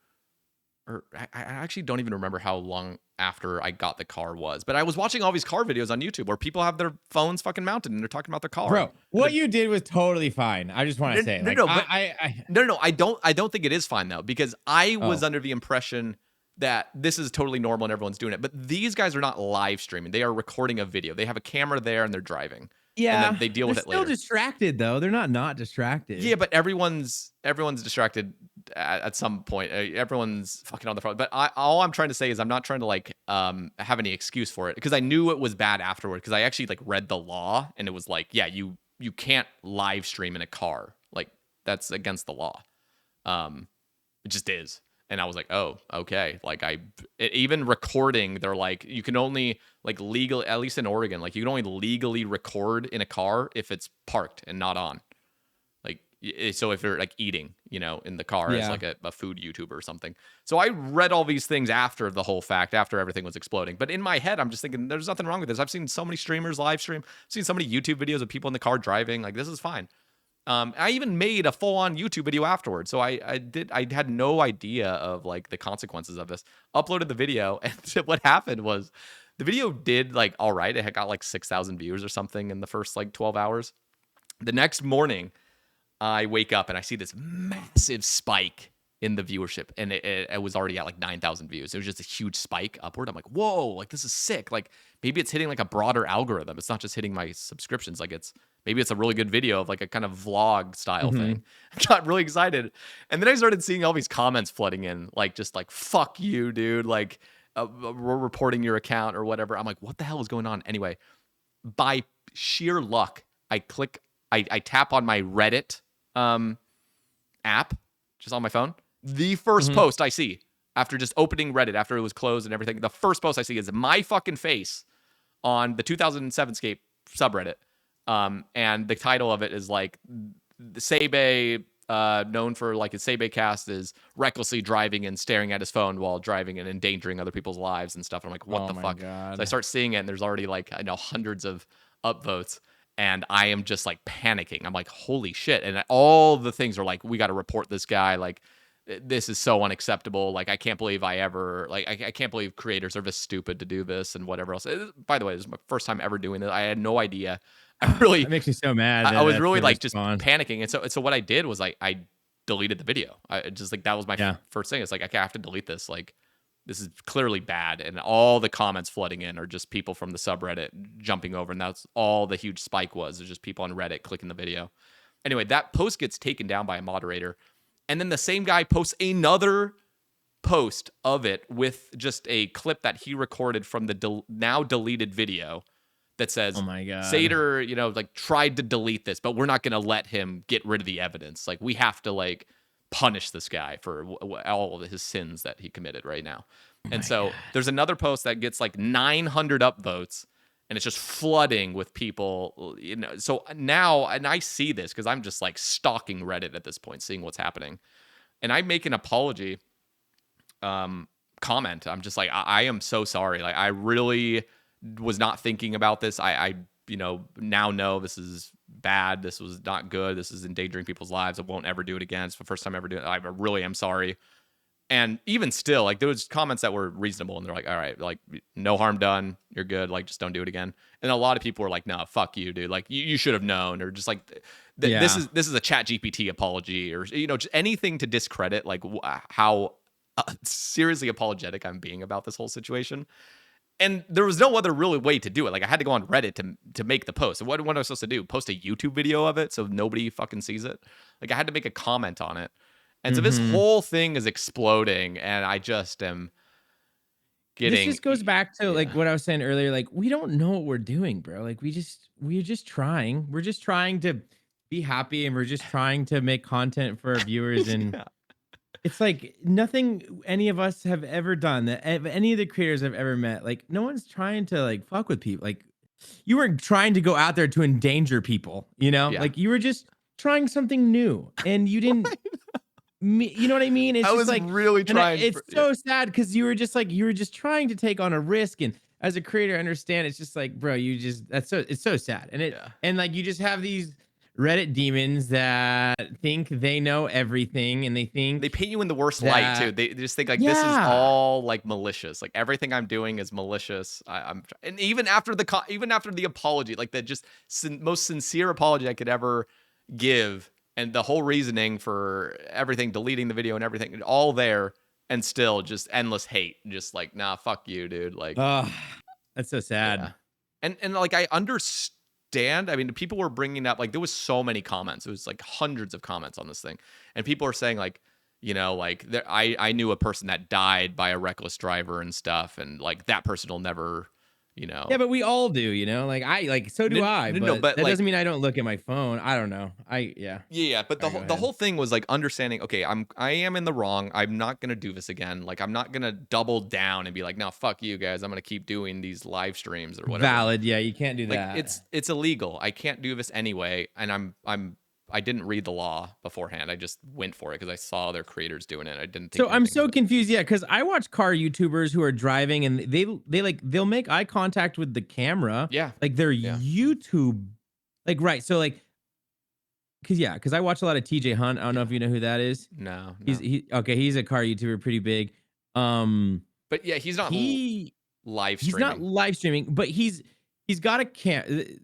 or I actually don't even remember how long after I got the car was, but I was watching all these car videos on YouTube where people have their phones fucking mounted and they're talking about their car. Bro, what you did was totally fine. I just want to say, like, no, but no, I don't think it is fine though, because I was oh, under the impression that this is totally normal and everyone's doing it. But these guys are not live streaming; they are recording a video. They have a camera there and they're driving, and then yeah, they deal they're with it still later. distracted though. They're not distracted. Yeah, but everyone's distracted at some point. Everyone's fucking on the phone. But all I'm trying to say is I'm not trying to like have any excuse for it, because I knew it was bad afterward, because I actually like read the law and it was like, yeah, you can't live stream in a car. Like that's against the law. It just is. And I was like, oh, okay. Like even recording, they're like, you can only like legal, at least in Oregon, like you can only legally record in a car if it's parked and not on. Like, so if you're like eating, in the car as like a food YouTuber or something. So I read all these things after the whole fact, after everything was exploding. But in my head, I'm just thinking there's nothing wrong with this. I've seen so many streamers live stream. I've seen so many YouTube videos of people in the car driving. Like, this is fine. I even made a full-on YouTube video afterwards. So I had no idea of like the consequences of this. Uploaded the video, and what happened was the video did like all right. It had got like 6,000 views or something in the first like 12 hours. The next morning, I wake up and I see this massive spike in the viewership, and it was already at like 9,000 views. It was just a huge spike upward. I'm like, whoa, like this is sick. Like maybe it's hitting like a broader algorithm. It's not just hitting my subscriptions. Like maybe it's a really good video of like a kind of vlog style thing. I got really excited. And then I started seeing all these comments flooding in, like just like, fuck you, dude. Like we're reporting your account or whatever. I'm like, what the hell is going on? Anyway, by sheer luck, I tap on my Reddit app, just on my phone. The first post I see after just opening Reddit, after it was closed and everything, the first post I see is my fucking face on the 2007 Scape subreddit. And the title of it is like, Sae Bae, known for like his Sae Bae cast, is recklessly driving and staring at his phone while driving and endangering other people's lives and stuff. And I'm like, what the fuck? God. So I start seeing it, and there's already like, I know, hundreds of upvotes. And I am just like panicking. I'm like, holy shit. And all the things are like, we got to report this guy. Like, this is so unacceptable. Like, I can't believe I can't believe creators are this stupid to do this and whatever else. By the way, this is my first time ever doing this. I had no idea. That makes me so mad. I was really like just panicking. And so what I did was I deleted the video. I just like, that was my first thing. It's like, I have to delete this. Like, this is clearly bad. And all the comments flooding in are just people from the subreddit jumping over. And that's all the huge spike was. It's just people on Reddit clicking the video. Anyway, that post gets taken down by a moderator. And then the same guy posts another post of it with just a clip that he recorded from the now deleted video that says, oh my God, Sater, like tried to delete this, but we're not going to let him get rid of the evidence. Like, we have to like punish this guy for all of his sins that he committed right now. And so there's another post that gets like 900 upvotes, and it's just flooding with people, So now, and I see this because I'm just like stalking Reddit at this point, seeing what's happening. And I make an apology comment. I'm just like, I am so sorry. Like, I really was not thinking about this. I now know this is bad. This was not good. This is endangering people's lives. I won't ever do it again. It's the first time ever doing it. I really am sorry. And even still, like, there was comments that were reasonable, and they're like, all right, like, no harm done. You're good. Like, just don't do it again. And a lot of people were like, no, fuck you, dude. Like, you should have known, or just like, this is a ChatGPT apology, or, just anything to discredit, like, how seriously apologetic I'm being about this whole situation. And there was no other really way to do it. Like, I had to go on Reddit to make the post. And what am I supposed to do? Post a YouTube video of it so nobody fucking sees it? Like, I had to make a comment on it. And so this whole thing is exploding, and I just am getting... This just goes back to like what I was saying earlier. Like, we don't know what we're doing, bro. Like, we're just trying. We're just trying to be happy, and we're just trying to make content for our viewers. And it's like nothing any of us have ever done, that any of the creators I've ever met. Like, no one's trying to like fuck with people. Like, you weren't trying to go out there to endanger people, Like, you were just trying something new, and you didn't... You know what I mean? It's I just was like really trying. It's so sad because you were just trying to take on a risk, and as a creator, I understand. It's just like, bro, it's so sad, and and like, you just have these Reddit demons that think they know everything, and they paint you in the worst light too. They just think like this is all like malicious. Like, everything I'm doing is malicious. And even after the apology, like the just most sincere apology I could ever give. And the whole reasoning for everything, deleting the video and everything, all there, and still just endless hate. Just like, nah, fuck you, dude. Like, that's so sad. Yeah. And like, I understand. I mean, people were bringing up, like, there was so many comments. It was like hundreds of comments on this thing. And people are saying like, like, I knew a person that died by a reckless driver and stuff. And like, that person will never... Yeah, but we all do, like, so do I. But that doesn't mean I don't look at my phone. I don't know. Yeah. But the whole thing was like understanding, okay, I am in the wrong. I'm not going to do this again. Like, I'm not going to double down and be like, no, fuck you guys. I'm going to keep doing these live streams or whatever. Valid. Yeah, you can't do that. Like, it's illegal. I can't do this anyway. And I didn't read the law beforehand. I just went for it because I saw other creators doing it. I didn't think. So I'm so confused. Yeah, because I watch car YouTubers who are driving, and they'll make eye contact with the camera. Yeah, like they're YouTube, like, right. So like, because I watch a lot of TJ Hunt. I don't know if you know who that is. No, He's no. he's a car YouTuber, pretty big. But yeah, he's not live He's not streaming. live streaming, but he's got a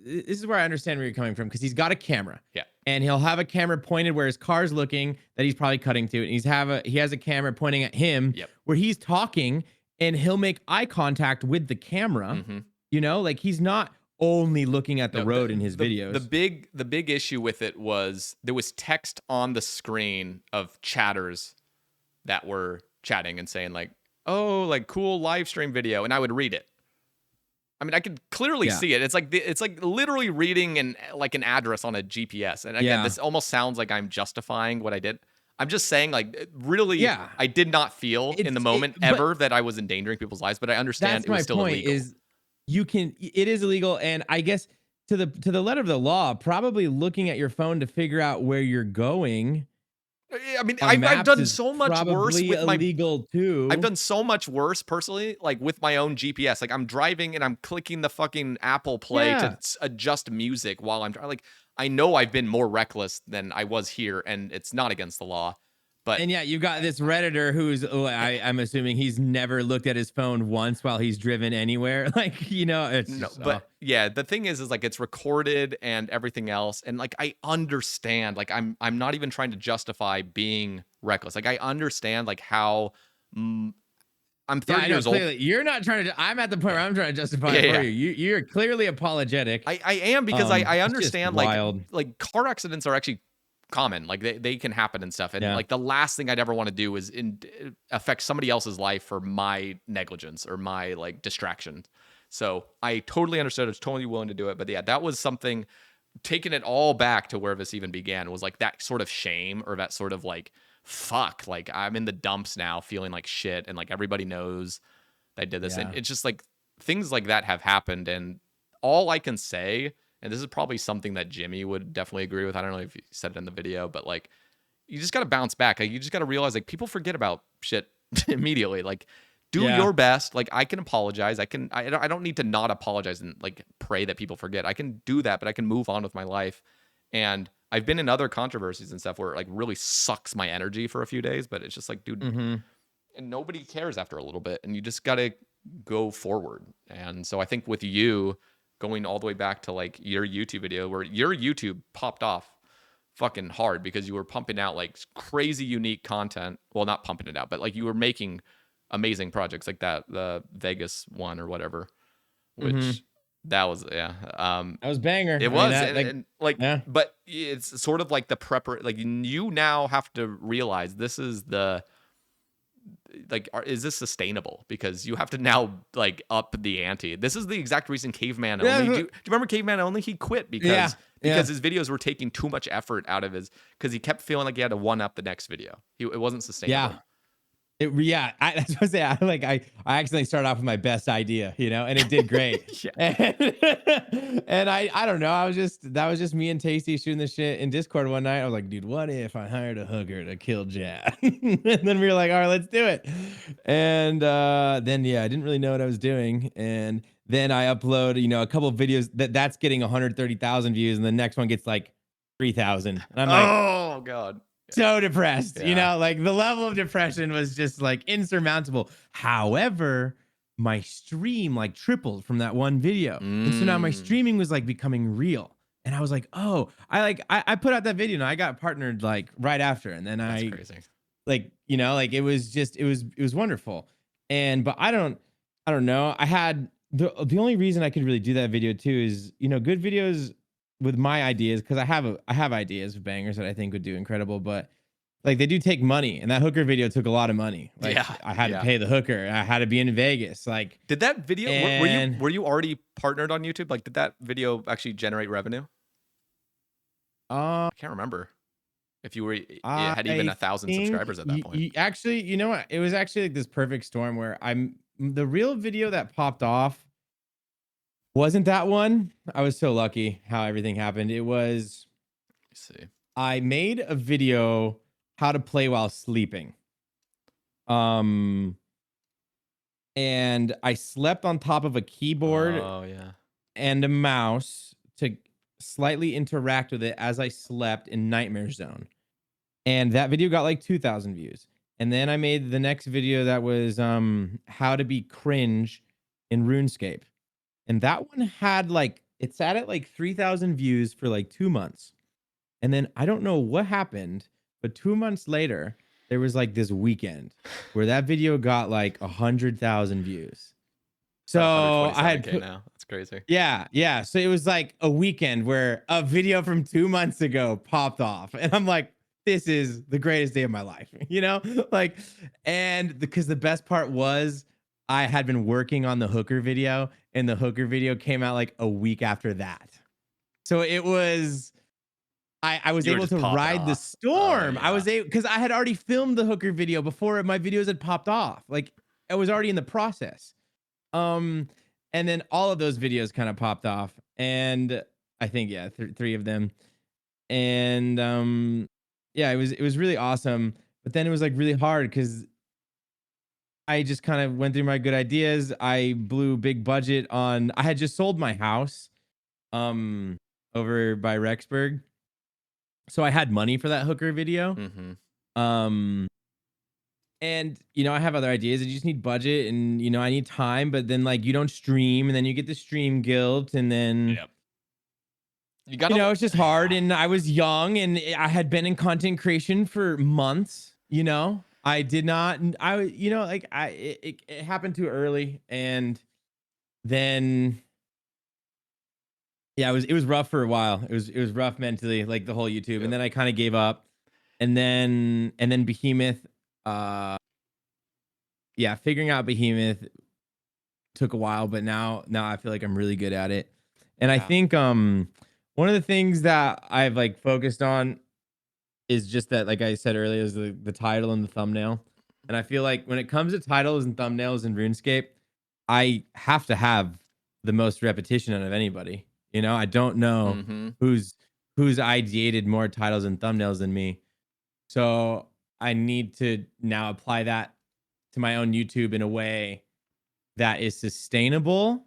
this is where I understand where you're coming from, because he's got a camera. Yeah. And he'll have a camera pointed where his car's looking that he's probably cutting to, and he has a camera pointing at him where he's talking, and he'll make eye contact with the camera. You know, like he's not only looking at the road in his videos. The big issue with it was there was text on the screen of chatters that were chatting and saying like, "Oh, like cool live stream video," and I would read it. I mean, I could clearly see it. It's like literally reading an address on a GPS. And again, this almost sounds like I'm justifying what I did. I'm just saying, like, really, I did not feel in the moment ever that I was endangering people's lives, but I understand it was still illegal. Is it is illegal, and I guess to the letter of the law, probably looking at your phone to figure out where you're going. I mean, I've done so much worse with my illegal too. I've done so much worse personally, like with my own GPS. Like I'm driving and I'm clicking the fucking Apple Play to adjust music while I'm like, I know I've been more reckless than I was here, and it's not against the law. But and you've got this Redditor who's I'm assuming he's never looked at his phone once while he's driven anywhere. Like, you know, it's yeah, the thing is like it's recorded and everything else. And like I understand, like I'm not even trying to justify being reckless. Like I understand like how I'm 30 years old. You're not trying to. I'm at the point where I'm trying to justify it for you. You're clearly apologetic. I am, because I understand like car accidents are actually common. Like they can happen and stuff. And like the last thing I'd ever want to do is affect somebody else's life for my negligence or my like distraction. So I totally understood. I was totally willing to do it. But yeah, that was something, taking it all back to where this even began, was like that sort of shame, or that sort of like, fuck, like I'm in the dumps now feeling like shit. And like everybody knows I did this. And it's just like things like that have happened. And all I can say, and this is probably something that Jimmy would definitely agree with, I don't know if he said it in the video, but like, you just got to bounce back. Like, you just got to realize like people forget about shit immediately. Like, do your best. Like, I can apologize. I don't need to not apologize and like pray that people forget. I can do that, but I can move on with my life. And I've been in other controversies and stuff where it like really sucks my energy for a few days, but it's just like, dude, and nobody cares after a little bit, and you just got to go forward. And so I think with you going all the way back to like your YouTube video, where your YouTube popped off fucking hard because you were pumping out like crazy unique content. Well, not pumping it out, but like you were making amazing projects like that, the Vegas one or whatever, which that was, that was banger. It was. But it's sort of like the prepper, like you now have to realize this is the, like, is this sustainable? Because you have to now like up the ante. This is the exact reason Caveman Only. Do you remember Caveman Only? He quit because his videos were taking too much effort out of his, because he kept feeling like he had to one up the next video. It wasn't sustainable. That's what I say. I accidentally started off with my best idea, you know, and it did great. And I don't know. That was just me and Tasty shooting this shit in Discord one night. I was like, dude, what if I hired a hooker to kill Jad? And then we were like, all right, let's do it. And then I didn't really know what I was doing. And then I upload, a couple of videos that's getting 130,000 views, and the next one gets like 3,000. And I'm like, oh God. So depressed, like the level of depression was just like insurmountable. However, my stream like tripled from that one video. And so now my streaming was like becoming real. And I was like, oh, I put out that video and I got partnered like right after. And then that's crazy. Like, like it was wonderful. But I don't know. I had the only reason I could really do that video too is, good videos with my ideas, because I have ideas of bangers that I think would do incredible, but like they do take money, and that hooker video took a lot of money. Like I had to pay the hooker, I had to be in Vegas. Like, did that video were you already partnered on YouTube? Like, did that video actually generate revenue? I can't remember if you had even 1,000 subscribers at that point. Actually, you know what? It was actually like this perfect storm where the real video that popped off wasn't that one. I was so lucky how everything happened. It was, I made a video how to play while sleeping. And I slept on top of a keyboard and a mouse slightly interact with it as I slept in Nightmare Zone. And that video got like 2,000 views. And then I made the next video that was how to be cringe in RuneScape. And that one had like, it sat at like 3,000 views for like 2 months. And then I don't know what happened, but 2 months later, there was like this weekend where that video got like 100,000 views. So I had 127K now. That's crazy. yeah. So it was like a weekend where a video from 2 months ago popped off. And I'm like, this is the greatest day of my life, you know? Like, and because the best part was I had been working on the hooker video, and the hooker video came out like a week after that. So it was I was You were able just to popping ride the off. storm. I Yeah. was able, because I had already filmed the hooker video before my videos had popped off. Like I was already in the process. And then all of those videos kind of popped off, and I think three of them, and yeah, it was really awesome. But then it was like really hard because I just kind of went through my good ideas. I blew big budget on. I had just sold my house, um, over by Rexburg, so I had money for that hooker video. Mm-hmm. Um, and I have other ideas. I just need budget, and I need time. But then like you don't stream, and then you get the stream guilt, and then Yep. You gotta. it's just hard. And I was young, and I had been in content creation for months. I did not. It happened too early, and then yeah, it was rough for a while. It was rough mentally, like the whole YouTube, Yep. and then I kind of gave up, and then Behemeth. Yeah, figuring out Behemeth took a while, but now I feel like I'm really good at it. And I Yeah. think one of the things that I've like focused on is just that, like I said earlier, is the title and the thumbnail. And I feel like when it comes to titles and thumbnails in RuneScape, I have to have the most repetition out of anybody. I don't know Mm-hmm. who's ideated more titles and thumbnails than me. So I need to now apply that to my own YouTube in a way that is sustainable,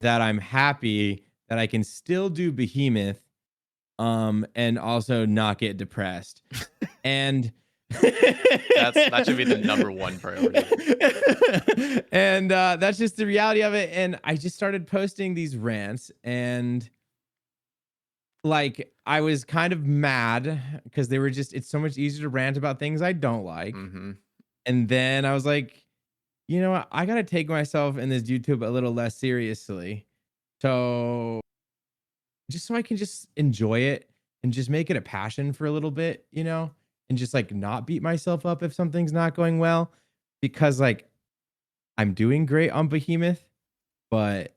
that I'm happy that I can still do Behemeth, and also not get depressed. And that should be the number one priority. And that's just the reality of it. And I just started posting these rants, and like I was kind of mad because they were just, it's so much easier to rant about things I don't like. Mm-hmm. And then I was like, you know what? I got to take myself and this YouTube a little less seriously. So just so I can just enjoy it and just make it a passion for a little bit, and just like not beat myself up if something's not going well, because like I'm doing great on Behemeth, but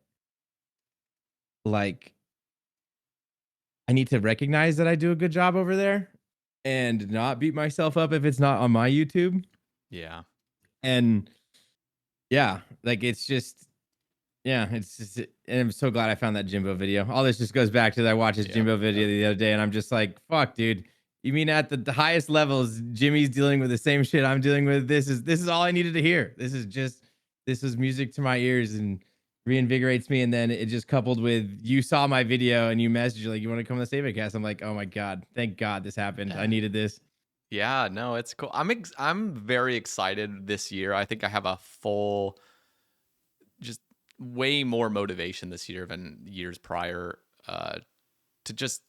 like I need to recognize that I do a good job over there and not beat myself up if it's not on my YouTube. Yeah. And yeah, like it's just, yeah, it's just, and I'm so glad I found that Jimbo video. All this just goes back to that I watched his Jimbo video the other day, and I'm just like, fuck, dude. You mean at the highest levels, Jimmy's dealing with the same shit I'm dealing with? This is all I needed to hear. This was music to my ears and reinvigorates me. And then it just coupled with, you saw my video and you messaged like, you want to come to the Sae Bae cast? I'm like, oh my God, thank God this happened. I needed this. Yeah, no, it's cool. I'm very excited this year. I think I have a full, just way more motivation this year than years prior, to just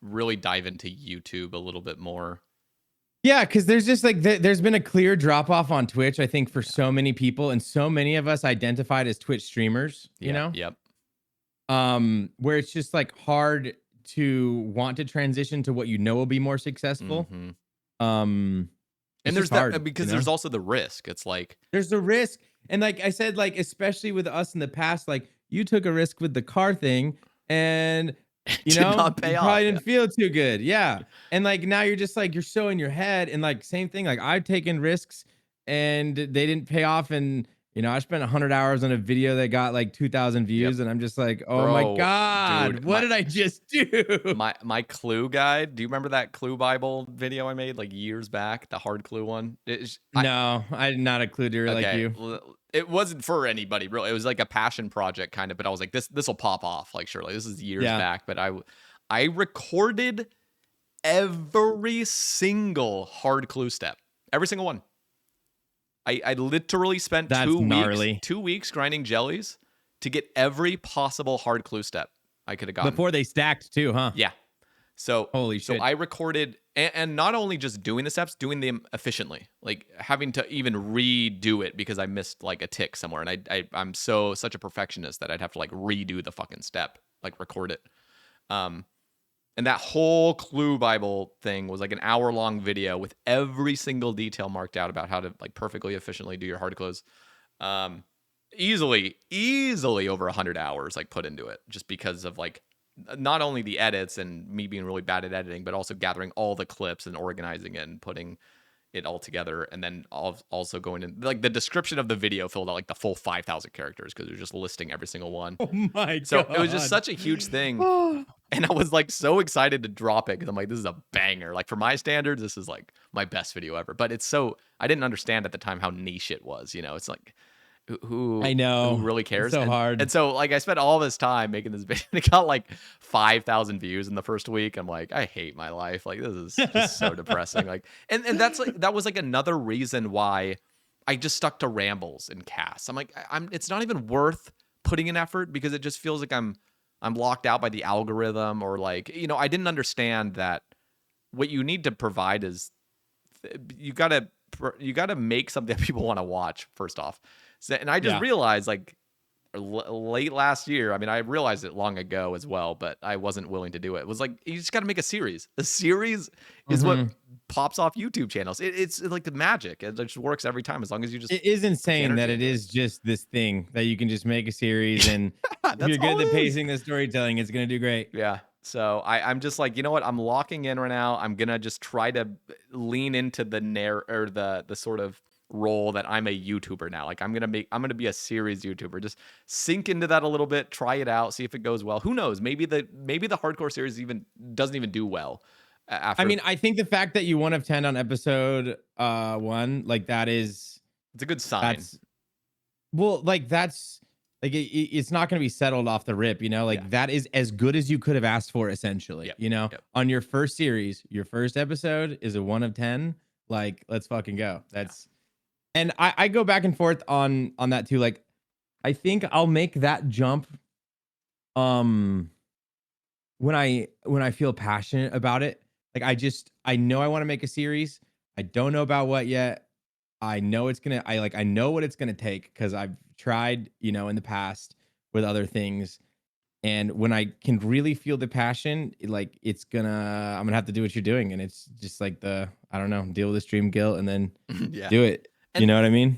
really dive into YouTube a little bit more. Yeah, because there's just like there's been a clear drop off on Twitch, I think, for so many people, and so many of us identified as Twitch streamers. Yep. Where it's just like hard to want to transition to what will be more successful. Mm-hmm. And there's hard, that because there's also the risk. It's like there's the risk, and like I said, like especially with us in the past, like you took a risk with the car thing, and you probably didn't feel too good. Yeah. And like now you're just like, you're so in your head, and like same thing, like I've taken risks and they didn't pay off, and I spent 100 hours on a video that got like 2,000 views, and I'm just like, oh my God, dude, what did I just do? My clue guide. Do you remember that clue Bible video I made like years back? The hard clue one? No, I'm not a clue doer like you. It wasn't for anybody, really. It was like a passion project kind of, but I was like, this will pop off. Like, surely this is years back, but I recorded every single hard clue step. Every single one. I literally spent That's gnarly. 2 weeks grinding jellies to get every possible hard clue step I could have gotten. Before they stacked too, huh? Yeah. So holy shit. I recorded, and not only just doing the steps, doing them efficiently, like having to even redo it because I missed like a tick somewhere, and I'm such a perfectionist that I'd have to like redo the fucking step, like record it. And that whole clue Bible thing was like an hour-long video with every single detail marked out about how to like perfectly efficiently do your hard clues. Easily over 100 hours like put into it, just because of like not only the edits and me being really bad at editing, but also gathering all the clips and organizing it and putting it all together, and then also going in like the description of the video filled out like the full 5,000 characters because it was just listing every single one. Oh my god! So it was just such a huge thing, and I was like so excited to drop it because I'm like, this is a banger. Like for my standards, this is like my best video ever. But it's so I didn't understand at the time how niche it was. You know, it's like who I know who really cares? It's so hard. And so like I spent all this time making this video. It got like 5,000 views in the first week. I'm like, I hate my life. Like this is just so depressing. Like and that's like that was like another reason why I just stuck to rambles and casts. I'm like, it's not even worth putting in effort because it just feels like I'm locked out by the algorithm, or like, you know, I didn't understand that what you need to provide is you gotta make something that people want to watch first off. So, and I just realized like late last year, I mean, I realized it long ago as well, but I wasn't willing to do it. It was like, you just got to make a series. A series is what pops off YouTube channels. It's like the magic. It just works every time as long as you just. It is insane that it is just this thing that you can just make a series, and if you're good at pacing the storytelling, it's going to do great. Yeah. So I'm just like, you know what? I'm locking in right now. I'm going to just try to lean into the sort of role that I'm a YouTuber now. Like I'm going to be a series YouTuber. Just sink into that a little bit, try it out, see if it goes well. Who knows? Maybe the hardcore series doesn't even do well. After. I mean, I think the fact that you 1 of 10 on episode 1, like it's a good sign. That's it's not going to be settled off the rip, you know, like that is as good as you could have asked for, essentially. You know, on your first series, your first episode is a 1 of 10. Like, let's fucking go. And I go back and forth on that too. Like, I think I'll make that jump when I feel passionate about it. Like I know I want to make a series. I don't know about what yet. I know I know what it's gonna take because I've tried, you know, in the past with other things. And when I can really feel the passion, like I'm gonna have to do what you're doing. And it's just like I don't know, deal with the stream guilt and then do it. You know what I mean?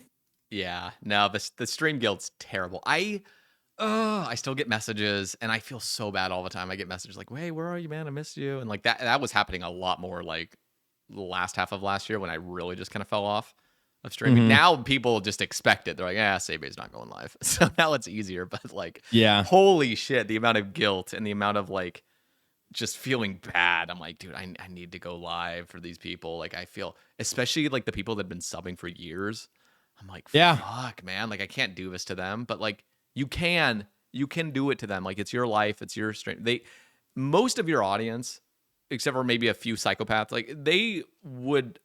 Yeah. No, the stream guilt's terrible. I still get messages and I feel so bad all the time. I get messages like, hey, where are you, man? I missed you. And like that was happening a lot more like the last half of last year when I really just kind of fell off of streaming. Now people just expect it. They're like, Sae Bae's not going live. So now it's easier. But like, holy shit, the amount of guilt and the amount of like just feeling bad. I'm like, dude, I need to go live for these people. Like I feel, especially like the people that have been subbing for years. I'm like, fuck, man. Like I can't do this to them. But like you can do it to them. Like it's your life. It's your strength. Most of your audience, except for maybe a few psychopaths, like they would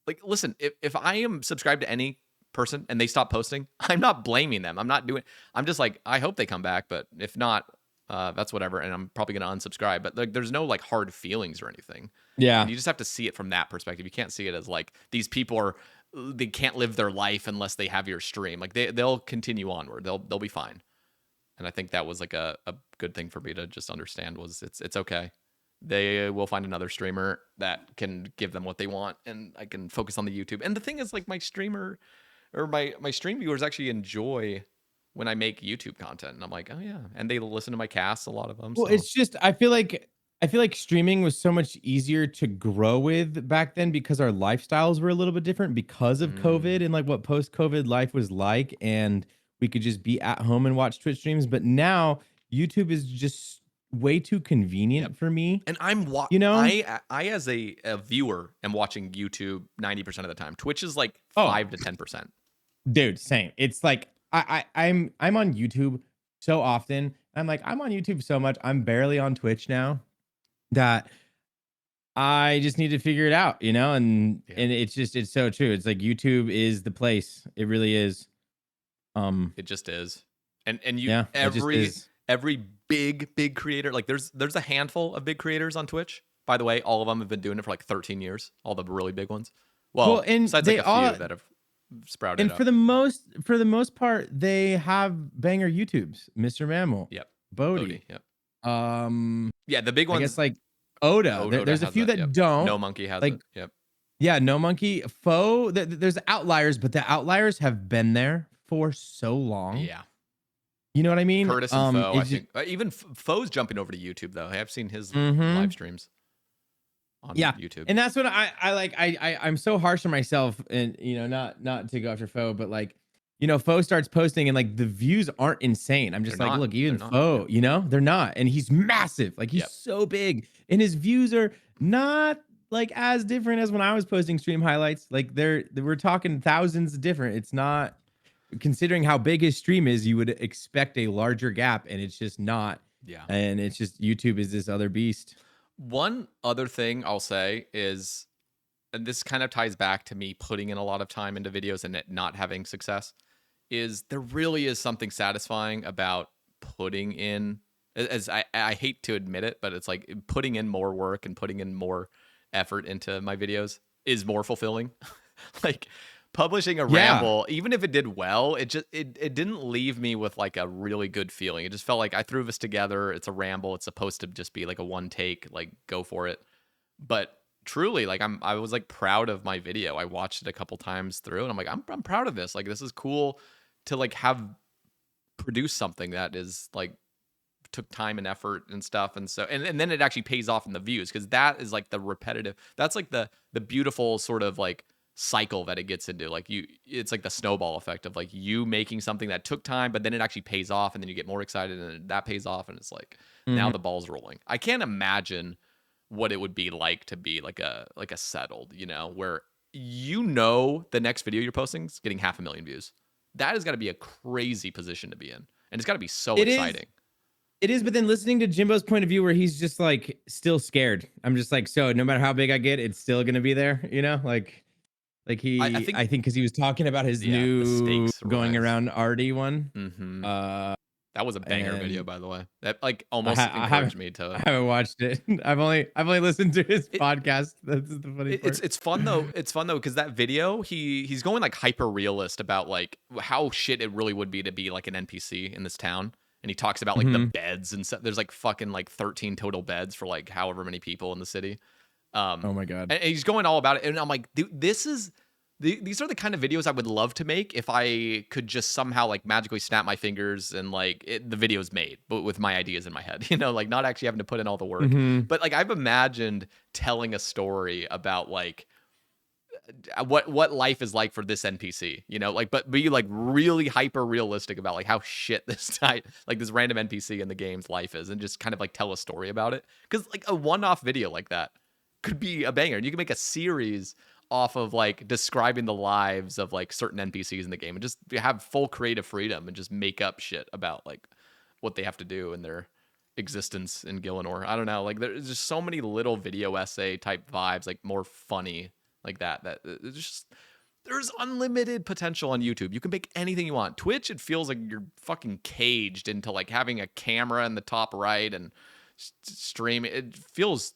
like, listen, if I am subscribed to any person and they stop posting, I'm not blaming them. I'm just like, I hope they come back. But if not, that's whatever. And I'm probably going to unsubscribe, but like, there's no like hard feelings or anything. Yeah. And you just have to see it from that perspective. You can't see it as like, these people they can't live their life unless they have your stream. Like they'll continue onward. They'll be fine. And I think that was like a good thing for me to just understand was it's okay. They will find another streamer that can give them what they want, and I can focus on the YouTube. And the thing is, like, my streamer or my stream viewers actually enjoy when I make YouTube content, and I'm like, oh yeah, and they listen to my casts, a lot of them. Well, so. It's just I feel like streaming was so much easier to grow with back then because our lifestyles were a little bit different because of COVID and like what post-COVID life was like, and we could just be at home and watch Twitch streams. But now YouTube is just way too convenient for me. And I as a viewer am watching YouTube 90% of the time. Twitch is like 5 to 10%. Dude, same. It's like I'm on YouTube so often, I'm like, I'm on YouTube so much. I'm barely on Twitch now that I just need to figure it out, you know? And it's so true. It's like YouTube is the place. It really is. It just is. And you Yeah, it just is. every big creator, like there's a handful of big creators on Twitch. By the way, all of them have been doing it for like 13 years, all the really big ones. Well, And besides they like a all few that have sprouted and up. for the most part, they have banger YouTubes. Mr. Mammal, Yep. Bodhi. Yep. Yeah, the big I ones. guess like Oda. Oda There's a has few that don't. No Monkey has like it. Yep. Yeah, No Monkey, Foe. There's outliers, but the outliers have been there for so long. Yeah. You know what I mean? Curtis and Foe, I just, think. Even Foe's jumping over to YouTube though. I've seen his Mhm. live streams on YouTube. And that's what I like. I'm so harsh on myself, and not to go after Foe, but like, Foe starts posting and like the views aren't insane. I'm just They're like, not. look, even They're not, Foe, they're not, and he's massive. Like he's so big, and his views are not like as different as when I was posting stream highlights. Like we're talking thousands different. It's not, considering how big his stream is, you would expect a larger gap, and it's just not. Yeah. And it's just YouTube is this other beast. One other thing I'll say is, and this kind of ties back to me putting in a lot of time into videos and it not having success, is there really is something satisfying about putting in, as I hate to admit it, but it's like putting in more work and putting in more effort into my videos is more fulfilling. Like publishing a ramble, even if it did well, it didn't leave me with like a really good feeling. It just felt like I threw this together. It's a ramble. It's supposed to just be like a one take, like go for it. But truly, like I was like proud of my video. I watched it a couple times through and I'm like, I'm proud of this. Like this is cool to like have produced something that is like took time and effort and stuff. And so and then it actually pays off in the views, because that is like the repetitive, that's like the beautiful sort of like cycle that it gets into. Like it's like the snowball effect of like you making something that took time, but then it actually pays off, and then you get more excited and that pays off, and it's like now the ball's rolling. I can't imagine what it would be like to be like a settled, where the next video you're posting is getting 500,000 views. That has got to be a crazy position to be in, and it's got to be so exciting. It is, but then listening to Jimbo's point of view, where he's just like still scared. I'm just like, so no matter how big I get, it's still gonna be there, Like he, I think because he was talking about his new going around Artie one. Mm-hmm. That was a banger video, by the way. That like almost encouraged me to. I haven't watched it. I've only listened to his podcast. That's the funny part. It's fun though. It's fun though because that video he's going like hyper realist about like how shit it really would be to be like an NPC in this town. And he talks about like the beds and stuff. There's like fucking like 13 total beds for like however many people in the city. Oh my God. And he's going all about it. And I'm like, dude, these are the kind of videos I would love to make if I could just somehow like magically snap my fingers and like the video's made, but with my ideas in my head, like not actually having to put in all the work. But like I've imagined telling a story about like what life is like for this NPC, like, but be like really hyper realistic about like how shit this like this random NPC in the game's life is, and just kind of like tell a story about it. Because like a one-off video like that could be a banger. And you can make a series off of like describing the lives of like certain NPCs in the game and just have full creative freedom and just make up shit about like what they have to do in their existence in Gielinor. I don't know. Like there's just so many little video essay type vibes, like more funny like that there's unlimited potential on YouTube. You can make anything you want. Twitch, it feels like you're fucking caged into like having a camera in the top right and stream. It feels,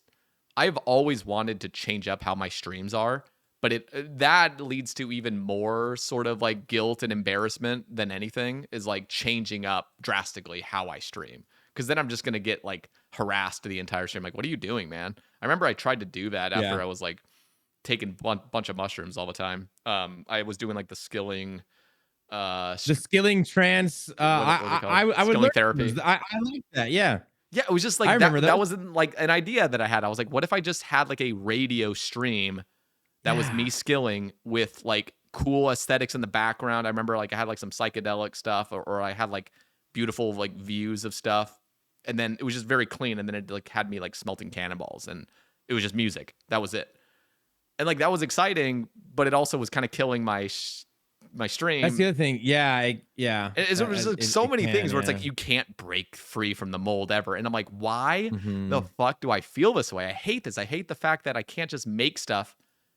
I've always wanted to change up how my streams are, but that leads to even more sort of like guilt and embarrassment than anything, is like changing up drastically how I stream. Because then I'm just going to get like harassed the entire stream. Like, what are you doing, man? I remember I tried to do that after I was like taking a bunch of mushrooms all the time. I was doing like the skilling trance. I would learn therapy. I like that. Yeah, it was just like that wasn't like an idea that I had. I was like, what if I just had like a radio stream that was me skilling with like cool aesthetics in the background. I remember like I had like some psychedelic stuff, or I had like beautiful like views of stuff, and then it was just very clean, and then it like had me like smelting cannonballs, and it was just music. That was it. And like that was exciting, but it also was kind of killing my my That's the stream. other thing. Yeah, There's like so it many can, things where it's like yeah. you can't break free from the mold ever. And I'm like, why the Mhm. fuck do I feel this way? I hate this. I hate the fact that I can't just make stuff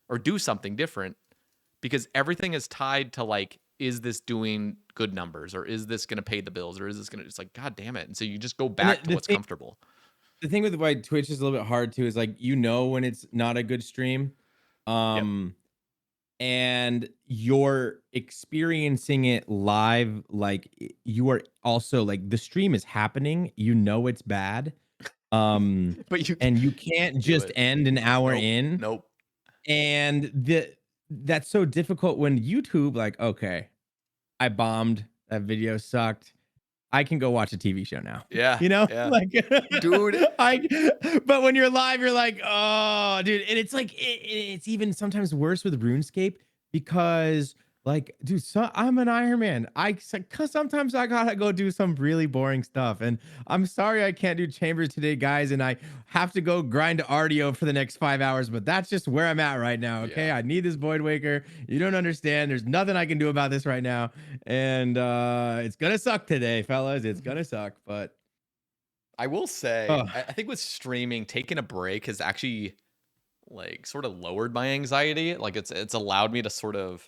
or do something different because everything is tied to like, is this doing good numbers or is this going to pay the bills or is this going to, it's like, God damn it. And so you just go And back to what's comfortable. the thing with why Twitch is a little bit hard too is like, you know, when it's not a good stream. Yep. And you're experiencing it live, like you are also like the stream is happening, you know it's bad. But you And you can't can't do just it. end an hour Nope. in. Nope. And that's so difficult when YouTube, like, okay, I bombed, that video sucked. I can go watch a TV show now. Yeah. You know, Yeah. like, Dude. but when you're live, you're like, oh, dude. And it's like, it's even sometimes worse with RuneScape because, like, dude, I'm an Ironman. Cause sometimes I gotta go do some really boring stuff. And I'm sorry I can't do chambers today, guys. And I have to go grind RDO for the next 5 hours, but that's just where I'm at right now. Okay. Yeah. I need this Void Waker. You don't understand. There's nothing I can do about this right now. And it's gonna suck today, fellas. It's gonna suck, but I will say, oh, I think with streaming, taking a break has actually like sort of lowered my anxiety. Like it's allowed me to sort of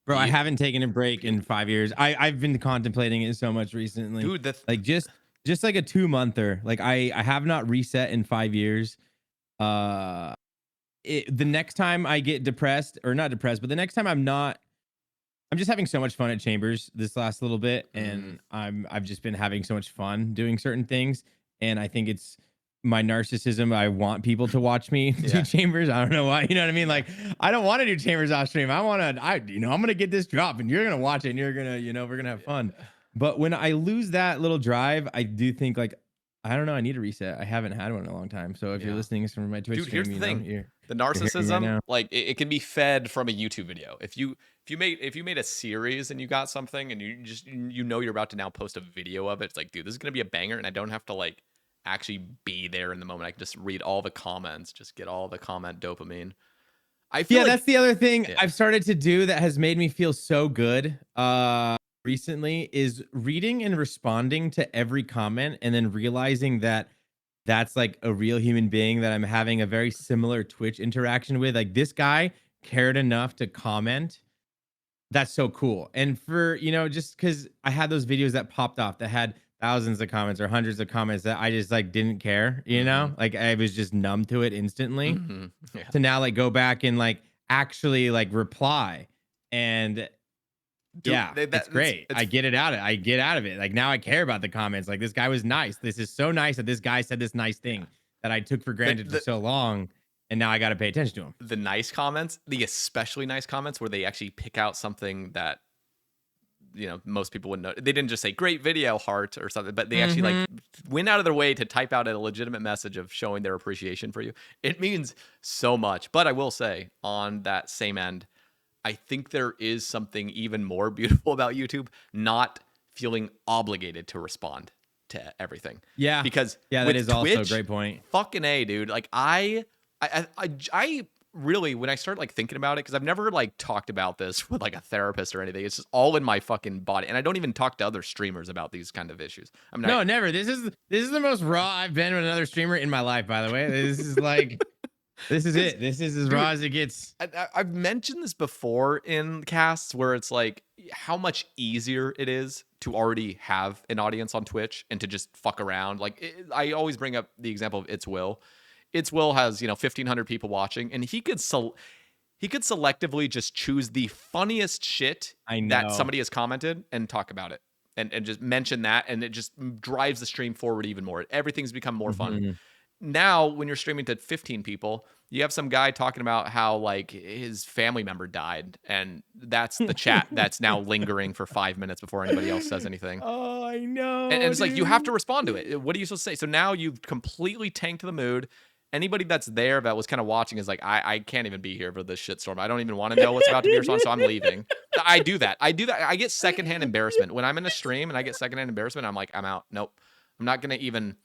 bro, I be, haven't taken a break in 5 years. I've been contemplating it so much recently. dude. Like just like a 2-monther. Like I have not reset in 5 years. Uh the next time I get depressed, or not depressed, but the next time I'm just having so much fun at Chambers this last little bit, and I've just been having so much fun doing certain things, and I think it's my narcissism. I want people to watch me do Chambers. I don't know why. You know what I mean? Like, I don't want to do Chambers off stream. I'm gonna get this drop, and you're gonna watch it, and you're gonna, we're gonna have fun. But when I lose that little drive, I do think like, I don't know, I need a reset. I haven't had one in a long time. So if you're listening from my Twitch Dude, stream, here's the thing. The you're hearing right narcissism, now. like it can be fed from a YouTube video. If you made a series and you got something and you know you're about to now post a video of it, it's like, dude, this is gonna be a banger, and I don't have to like actually be there in the moment. I can just read all the comments, just get all the comment dopamine. I feel like that's the other thing I've started to do that has made me feel so good recently is reading and responding to every comment, and then realizing that that's like a real human being that I'm having a very similar Twitch interaction with. Like, this guy cared enough to comment. That's so cool. And for, just because I had those videos that popped off that had thousands of comments or hundreds of comments that I just like didn't care, like I was just numb to it instantly, to now like go back and like actually like reply. And dude, it's great. I get out of it. Like, now I care about the comments. Like, this guy was nice. This is so nice that this guy said this nice thing that I took for granted for so long. And now I got to pay attention to him. The nice comments, the especially nice comments where they actually pick out something that, most people wouldn't know. They didn't just say great video, heart, or something, but they actually like went out of their way to type out a legitimate message of showing their appreciation for you. It means so much. But I will say, on that same end, I think there is something even more beautiful about YouTube not feeling obligated to respond to everything. Yeah. Because that is Twitch, also a great point. Fucking A, dude. Like I really, when I start like thinking about it, because I've never like talked about this with like a therapist or anything. It's just all in my fucking body, and I don't even talk to other streamers about these kind of issues. No, never. This is the most raw I've been with another streamer in my life. By the way, this is like, this is it. This is as raw as it gets. I've mentioned this before in casts where it's like how much easier it is to already have an audience on Twitch and to just fuck around. Like I always bring up the example of It's Will. It's Will has 1,500 people watching, and he could selectively just choose the funniest shit that somebody has commented and talk about it, and just mention that, and it just drives the stream forward even more. Everything's become more fun. Now, when you're streaming to 15 people, you have some guy talking about how like his family member died, and that's the chat that's now lingering for 5 minutes before anybody else says anything. Oh, I know. And it's like, you have to respond to it. What are you supposed to say? So now you've completely tanked the mood. Anybody that's there that was kind of watching is like, I can't even be here for this shitstorm. I don't even want to know what's about to be responded, so I'm leaving. I do that. I get secondhand embarrassment. When I'm in a stream and I get secondhand embarrassment, I'm like, I'm out. Nope. I'm not going to even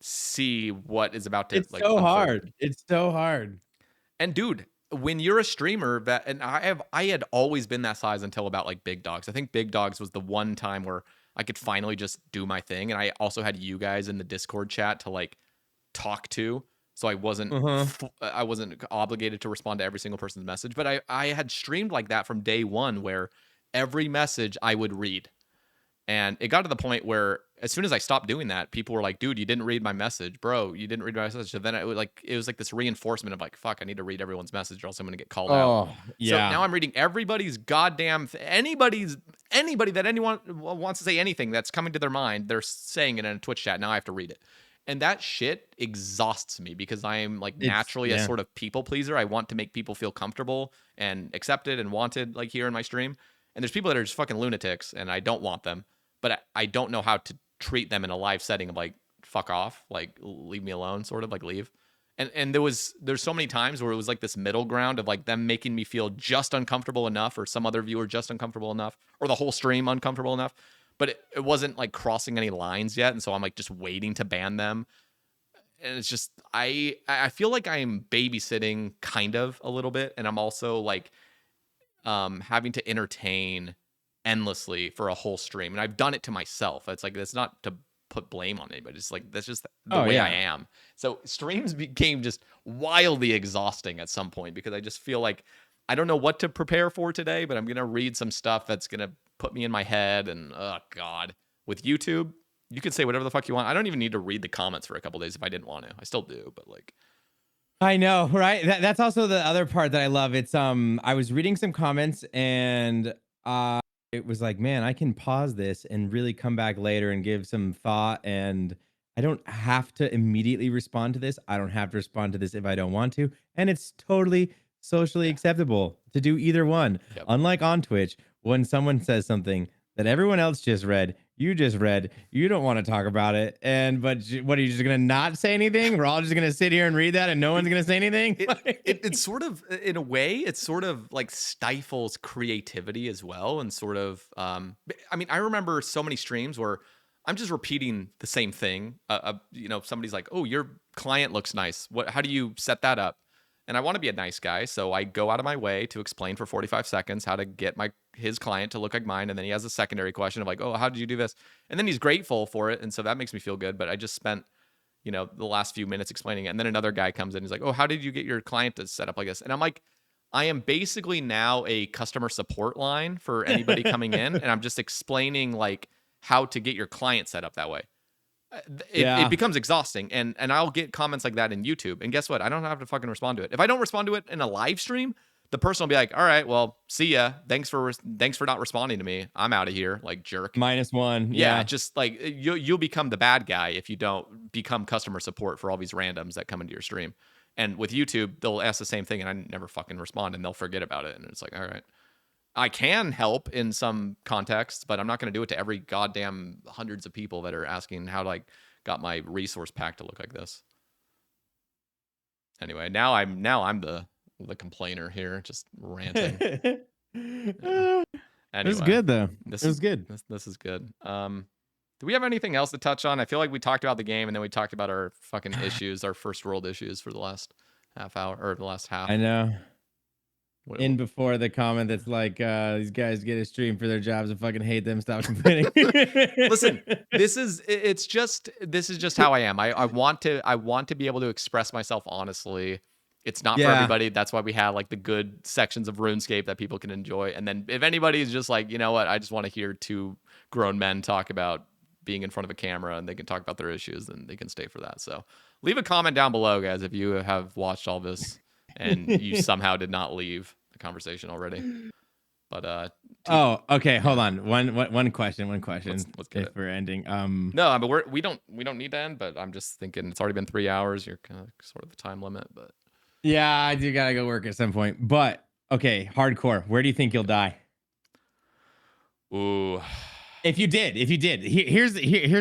see what is about to It's so hard. It's so hard. And dude, when you're a streamer that, and I had always been that size until about like Big Dogs. I think Big Dogs was the one time where I could finally just do my thing, and I also had you guys in the Discord chat to like talk to, so I wasn't obligated to respond to every single person's message. But I had streamed like that from day one, where every message I would read. And it got to the point where as soon as I stopped doing that, people were like, dude, you didn't read my message, bro. You didn't read my message. So then it was like this reinforcement of like, fuck, I need to read everyone's message or else I'm going to get called out. Yeah. So now I'm reading everybody's goddamn, anybody that anyone wants to say anything that's coming to their mind, they're saying it in a Twitch chat. Now I have to read it. And that shit exhausts me because I am like naturally a sort of people pleaser. I want to make people feel comfortable and accepted and wanted like here in my stream. And there's people that are just fucking lunatics and I don't want them. But I don't know how to treat them in a live setting of like, fuck off, like leave me alone, sort of like leave. And there's so many times where it was like this middle ground of like them making me feel just uncomfortable enough, or some other viewer just uncomfortable enough, or the whole stream uncomfortable enough. But it wasn't like crossing any lines yet. And so I'm like just waiting to ban them. And it's just, I feel like I'm babysitting kind of a little bit. And I'm also like having to entertain endlessly for a whole stream, and I've done it to myself. It's like, that's not to put blame on anybody, it's like that's just the way I am. So streams became just wildly exhausting at some point because I just feel like I don't know what to prepare for today, but I'm gonna read some stuff that's gonna put me in my head. And oh god, with YouTube you can say whatever the fuck you want. I don't even need to read the comments for a couple days if I didn't want to. I still do, but like, I know, right? That's also the other part that I love. It's I was reading some comments and it was like, man, I can pause this and really come back later and give some thought, and I don't have to immediately respond to this. I don't have to respond to this if I don't want to, and it's totally socially acceptable to do either one. Yep. Unlike on Twitch, when someone says something that everyone else just read, you don't want to talk about it, but what, are you just gonna not say anything? We're all just gonna sit here and read that and no one's gonna say anything? It's sort of, in a way, it's sort of like stifles creativity as well. And sort of I mean, I remember so many streams where I'm just repeating the same thing. Somebody's like, oh, your client looks nice, how do you set that up? And I want to be a nice guy, so I go out of my way to explain for 45 seconds how to get his client to look like mine. And then he has a secondary question of like, oh, how did you do this? And then he's grateful for it. And so that makes me feel good. But I just spent, the last few minutes explaining it. And then another guy comes in. He's like, oh, how did you get your client to set up like this? And I'm like, I am basically now a customer support line for anybody coming in. And I'm just explaining like how to get your client set up that way. It becomes exhausting, and I'll get comments like that in YouTube, and guess what? I don't have to fucking respond to it. If I don't respond to it in a live stream, the person will be like, all right, well, see ya, thanks for not responding to me, I'm out of here, like, jerk. -1. Yeah, just like you'll become the bad guy if you don't become customer support for all these randoms that come into your stream. And with YouTube, they'll ask the same thing and I never fucking respond, and they'll forget about it, and it's like, all right, I can help in some contexts, but I'm not going to do it to every goddamn hundreds of people that are asking how I got my resource pack to look like this. Anyway, now I'm the complainer here, just ranting. Anyway, it was good though. This is good. This is good. Do we have anything else to touch on? I feel like we talked about the game and then we talked about our fucking issues, our first world issues for the last half hour, or the last half. I know. In before the comment that's like, these guys get a stream for their jobs and fucking hate them, stop complaining. Listen, this is just how I am. I want to be able to express myself honestly. It's not for everybody. That's why we have like the good sections of RuneScape that people can enjoy. And then if anybody is just like, you know what, I just want to hear two grown men talk about being in front of a camera and they can talk about their issues, then they can stay for that. So leave a comment down below, guys, if you have watched all this and you somehow did not leave the conversation already. But okay, hold on. One question. Let's get it. We're ending. No, but we don't need to end, but I'm just thinking it's already been 3 hours. You're kind of sort of the time limit, but yeah, I do gotta go work at some point. But okay, hardcore. Where do you think you'll die? Ooh. If you did, here's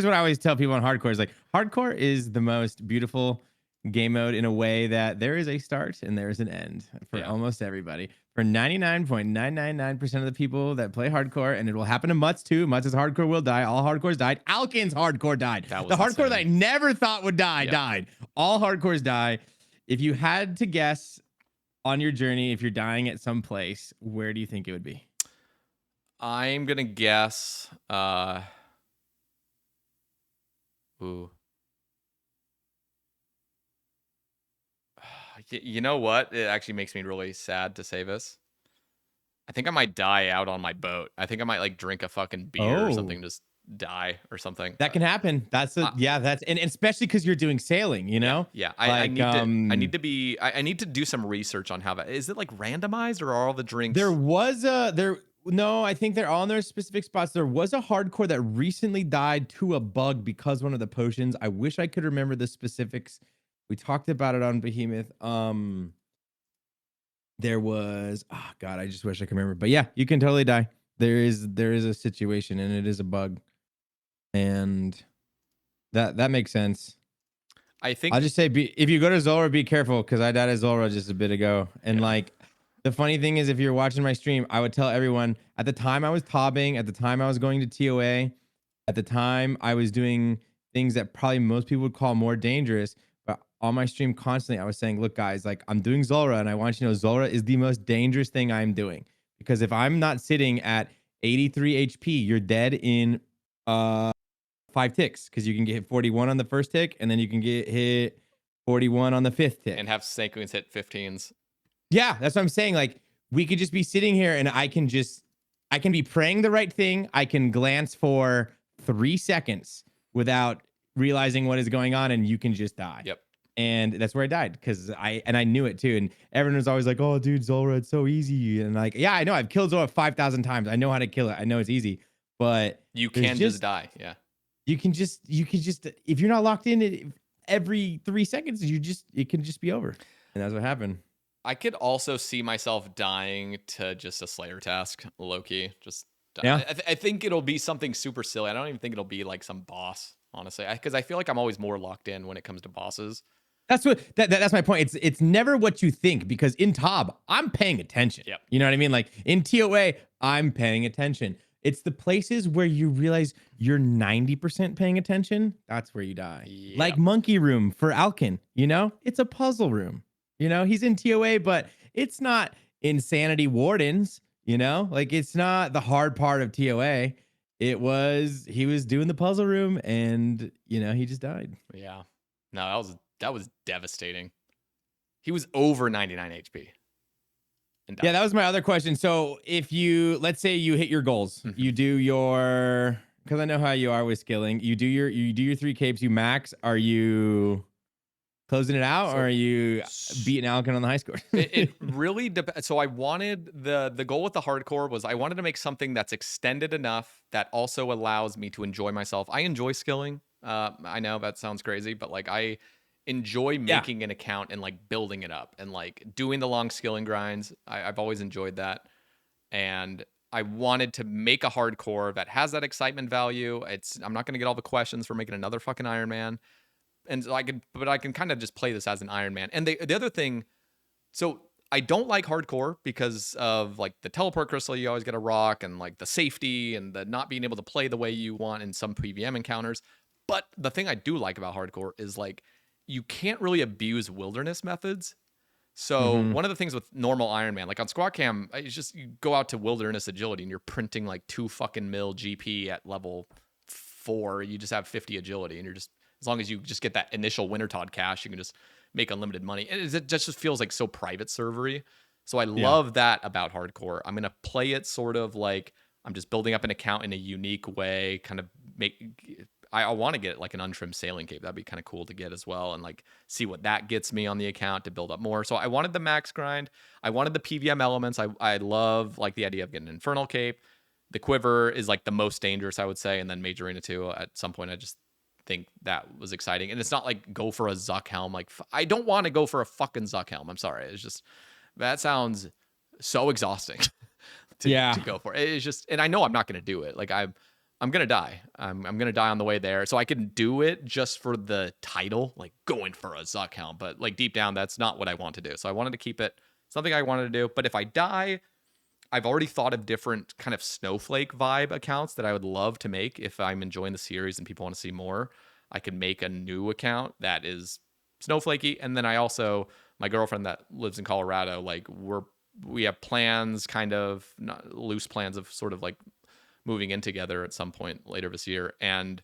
what I always tell people on hardcore is like, hardcore is the most beautiful game mode in a way that there is a start and there is an end for almost everybody. For 99.999% of the people that play hardcore, and it will happen to Mutts too. Mutts' hardcore will die. All hardcores died. Alkin's hardcore died. The hardcore that I never thought would die died. All hardcores die. If you had to guess on your journey, if you're dying at some place, where do you think it would be? I'm gonna guess. Ooh. You know what? It actually makes me really sad to say this. I think I might die out on my boat. I think I might like drink a fucking beer or Oh, something, just die or something. that can happen. That's a Uh, yeah. That's and especially because you're doing sailing. You yeah, know, yeah. like I need to be. I need to do some research on how that is. It like randomized or are all the there drinks? was a there. No, I think they're all in their specific spots. There was a hardcore that recently died to a bug because one of the potions. I wish I could remember the specifics. We talked about it on Behemoth. There was oh god, I just wish I could remember. But yeah, you can totally die. There is a situation and it is a bug. And that makes sense. I I'll think. just say if you go to Zolra, be careful because I died at Zolra just a bit ago. And Yeah. like the funny thing is if you're watching my stream, I would tell everyone at the time I was tobbing, at the time I was going to TOA, at the time I was doing things that probably most people would call more dangerous. But on my stream constantly, I was saying, look, guys, like I'm doing Zolra, and I want you to know Zolra is the most dangerous thing I'm doing. Because if I'm not sitting at 83 HP, you're dead in 5 ticks because you can get hit 41 on the first tick, and then you can get hit 41 on the fifth tick. And have Snake Queens hit 15s. Yeah, that's what I'm saying. Like we could just be sitting here and I can be praying the right thing. I can glance for 3 seconds without realizing what is going on, and you can just die. Yep. And that's where I died because I knew it too. And everyone was always like, "Oh, dude, Zolra, it's so easy." And like, yeah, I know. I've killed Zolra 5,000 times. I know how to kill it. I know it's easy, but You can just die. Yeah. you can just if you're not locked in it every 3 seconds, it can just be over. And that's what happened. I could also see myself dying to just a Slayer task, low-key. Just Yeah. I think it'll be something super silly. I don't even think it'll be like some boss, honestly, because I feel like I'm always more locked in when it comes to bosses. That's what that's my point. It's never what you think because in Tob, I'm paying attention. Yep. You know what I mean? Like in TOA, I'm paying attention. It's the places where you realize you're 90% paying attention. That's where you die. Yep. Like Monkey Room for Alkin, you know? It's a puzzle room. You know, he's in TOA, but it's not Insanity Wardens, you know? Like it's not the hard part of TOA. He was doing the puzzle room and, you know, he just died. Yeah. No, that was devastating. He was over 99 HP. Yeah, that was my other question. So if let's say you hit your goals, you do your, because I know how you are with skilling, you do your 3 capes, you max. Are you closing it out, or are you beating Alkin on the high score? It really depends. So I wanted the goal with the hardcore was I wanted to make something that's extended enough that also allows me to enjoy myself. I enjoy skilling. I know that sounds crazy, but like I enjoy making an account and like building it up and like doing the long skilling grinds. I've always enjoyed that. And I wanted to make a hardcore that has that excitement value. I'm not going to get all the questions for making another fucking Ironman. And so I can kind of just play this as an Ironman. And the other thing, so I don't like hardcore because of like the teleport crystal you always get a rock and like the safety and the not being able to play the way you want in some PVM encounters. But the thing I do like about hardcore is like you can't really abuse wilderness methods. So one of the things with normal Ironman, like on Squad Cam, it's just you go out to wilderness agility and you're printing like 2 fucking mil GP at level 4. You just have 50 agility and you're just, as long as you just get that initial Wintertodd cash, you can just make unlimited money. And it just feels like so private servery. So I love that about hardcore. I'm going to play it sort of like I'm just building up an account in a unique way, kind of I want to get like an untrimmed sailing cape. That'd be kind of cool to get as well and like see what that gets me on the account to build up more. So I wanted the max grind. I wanted the PVM elements. I love like the idea of getting an infernal cape. The quiver is like the most dangerous, I would say. And then Major Arena 2 at some point, I just think that was exciting. And it's not like go for a Zuck helm. Like I don't want to go for a fucking Zuck helm. I'm sorry. It's just, that sounds so exhausting to go for. It's just, and I know I'm not going to do it. Like I'm going to die. I'm going to die on the way there. So I can do it just for the title, like going for a Zuck helm. But like deep down, that's not what I want to do. So I wanted to keep it something I wanted to do. But if I die, I've already thought of different kind of snowflake vibe accounts that I would love to make if I'm enjoying the series and people want to see more. I could make a new account that is snowflakey. And then I also my girlfriend that lives in Colorado, like we have plans, kind of not loose plans of sort of like moving in together at some point later this year, and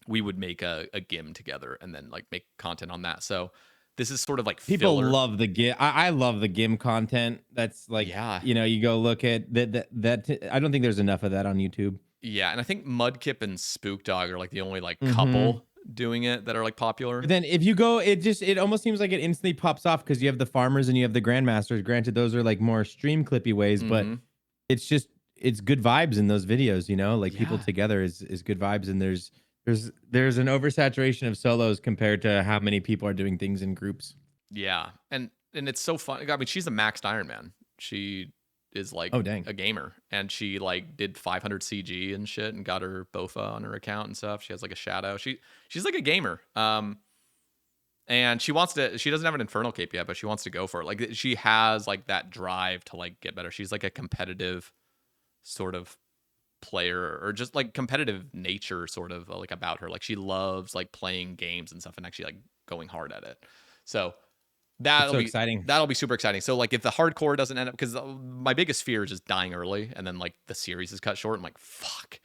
we would make a gim together and then like make content on that. So this is sort of like People filler. love the GIM. I love the GIM content. That's like, Yeah. you go look at that. I don't think there's enough of that on YouTube. Yeah, and I think Mudkip and Spookdog are like the only like Mm-hmm. couple doing it that are like popular. But then if you go, it almost seems like it instantly pops off because you have the farmers and you have the grandmasters. Granted, those are like more stream clippy ways, but Mm-hmm. it's good vibes in those videos. Like people Yeah. together is good vibes, and there's an oversaturation of solos compared to how many people are doing things in groups. Yeah, and it's so fun. I mean, she's a maxed Ironman. She is like Oh dang. a gamer, and she like did 500 CG and shit, and got her BOFA on her account and stuff. She has like a shadow. She's like a gamer. And she wants to. She doesn't have an Infernal cape yet, but she wants to go for it. Like she has like that drive to like get better. She's like a competitive sort of player, or just like competitive nature sort of like about her. Like she loves like playing games and stuff and actually like going hard at it. So It's so exciting. that'll be super exciting. So like if the hardcore doesn't end up, because my biggest fear is just dying early and then like the series is cut short. I'm like, fuck.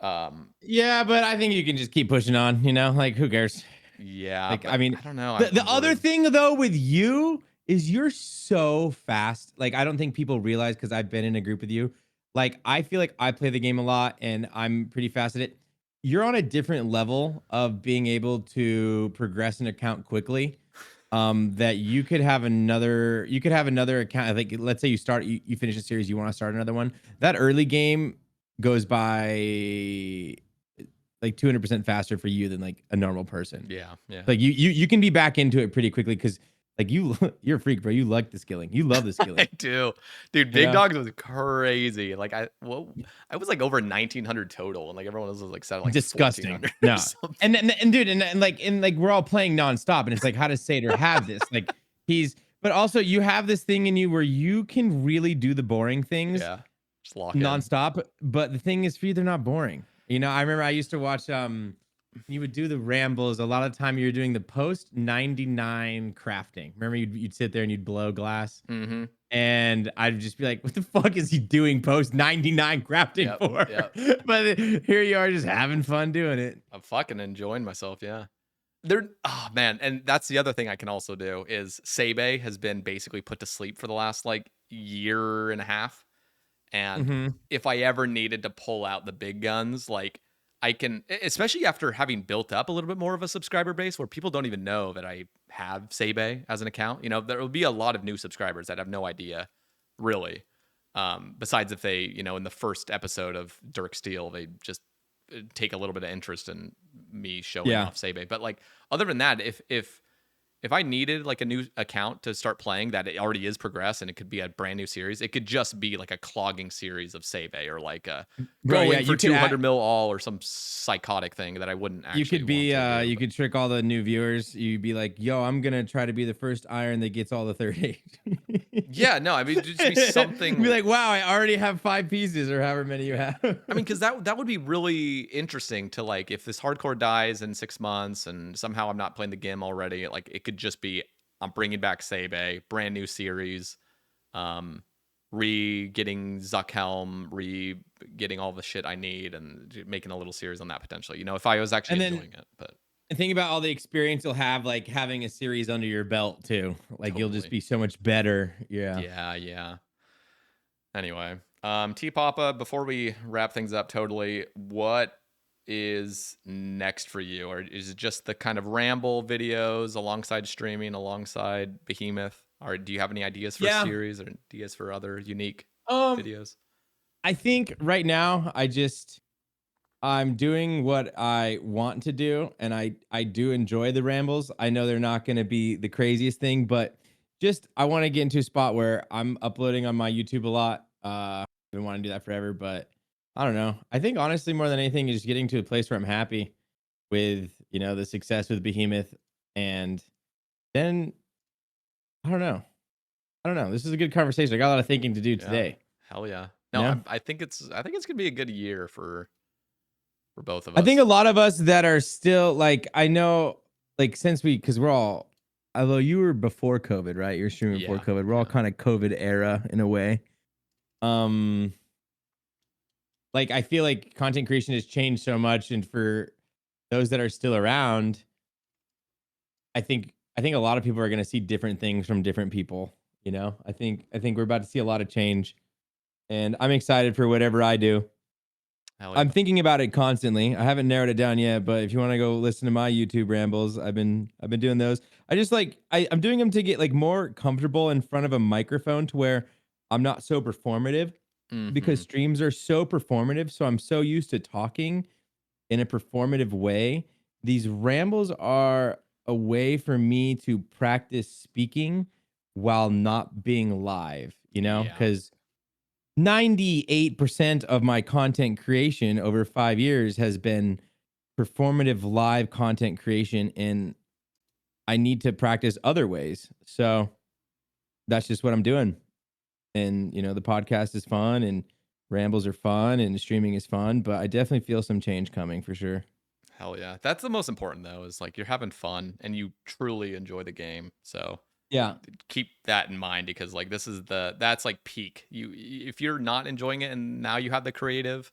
Yeah, but I think you can just keep pushing on, like who cares? Yeah, Like, but I mean, I don't know. the I'm other worried. thing though with you is you're so fast. Like, I don't think people realize, because I've been in a group with you. Like, I feel like I play the game a lot and I'm pretty fast at it. You're on a different level of being able to progress an account quickly. That you could have another account. Like, let's say you finish a series, you want to start another one. That early game goes by like 200% faster for you than like a normal person. Yeah, yeah. Like you can be back into it pretty quickly because like you're a freak, bro. You like the skilling. You love the skilling. I do, dude. You Big know? Dogs was crazy. Like I was like over 1,900 total, and like everyone else was like set at like Disgusting. 1,400 or No. something. And dude, and like we're all playing nonstop, and it's like, how does Sater have this? Like but also you have this thing in you where you can really do the boring things Yeah, just lock in. nonstop. But the thing is, for you, they're not boring. I remember I used to watch you would do the rambles. A lot of the time you were doing the post 99 crafting. Remember you'd sit there and you'd blow glass. Mm-hmm. And I'd just be like, what the fuck is he doing post 99 crafting for? Yep. But here you are just having fun doing it. I'm fucking enjoying myself. Yeah. Oh man, and that's the other thing I can also do is Sae Bae has been basically put to sleep for the last like year and a half. And if I ever needed to pull out the big guns, like I can, especially after having built up a little bit more of a subscriber base where people don't even know that I have Sae Bae as an account. There will be a lot of new subscribers that have no idea, really. Besides if they, in the first episode of Dirk Steel, they just take a little bit of interest in me showing off Sae Bae. But like other than that, if I needed like a new account to start playing that it already is progress and it could be a brand new series, it could just be like a clogging series of Sae Bae or like a going for 200 mil all or some psychotic thing that I wouldn't actually. You could be want to do, you could trick all the new viewers. You'd be like, yo, I'm gonna try to be the first iron that gets all the third age. Yeah, no, I mean just be something. Be like, wow, I already have 5 pieces or however many you have. I mean, because that would be really interesting to like if this hardcore dies in 6 months and somehow I'm not playing the game already, like it could just be I'm bringing back Sae Bae, brand new series, getting Zuckhelm, getting all the shit I need, and making a little series on that potentially. If I was actually enjoying it, but. And think about all the experience you'll have, like having a series under your belt too. Like You'll just be so much better. Yeah. Yeah. Anyway, TPapa, before we wrap things up totally, what is next for you? Or is it just the kind of ramble videos alongside streaming, alongside Behemeth? Or do you have any ideas for series or ideas for other unique videos? I think right now I'm doing what I want to do, and I do enjoy the rambles. I know they're not going to be the craziest thing, but just I want to get into a spot where I'm uploading on my YouTube a lot. I've been wanting to do that forever, but I don't know. I think honestly, more than anything, is getting to a place where I'm happy with the success with Behemeth, and then I don't know. This is a good conversation. I got a lot of thinking to do today. Hell yeah. No, I think it's gonna be a good year for both of us. I think a lot of us that are still like, I know, like, because we're all although you were before COVID, right? You're streaming before Yeah. COVID. We're all kind of COVID era in a way. Like I feel like content creation has changed so much, and for those that are still around, I think a lot of people are going to see different things from different people. You know, I think we're about to see a lot of change, and I'm excited for whatever I do. Hell I'm yeah. thinking about it constantly. I haven't narrowed it down yet, but if you want to go listen to my YouTube rambles, I've been doing those. I just like I'm doing them to get like more comfortable in front of a microphone to where I'm not so performative, because Mm-hmm. streams are so performative. So I'm so used to talking in a performative way. These rambles are a way for me to practice speaking while not being live, Yeah. because 98% of my content creation over 5 years has been performative live content creation, and I need to practice other ways. So that's just what I'm doing. And, the podcast is fun, and rambles are fun, and streaming is fun, but I definitely feel some change coming for sure. Hell yeah. That's the most important though, is like you're having fun and you truly enjoy the game. So Yeah. keep that in mind, because like that's like peak. If you're not enjoying it and now you have the creative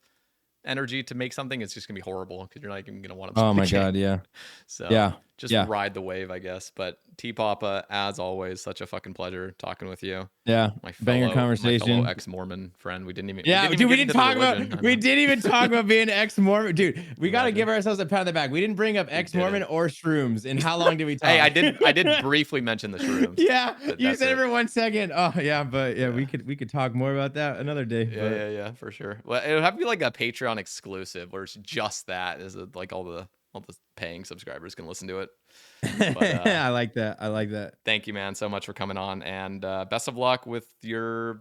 energy to make something, it's just gonna be horrible because you're not even gonna want to Oh play the my game. God. Yeah. So Yeah. just Yeah. ride the wave, I guess. But T-Papa, as always, such a fucking pleasure talking with you. Yeah. Banger My fellow conversation. ex-Mormon friend. We Yeah, didn't dude, even get into the religion. I we know. didn't even talk about being ex-Mormon. Dude, we got to Imagine. give ourselves a pat on the back. We didn't bring up We ex-Mormon didn't. or shrooms. And how long did we Hey, talk? I did briefly mention the shrooms, Yeah, but you that's said it it. for 1 second. Oh, yeah, but yeah, Yeah. we could talk more about that another day. But Yeah, for sure. Well, it'll have to be like a Patreon exclusive where it's just that, is it, like all the paying subscribers can listen to it. But I like that. I like that. thank you, man, so much for coming on, and best of luck with your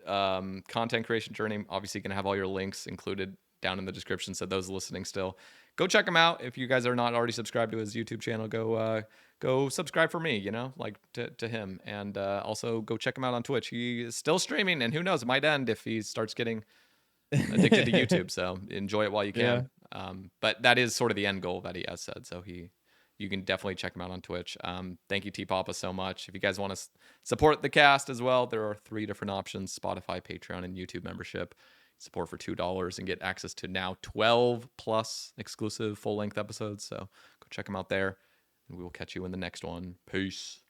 content creation journey. Obviously, gonna have all your links included down in the description, so those listening still, go check him out. If you guys are not already subscribed to his YouTube channel, go subscribe for me, like to him, and also go check him out on Twitch. He is still streaming, and who knows, it might end if he starts getting addicted to YouTube. So enjoy it while you Yeah. can. But that is sort of the end goal that he has said. So you can definitely check him out on Twitch. Thank you, T-Papa, so much. If you guys want to support the cast as well, there are 3 different options: Spotify, Patreon, and YouTube membership. Support for $2 and get access to now 12 plus exclusive full-length episodes. So go check them out there, and we will catch you in the next one. Peace.